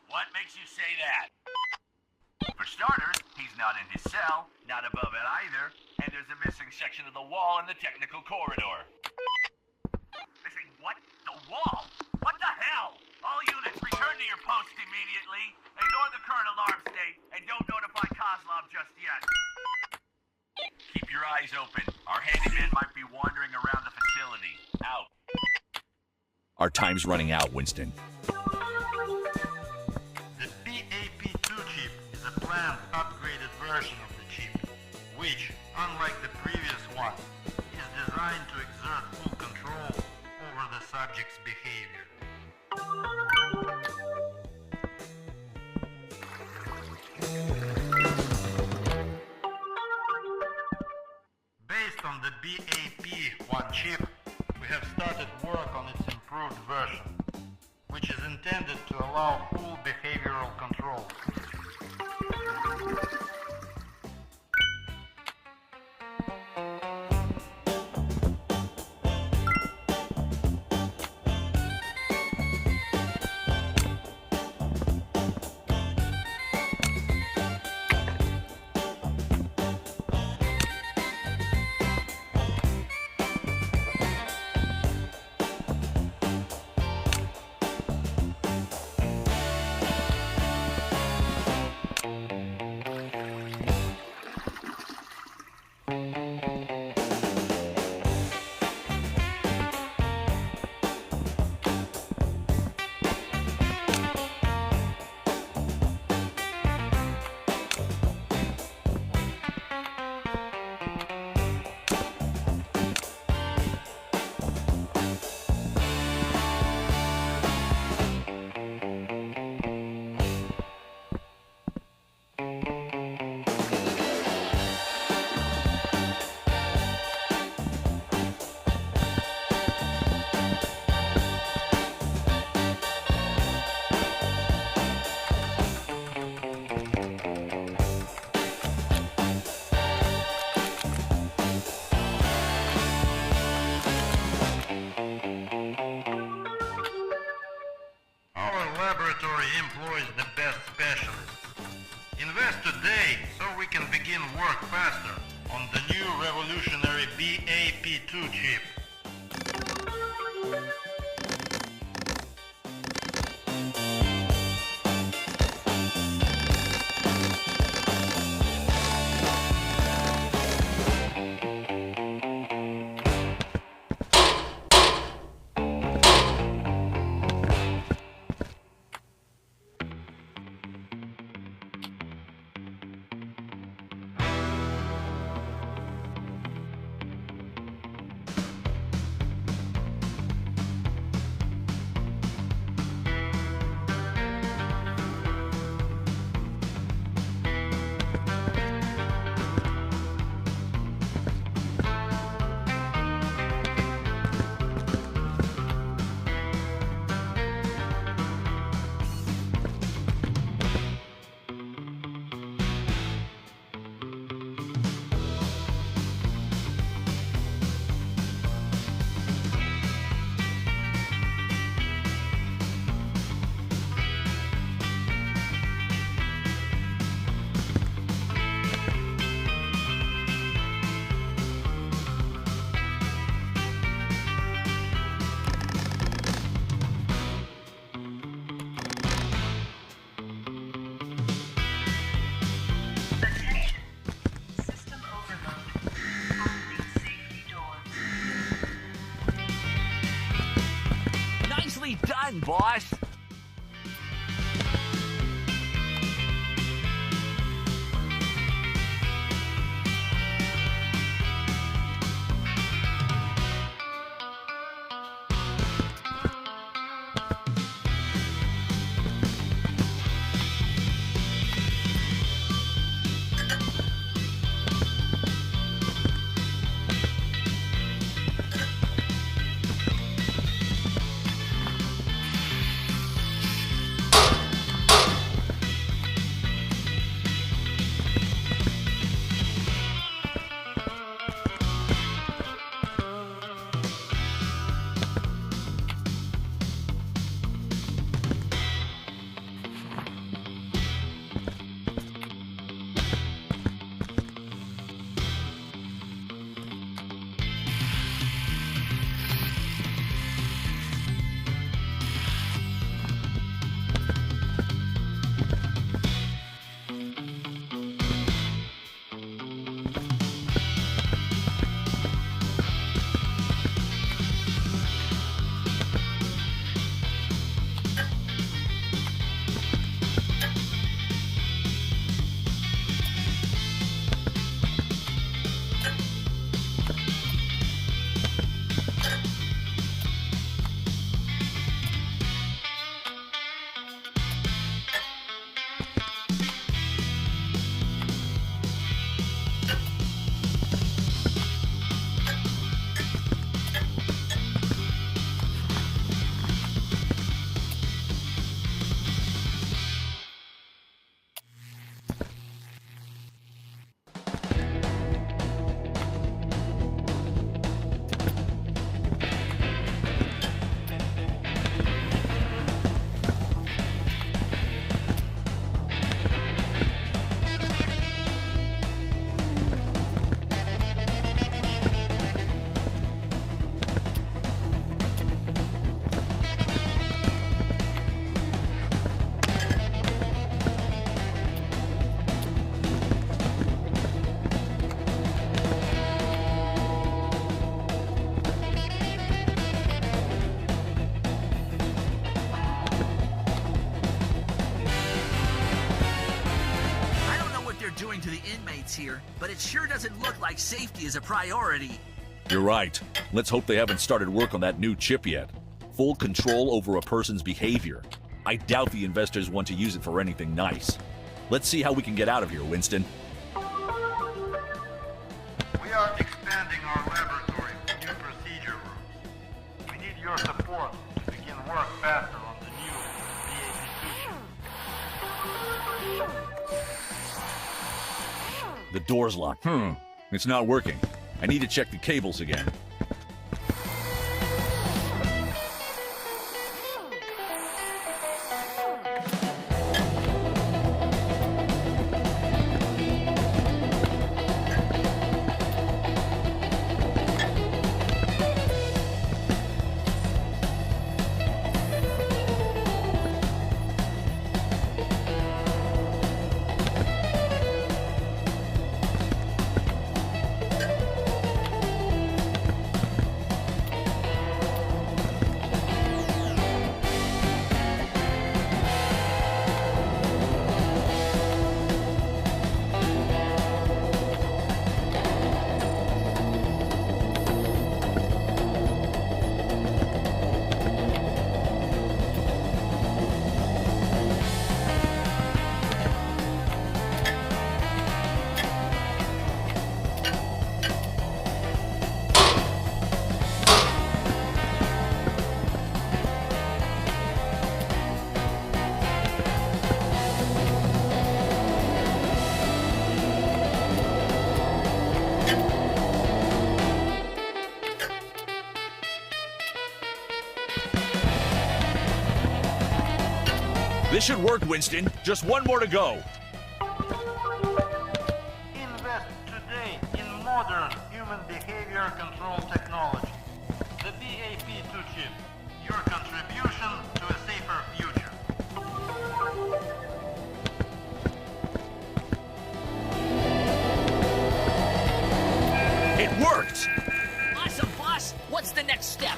What makes you say that? For starters, he's not in his cell, not above it either, and there's a missing section of the wall in the technical corridor. Missing what? The wall? What the hell? All units, return to your post immediately. Ignore the current alarm state, and don't notify KOZLOV just yet. Keep your eyes open. Our handyman might be wandering around the facility. Out. Our time's running out, Winston. The PAP2 chip is a planned upgraded version of the chip, which, unlike the previous one, is designed to exert full control over the subject's behavior. on the BAP-1 chip, we have started work on its improved version, which is intended to allow full behavioral control. Employs the best specialists. Invest today so we can begin work faster on the new revolutionary BAP-2 chip. Done, boss! but it sure doesn't look like safety is a priority. You're right. Let's hope they haven't started work on that new chip yet. Full control over a person's behavior. I doubt the investors want to use it for anything nice. Let's see how we can get out of here, Winston. We are expanding our laboratory with new procedure rooms. We need your support to begin work faster on the new BAP2 chip. The door's locked. It's not working. I need to check the cables again. This should work, Winston. Just one more to go. Invest today in modern human behavior control technology. The BAP2 chip. Your contribution to a safer future. It worked! Awesome, boss! What's the next step?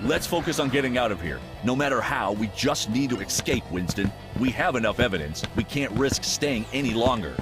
Let's focus on getting out of here. No matter how, we just need to escape, Winston. We have enough evidence. We can't risk staying any longer.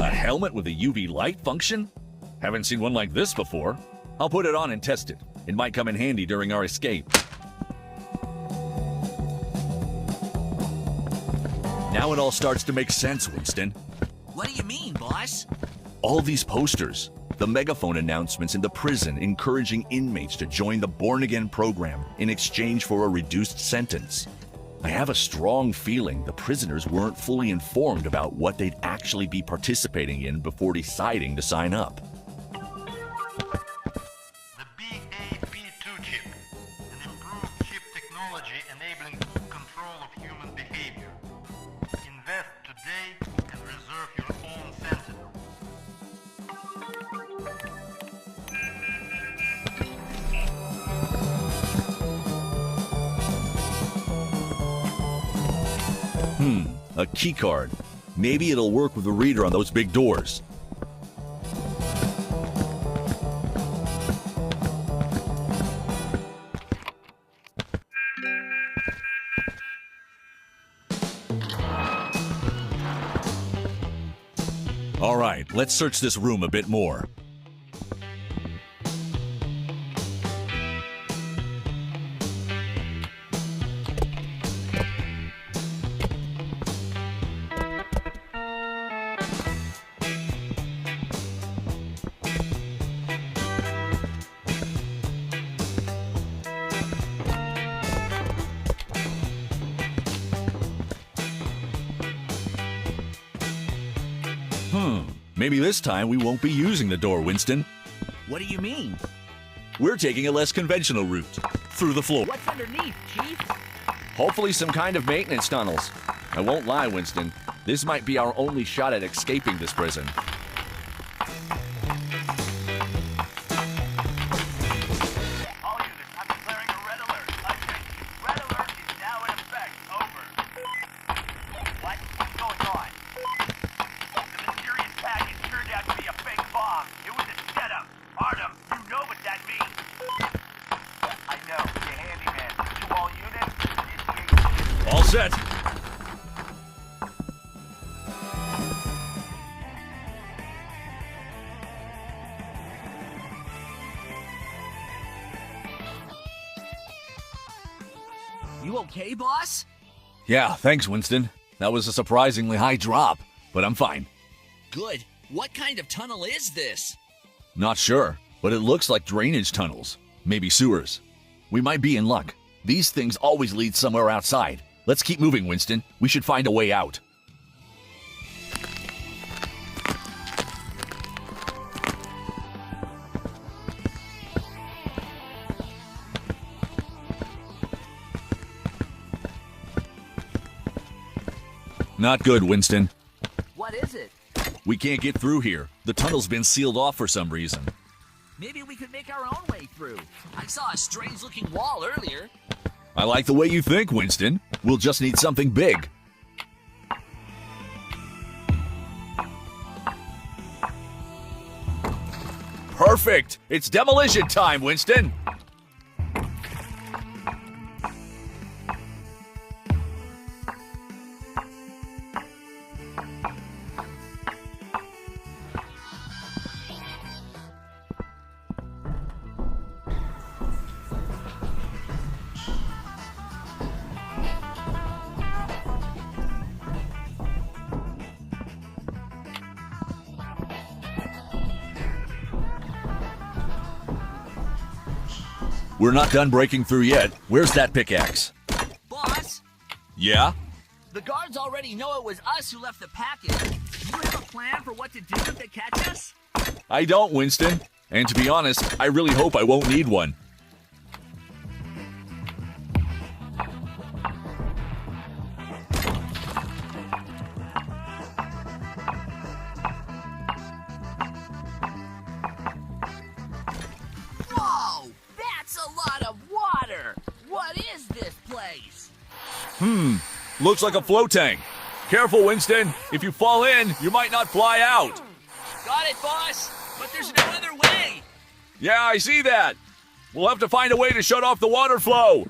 Helmet with a UV light function? Haven't seen one like this before. I'll put it on and test it. It might come in handy during our escape. Now it all starts to make sense, Winston. What do you mean, boss? All these posters, the megaphone announcements in the prison encouraging inmates to join the born-again program in exchange for a reduced sentence. I have a strong feeling the prisoners weren't fully informed about what they'd actually be participating in before deciding to sign up. The BAP2 chip, an improved chip technology enabling full control of human behavior. Invest today and reserve your own sentinel. A key card. Maybe it'll work with the reader on those big doors. All right, let's search this room a bit more. Maybe this time we won't be using the door, Winston. What do you mean? We're taking a less conventional route, through the floor. What's underneath, Chief? Hopefully some kind of maintenance tunnels. I won't lie, Winston. This might be our only shot at escaping this prison. All units, I'm declaring a red alert. Red alert is now in effect. Over. What's going on? The mysterious package turned out to be a fake bomb. It was a setup. Artem, you know what that means. I know. You're handyman. To all units, initiate. All set. You okay, boss? Yeah, thanks, Winston. That was a surprisingly high drop, but I'm fine. Good. What kind of tunnel is this? Not sure, but it looks like drainage tunnels. Maybe sewers. We might be in luck. These things always lead somewhere outside. Let's keep moving, Winston. We should find a way out. Not good, Winston. What is it? We can't get through here. The tunnel's been sealed off for some reason. Maybe we could make our own way through. I saw a strange-looking wall earlier. I like the way you think, Winston. We'll just need something big. Perfect! It's demolition time, Winston! We're not done breaking through yet. Where's that pickaxe? Boss? Yeah? The guards already know it was us who left the package. Do you have a plan for what to do if they catch us? I don't, Winston. And to be honest, I really hope I won't need one. Whoa! That's a lot of water! What is this place? Looks like a float tank. Careful, Winston. If you fall in, you might not fly out. Got it, boss! But there's no other way! Yeah, I see that. We'll have to find a way to shut off the water flow.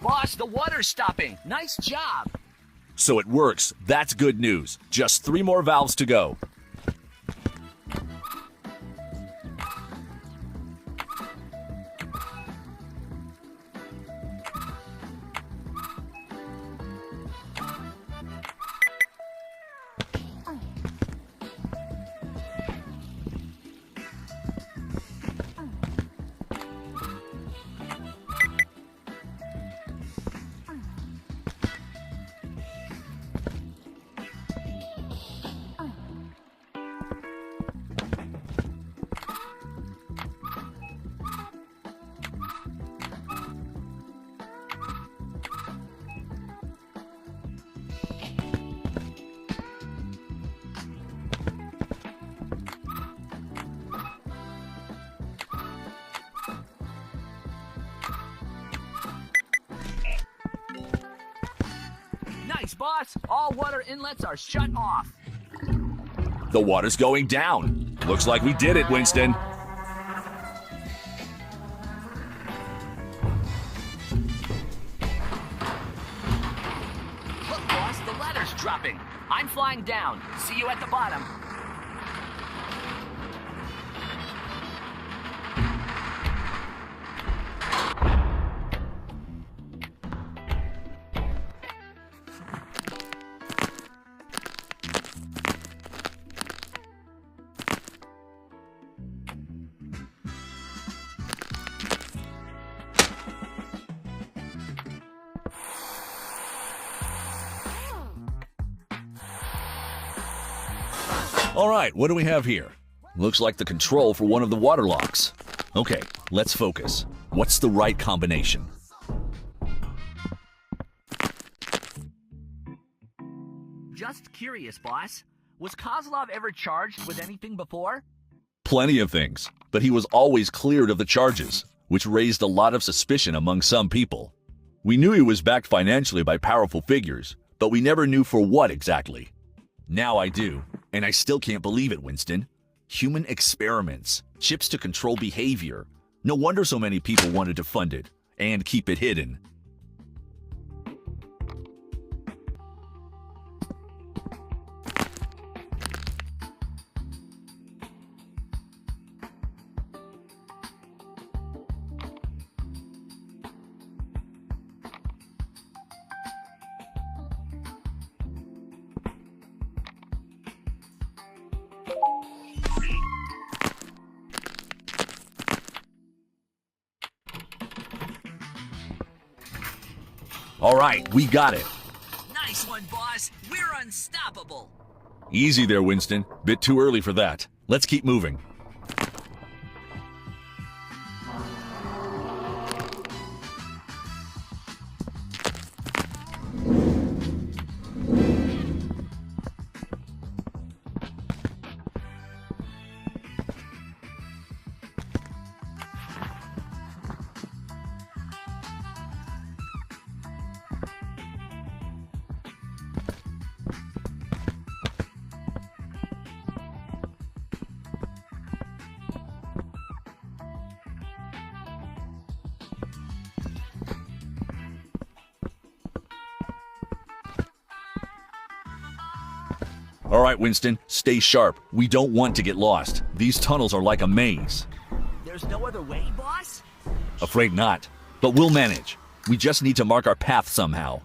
Boss, the water's stopping. Nice job. So it works. That's good news. Just 3 more valves to go. Nice, boss. All water inlets are shut off. The water's going down. Looks like we did it, Winston. Look, boss, the ladder's dropping. I'm flying down. See you at the bottom. All right, what do we have here? Looks like the control for one of the water locks. Okay, let's focus. What's the right combination? Just curious, boss. Was Kozlov ever charged with anything before? Plenty of things, but he was always cleared of the charges, which raised a lot of suspicion among some people. We knew he was backed financially by powerful figures, but we never knew for what exactly. Now I do, and I still can't believe it, Winston. Human experiments, chips to control behavior. No wonder so many people wanted to fund it and keep it hidden. All right, we got it. Nice one, boss. We're unstoppable. Easy there, Winston. Bit too early for that. Let's keep moving. All right, Winston, stay sharp. We don't want to get lost. These tunnels are like a maze. There's no other way, boss? Afraid not, but we'll manage. We just need to mark our path somehow.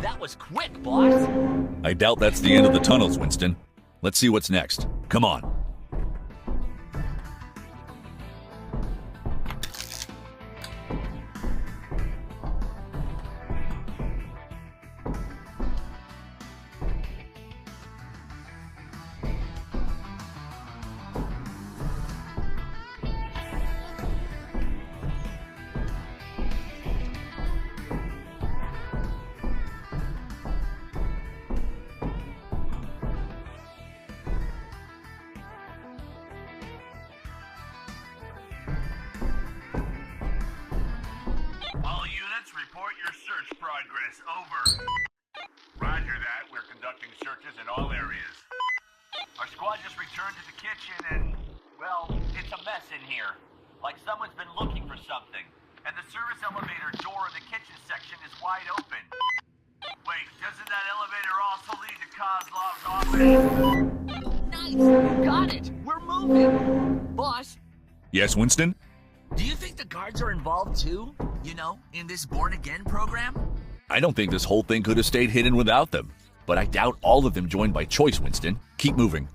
That was quick, boss. I doubt that's the end of the tunnels, Winston. Let's see what's next. Come on. All units, report your search progress. Over. Roger that. We're conducting searches in all areas. Our squad just returned to the kitchen and, well, it's a mess in here. Like someone's been looking for something. And the service elevator door in the kitchen section is wide open. Wait, doesn't that elevator also lead to KOZLOV'S office? Nice! Got it! We're moving! Boss, Yes, Winston? do you think the guards are involved too? You know, in this Born Again program? I don't think this whole thing could have stayed hidden without them. But I doubt all of them joined by choice, Winston. Keep moving.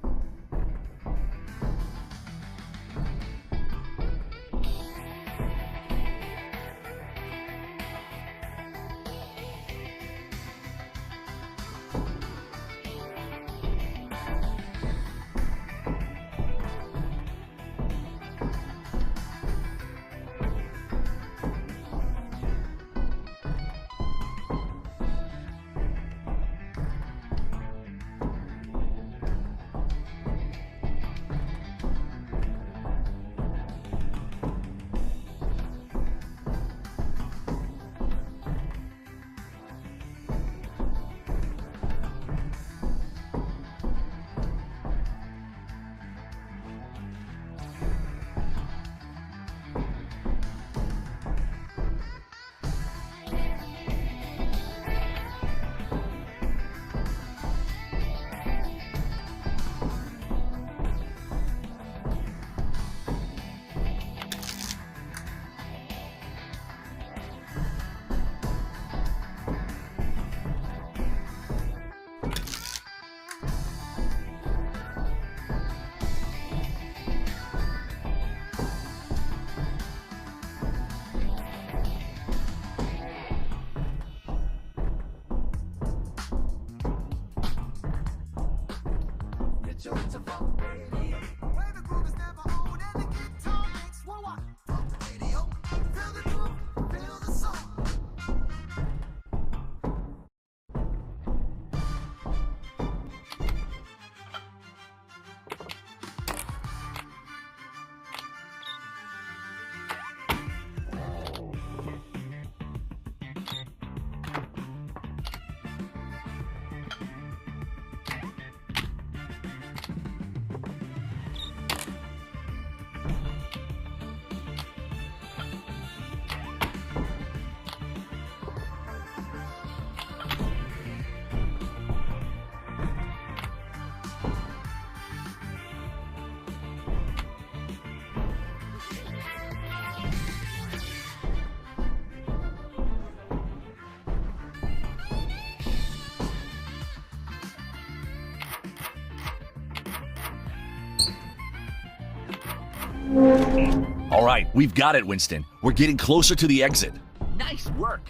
All right, we've got it, Winston. We're getting closer to the exit. Nice work.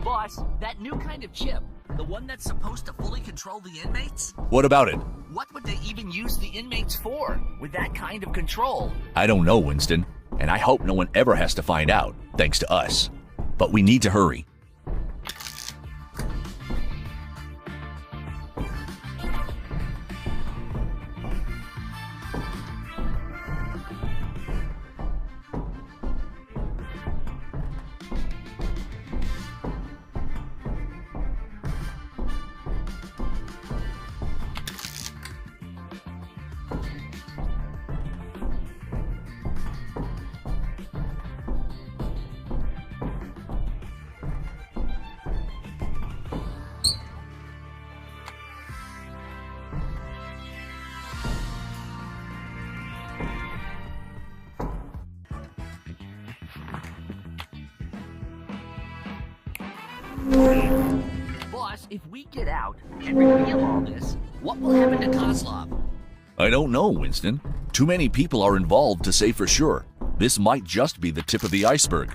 Boss, that new kind of chip, the one that's supposed to fully control the inmates? What about it? What would they even use the inmates for, with that kind of control? I don't know, Winston. And I hope no one ever has to find out, thanks to us. But we need to hurry. Boss, if we get out and reveal all this, what will happen to KOZLOV? I don't know, Winston. Too many people are involved to say for sure. This might just be the tip of the iceberg.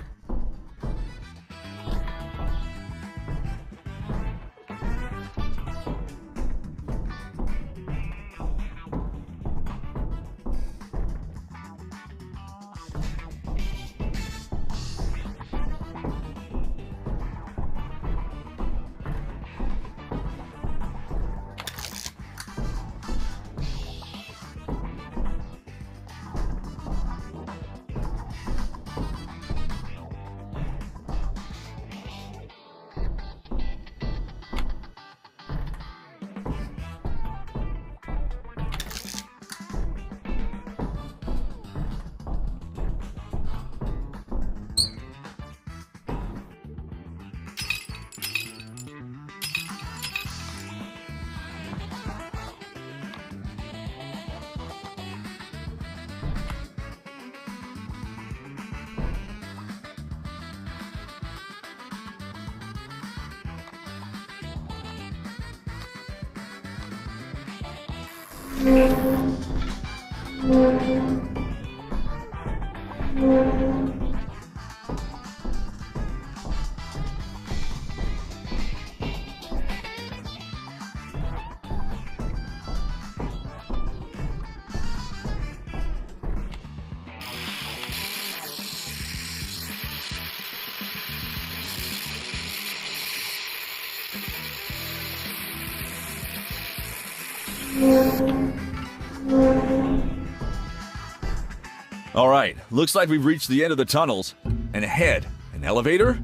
All right, looks like we've reached the end of the tunnels. And ahead, an elevator?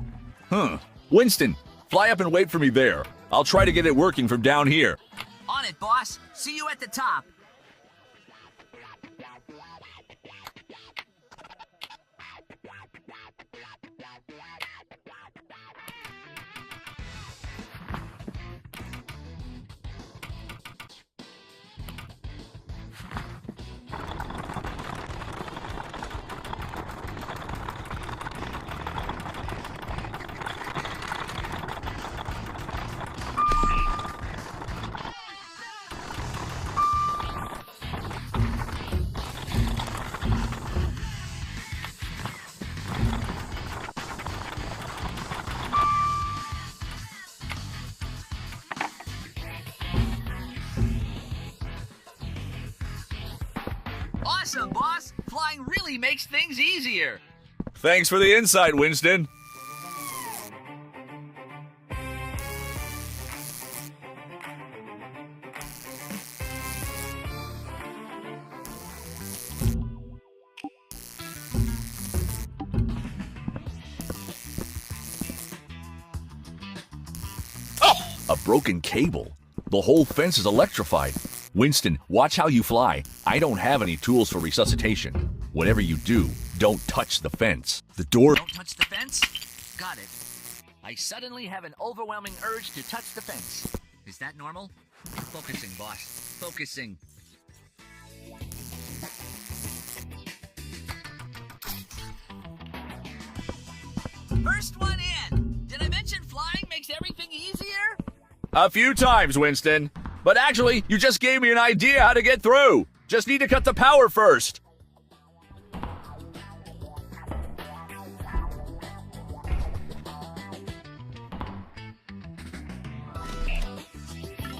Winston, fly up and wait for me there. I'll try to get it working from down here. On it, boss. See you at the top. Awesome, boss! Flying really makes things easier. Thanks for the insight, Winston. Oh! A broken cable. The whole fence is electrified. Winston, watch how you fly. I don't have any tools for resuscitation. Whatever you do, don't touch the fence. The door... Don't touch the fence? Got it. I suddenly have an overwhelming urge to touch the fence. Is that normal? Focusing, boss. Focusing. First one in! Did I mention flying makes everything easier? A few times, Winston. But actually, you just gave me an idea how to get through. Just need to cut the power first.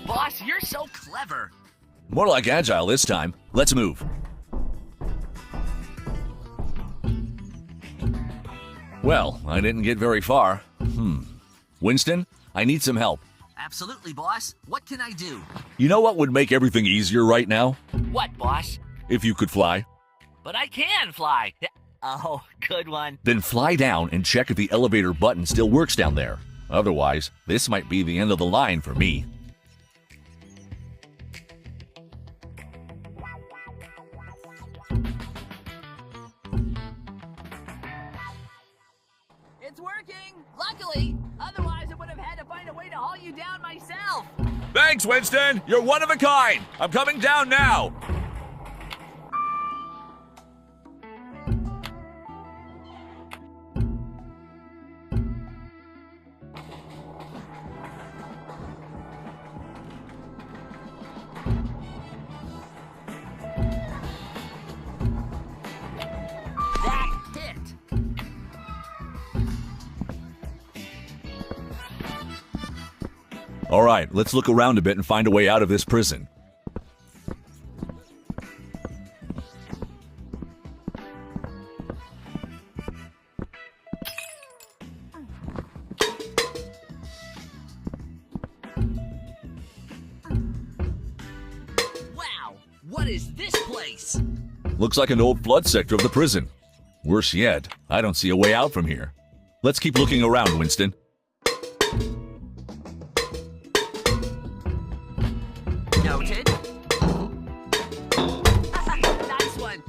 Boss, you're so clever. More like agile this time. Let's move. Well, I didn't get very far. Winston, I need some help. Absolutely, boss. What can I do? You know what would make everything easier right now? What, boss? If you could fly. But I can fly. Oh, good one. Then fly down and check if the elevator button still works down there. Otherwise, this might be the end of the line for me. It's working! Luckily! Otherwise, I would have had to find a way to haul you down myself! Thanks, Winston! You're one of a kind! I'm coming down now! All right, let's look around a bit and find a way out of this prison. Wow, what is this place? Looks like an old flood sector of the prison. Worse yet, I don't see a way out from here. Let's keep looking around, Winston. Noted. Nice one.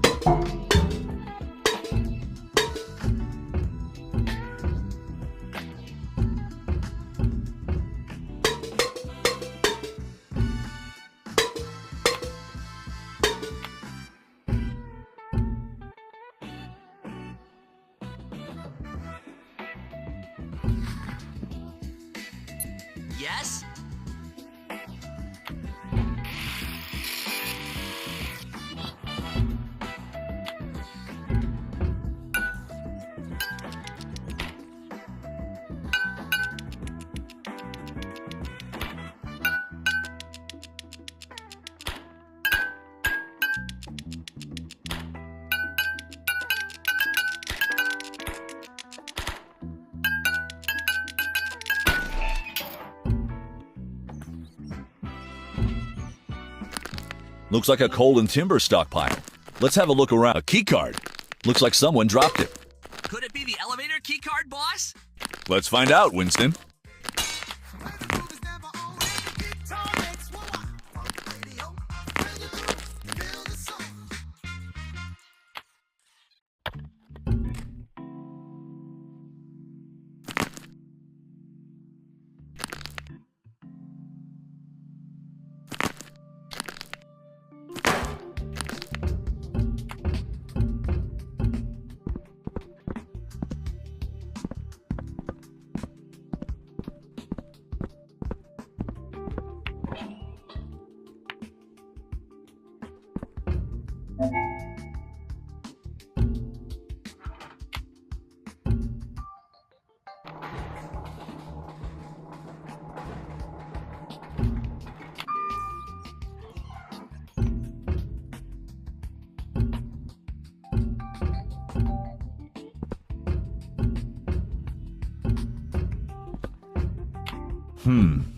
Yes? Looks like a coal and timber stockpile. Let's have a look around. A key card. Looks like someone dropped it. Could it be the elevator key card, boss? Let's find out, Winston.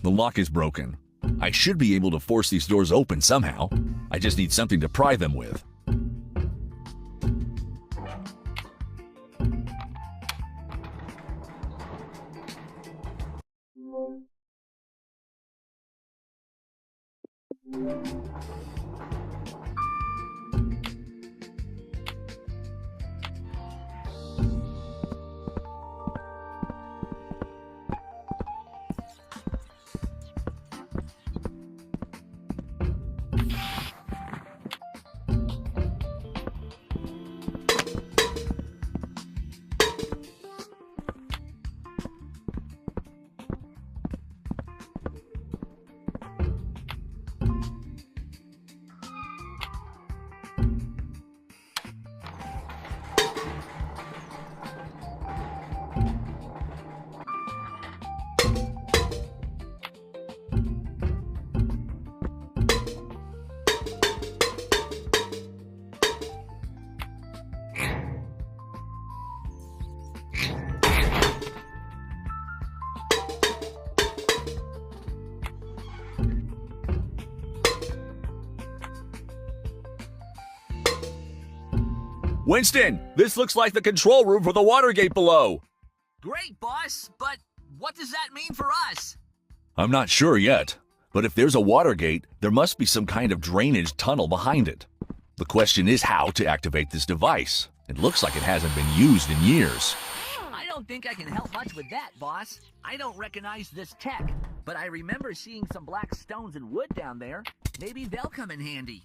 The lock is broken. I should be able to force these doors open somehow. I just need something to pry them with. Winston, this looks like the control room for the water gate below. Great, boss, but what does that mean for us? I'm not sure yet, but if there's a water gate, there must be some kind of drainage tunnel behind it. The question is how to activate this device. It looks like it hasn't been used in years. I don't think I can help much with that, boss. I don't recognize this tech, but I remember seeing some black stones and wood down there. Maybe they'll come in handy.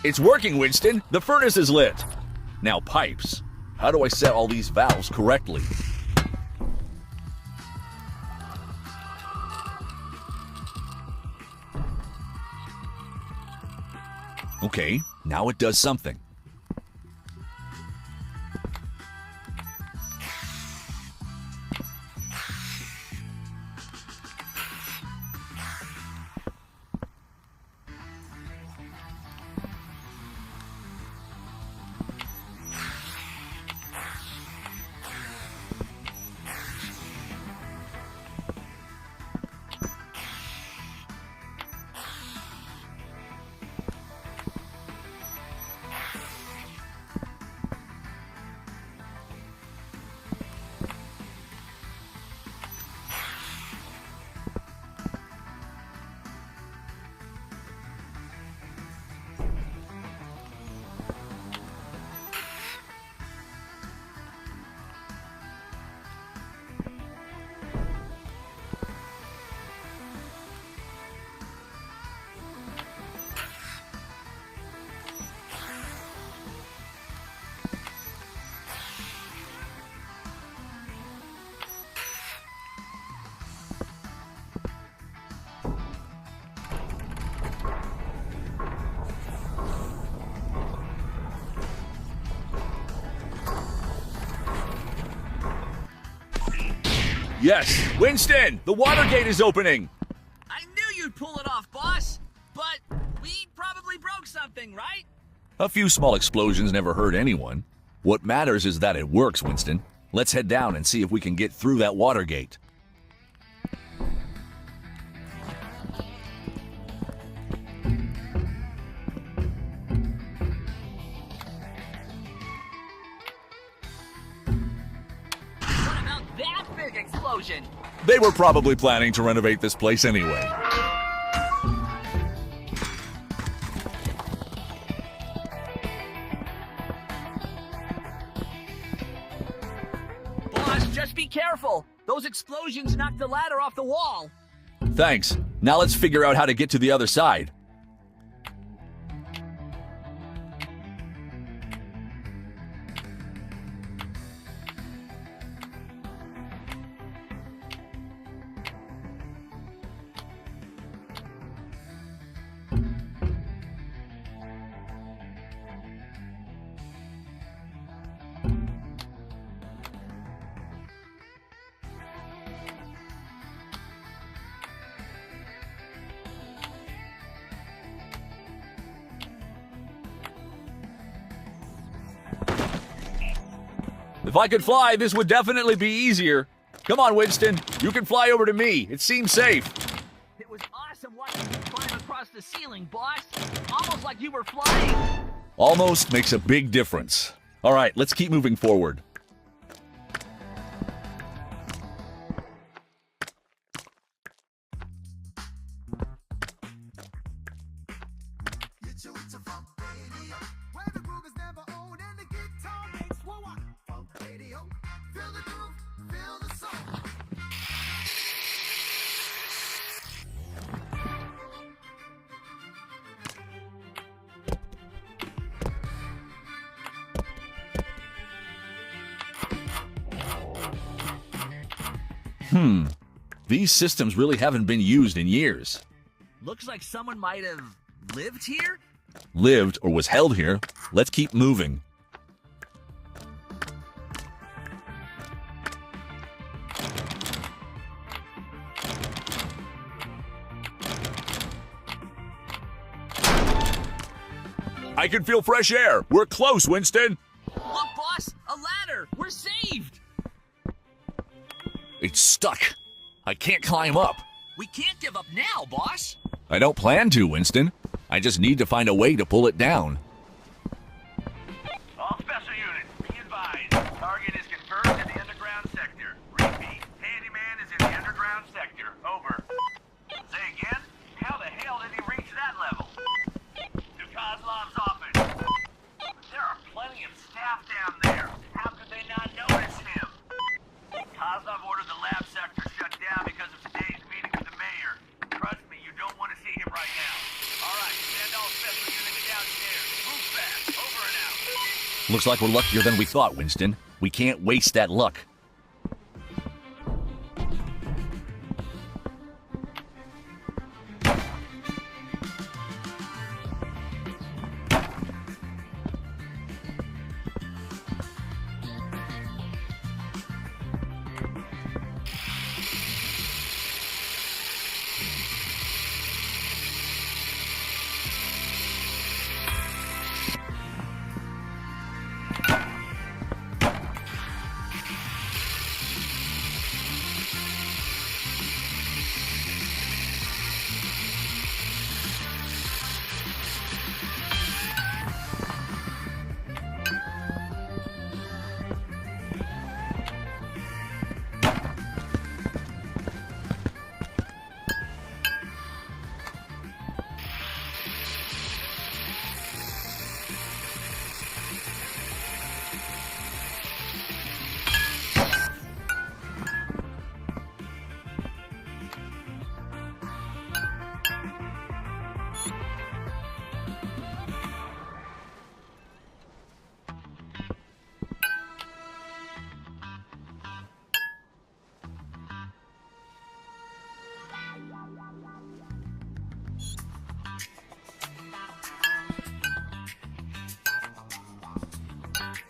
It's working, Winston. The furnace is lit. Now pipes. How do I set all these valves correctly? Okay, now it does something. Yes, Winston, the water gate is opening. I knew you'd pull it off, boss. But we probably broke something, right? A few small explosions never hurt anyone. What matters is that it works, Winston. Let's head down and see if we can get through that water gate. Explosion. They were probably planning to renovate this place anyway. Boss, just be careful. Those explosions knocked the ladder off the wall. Thanks. Now let's figure out how to get to the other side. If I could fly, this would definitely be easier. Come on, Winston. You can fly over to me. It seems safe. It was awesome watching you climb across the ceiling, boss. Almost like you were flying. Almost makes a big difference. All right, let's keep moving forward. These systems really haven't been used in years. Looks like someone might have lived here? Lived or was held here. Let's keep moving. I can feel fresh air. We're close, Winston. Look, boss, a ladder. We're saved. It's stuck. I can't climb up. We can't give up now, boss. I don't plan to, Winston. I just need to find a way to pull it down. All special units, be advised. Target is confirmed in the underground sector. Repeat, handyman is in the underground sector. Over. Say again? How the hell did he reach that level? To KOZLOV'S office. There are plenty of staff down there. How could they not notice him? KOZLOV ordered the lab sector shut down because of today's meeting with the mayor. Trust me, you don't want to see him right now. All right, send all special units downstairs. Looks like we're luckier than we thought, Winston. We can't waste that luck.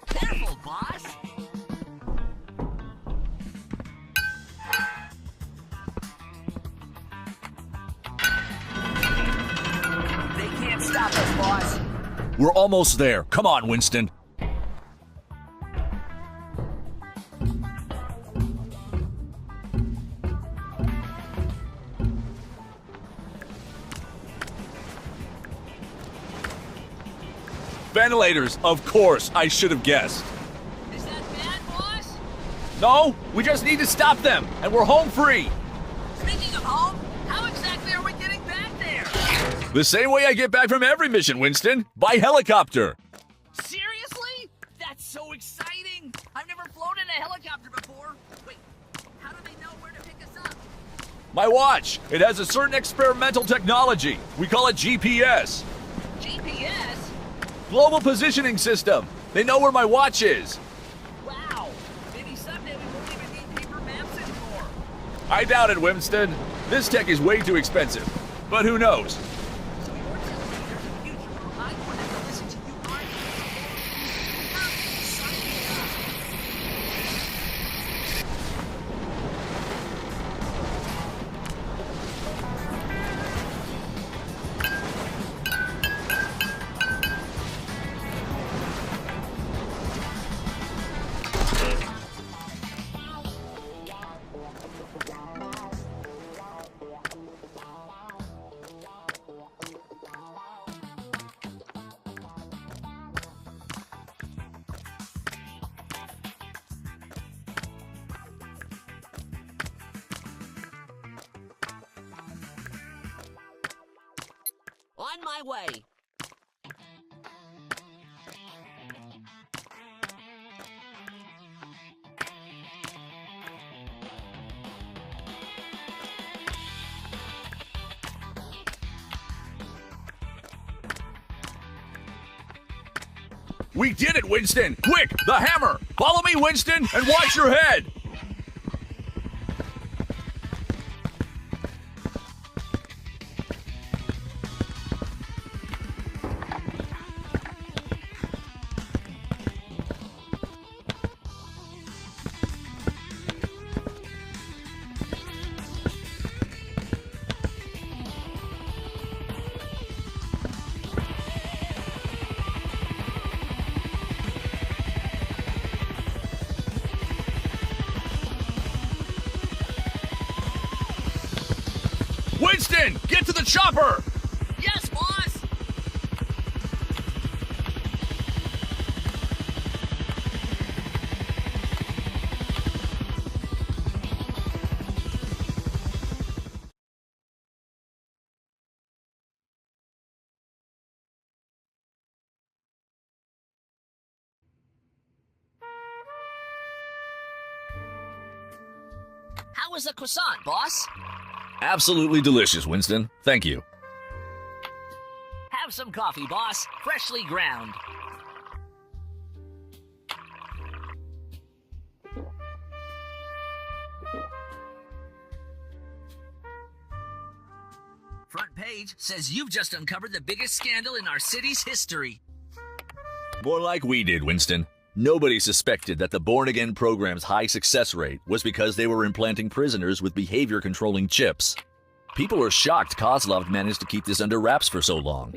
Careful, boss! They can't stop us, boss. We're almost there. Come on, Winston. Ventilators, of course. I should have guessed. Is that bad, boss? No, we just need to stop them, and we're home free. Speaking of home, how exactly are we getting back there? The same way I get back from every mission, Winston. By helicopter. Seriously? That's so exciting! I've never flown in a helicopter before. Wait, how do they know where to pick us up? My watch. It has a certain experimental technology. We call it GPS. GPS? Global positioning system. They know where my watch is. Wow! Maybe someday we won't even need paper maps anymore. I doubt it, Winston. This tech is way too expensive. But who knows? So you're telling me there's a future where I won't have to listen to you argue? Sign me up. On my way. We did it, Winston! Quick, the hammer! Follow me, Winston, and watch your head! Winston, get to the chopper! Yes, boss! How was the croissant, boss? Absolutely delicious, Winston. Thank you. Have some coffee, boss. Freshly ground. Front page says you've just uncovered the biggest scandal in our city's history. More like we did, Winston. Nobody suspected that the born-again program's high success rate was because they were implanting prisoners with behavior-controlling chips. People are shocked KOZLOV managed to keep this under wraps for so long.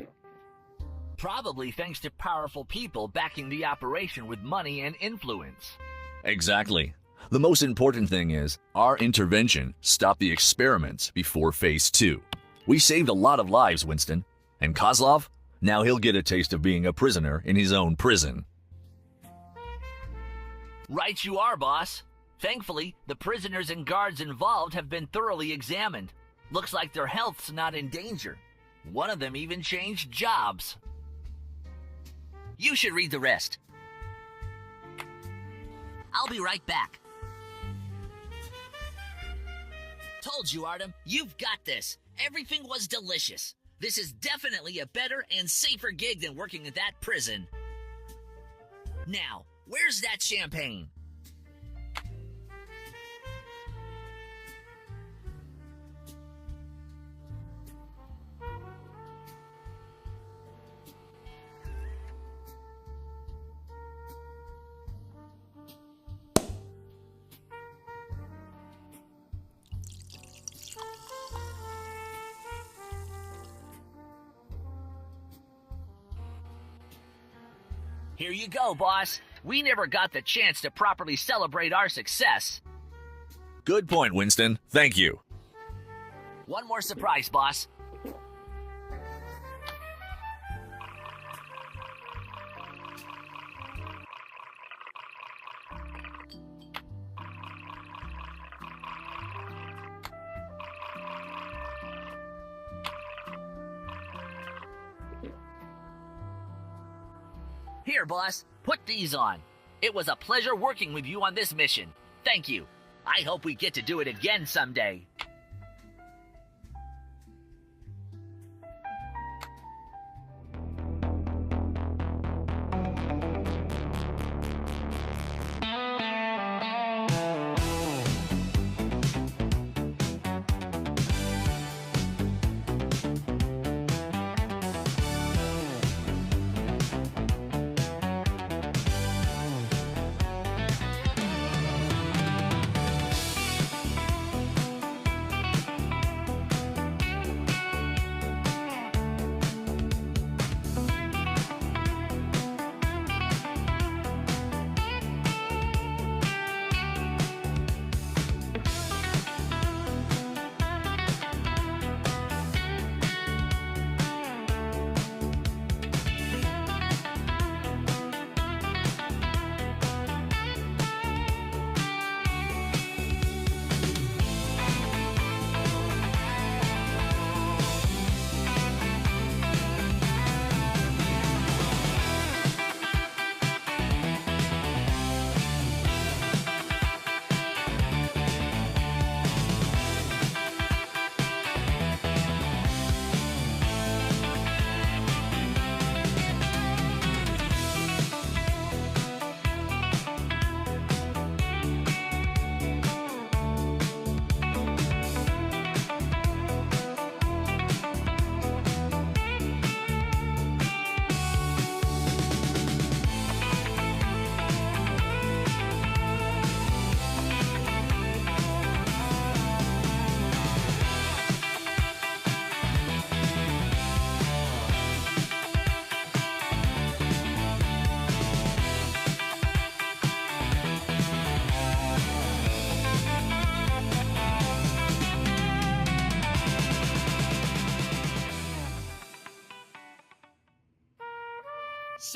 Probably thanks to powerful people backing the operation with money and influence. Exactly. The most important thing is, our intervention stopped the experiments before Phase 2. We saved a lot of lives, Winston. And KOZLOV? Now he'll get a taste of being a prisoner in his own prison. Right you are, boss. Thankfully, the prisoners and guards involved have been thoroughly examined. Looks like their health's not in danger. One of them even changed jobs. You should read the rest. I'll be right back. Told you, Artem. You've got this. Everything was delicious. This is definitely a better and safer gig than working at that prison. Now, where's that champagne? Here you go, boss. We never got the chance to properly celebrate our success. Good point, Winston. Thank you. One more surprise, boss. Here, boss. Put these on. It was a pleasure working with you on this mission. Thank you. I hope we get to do it again someday.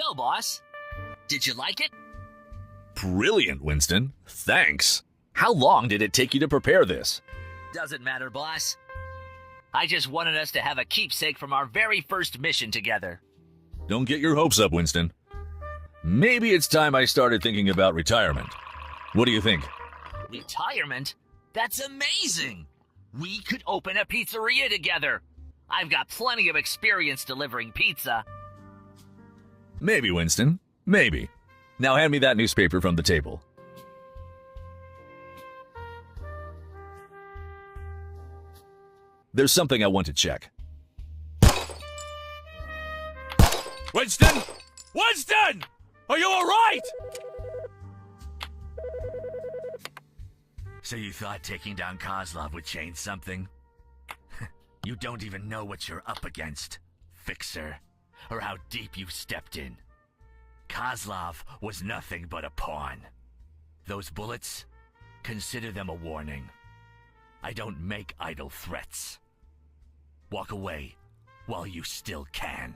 So, boss, did you like it? Brilliant, Winston. Thanks. How long did it take you to prepare this? Doesn't matter, boss. I just wanted us to have a keepsake from our very first mission together. Don't get your hopes up, Winston. Maybe it's time I started thinking about retirement. What do you think? Retirement? That's amazing! We could open a pizzeria together. I've got plenty of experience delivering pizza. Maybe, Winston. Maybe. Now hand me that newspaper from the table. There's something I want to check. Winston? Winston! Are you alright? So you thought taking down Kozlov would change something? You don't even know what you're up against, Fixer, or how deep you stepped in. Kozlov was nothing but a pawn. Those bullets, consider them a warning. I don't make idle threats. Walk away while you still can.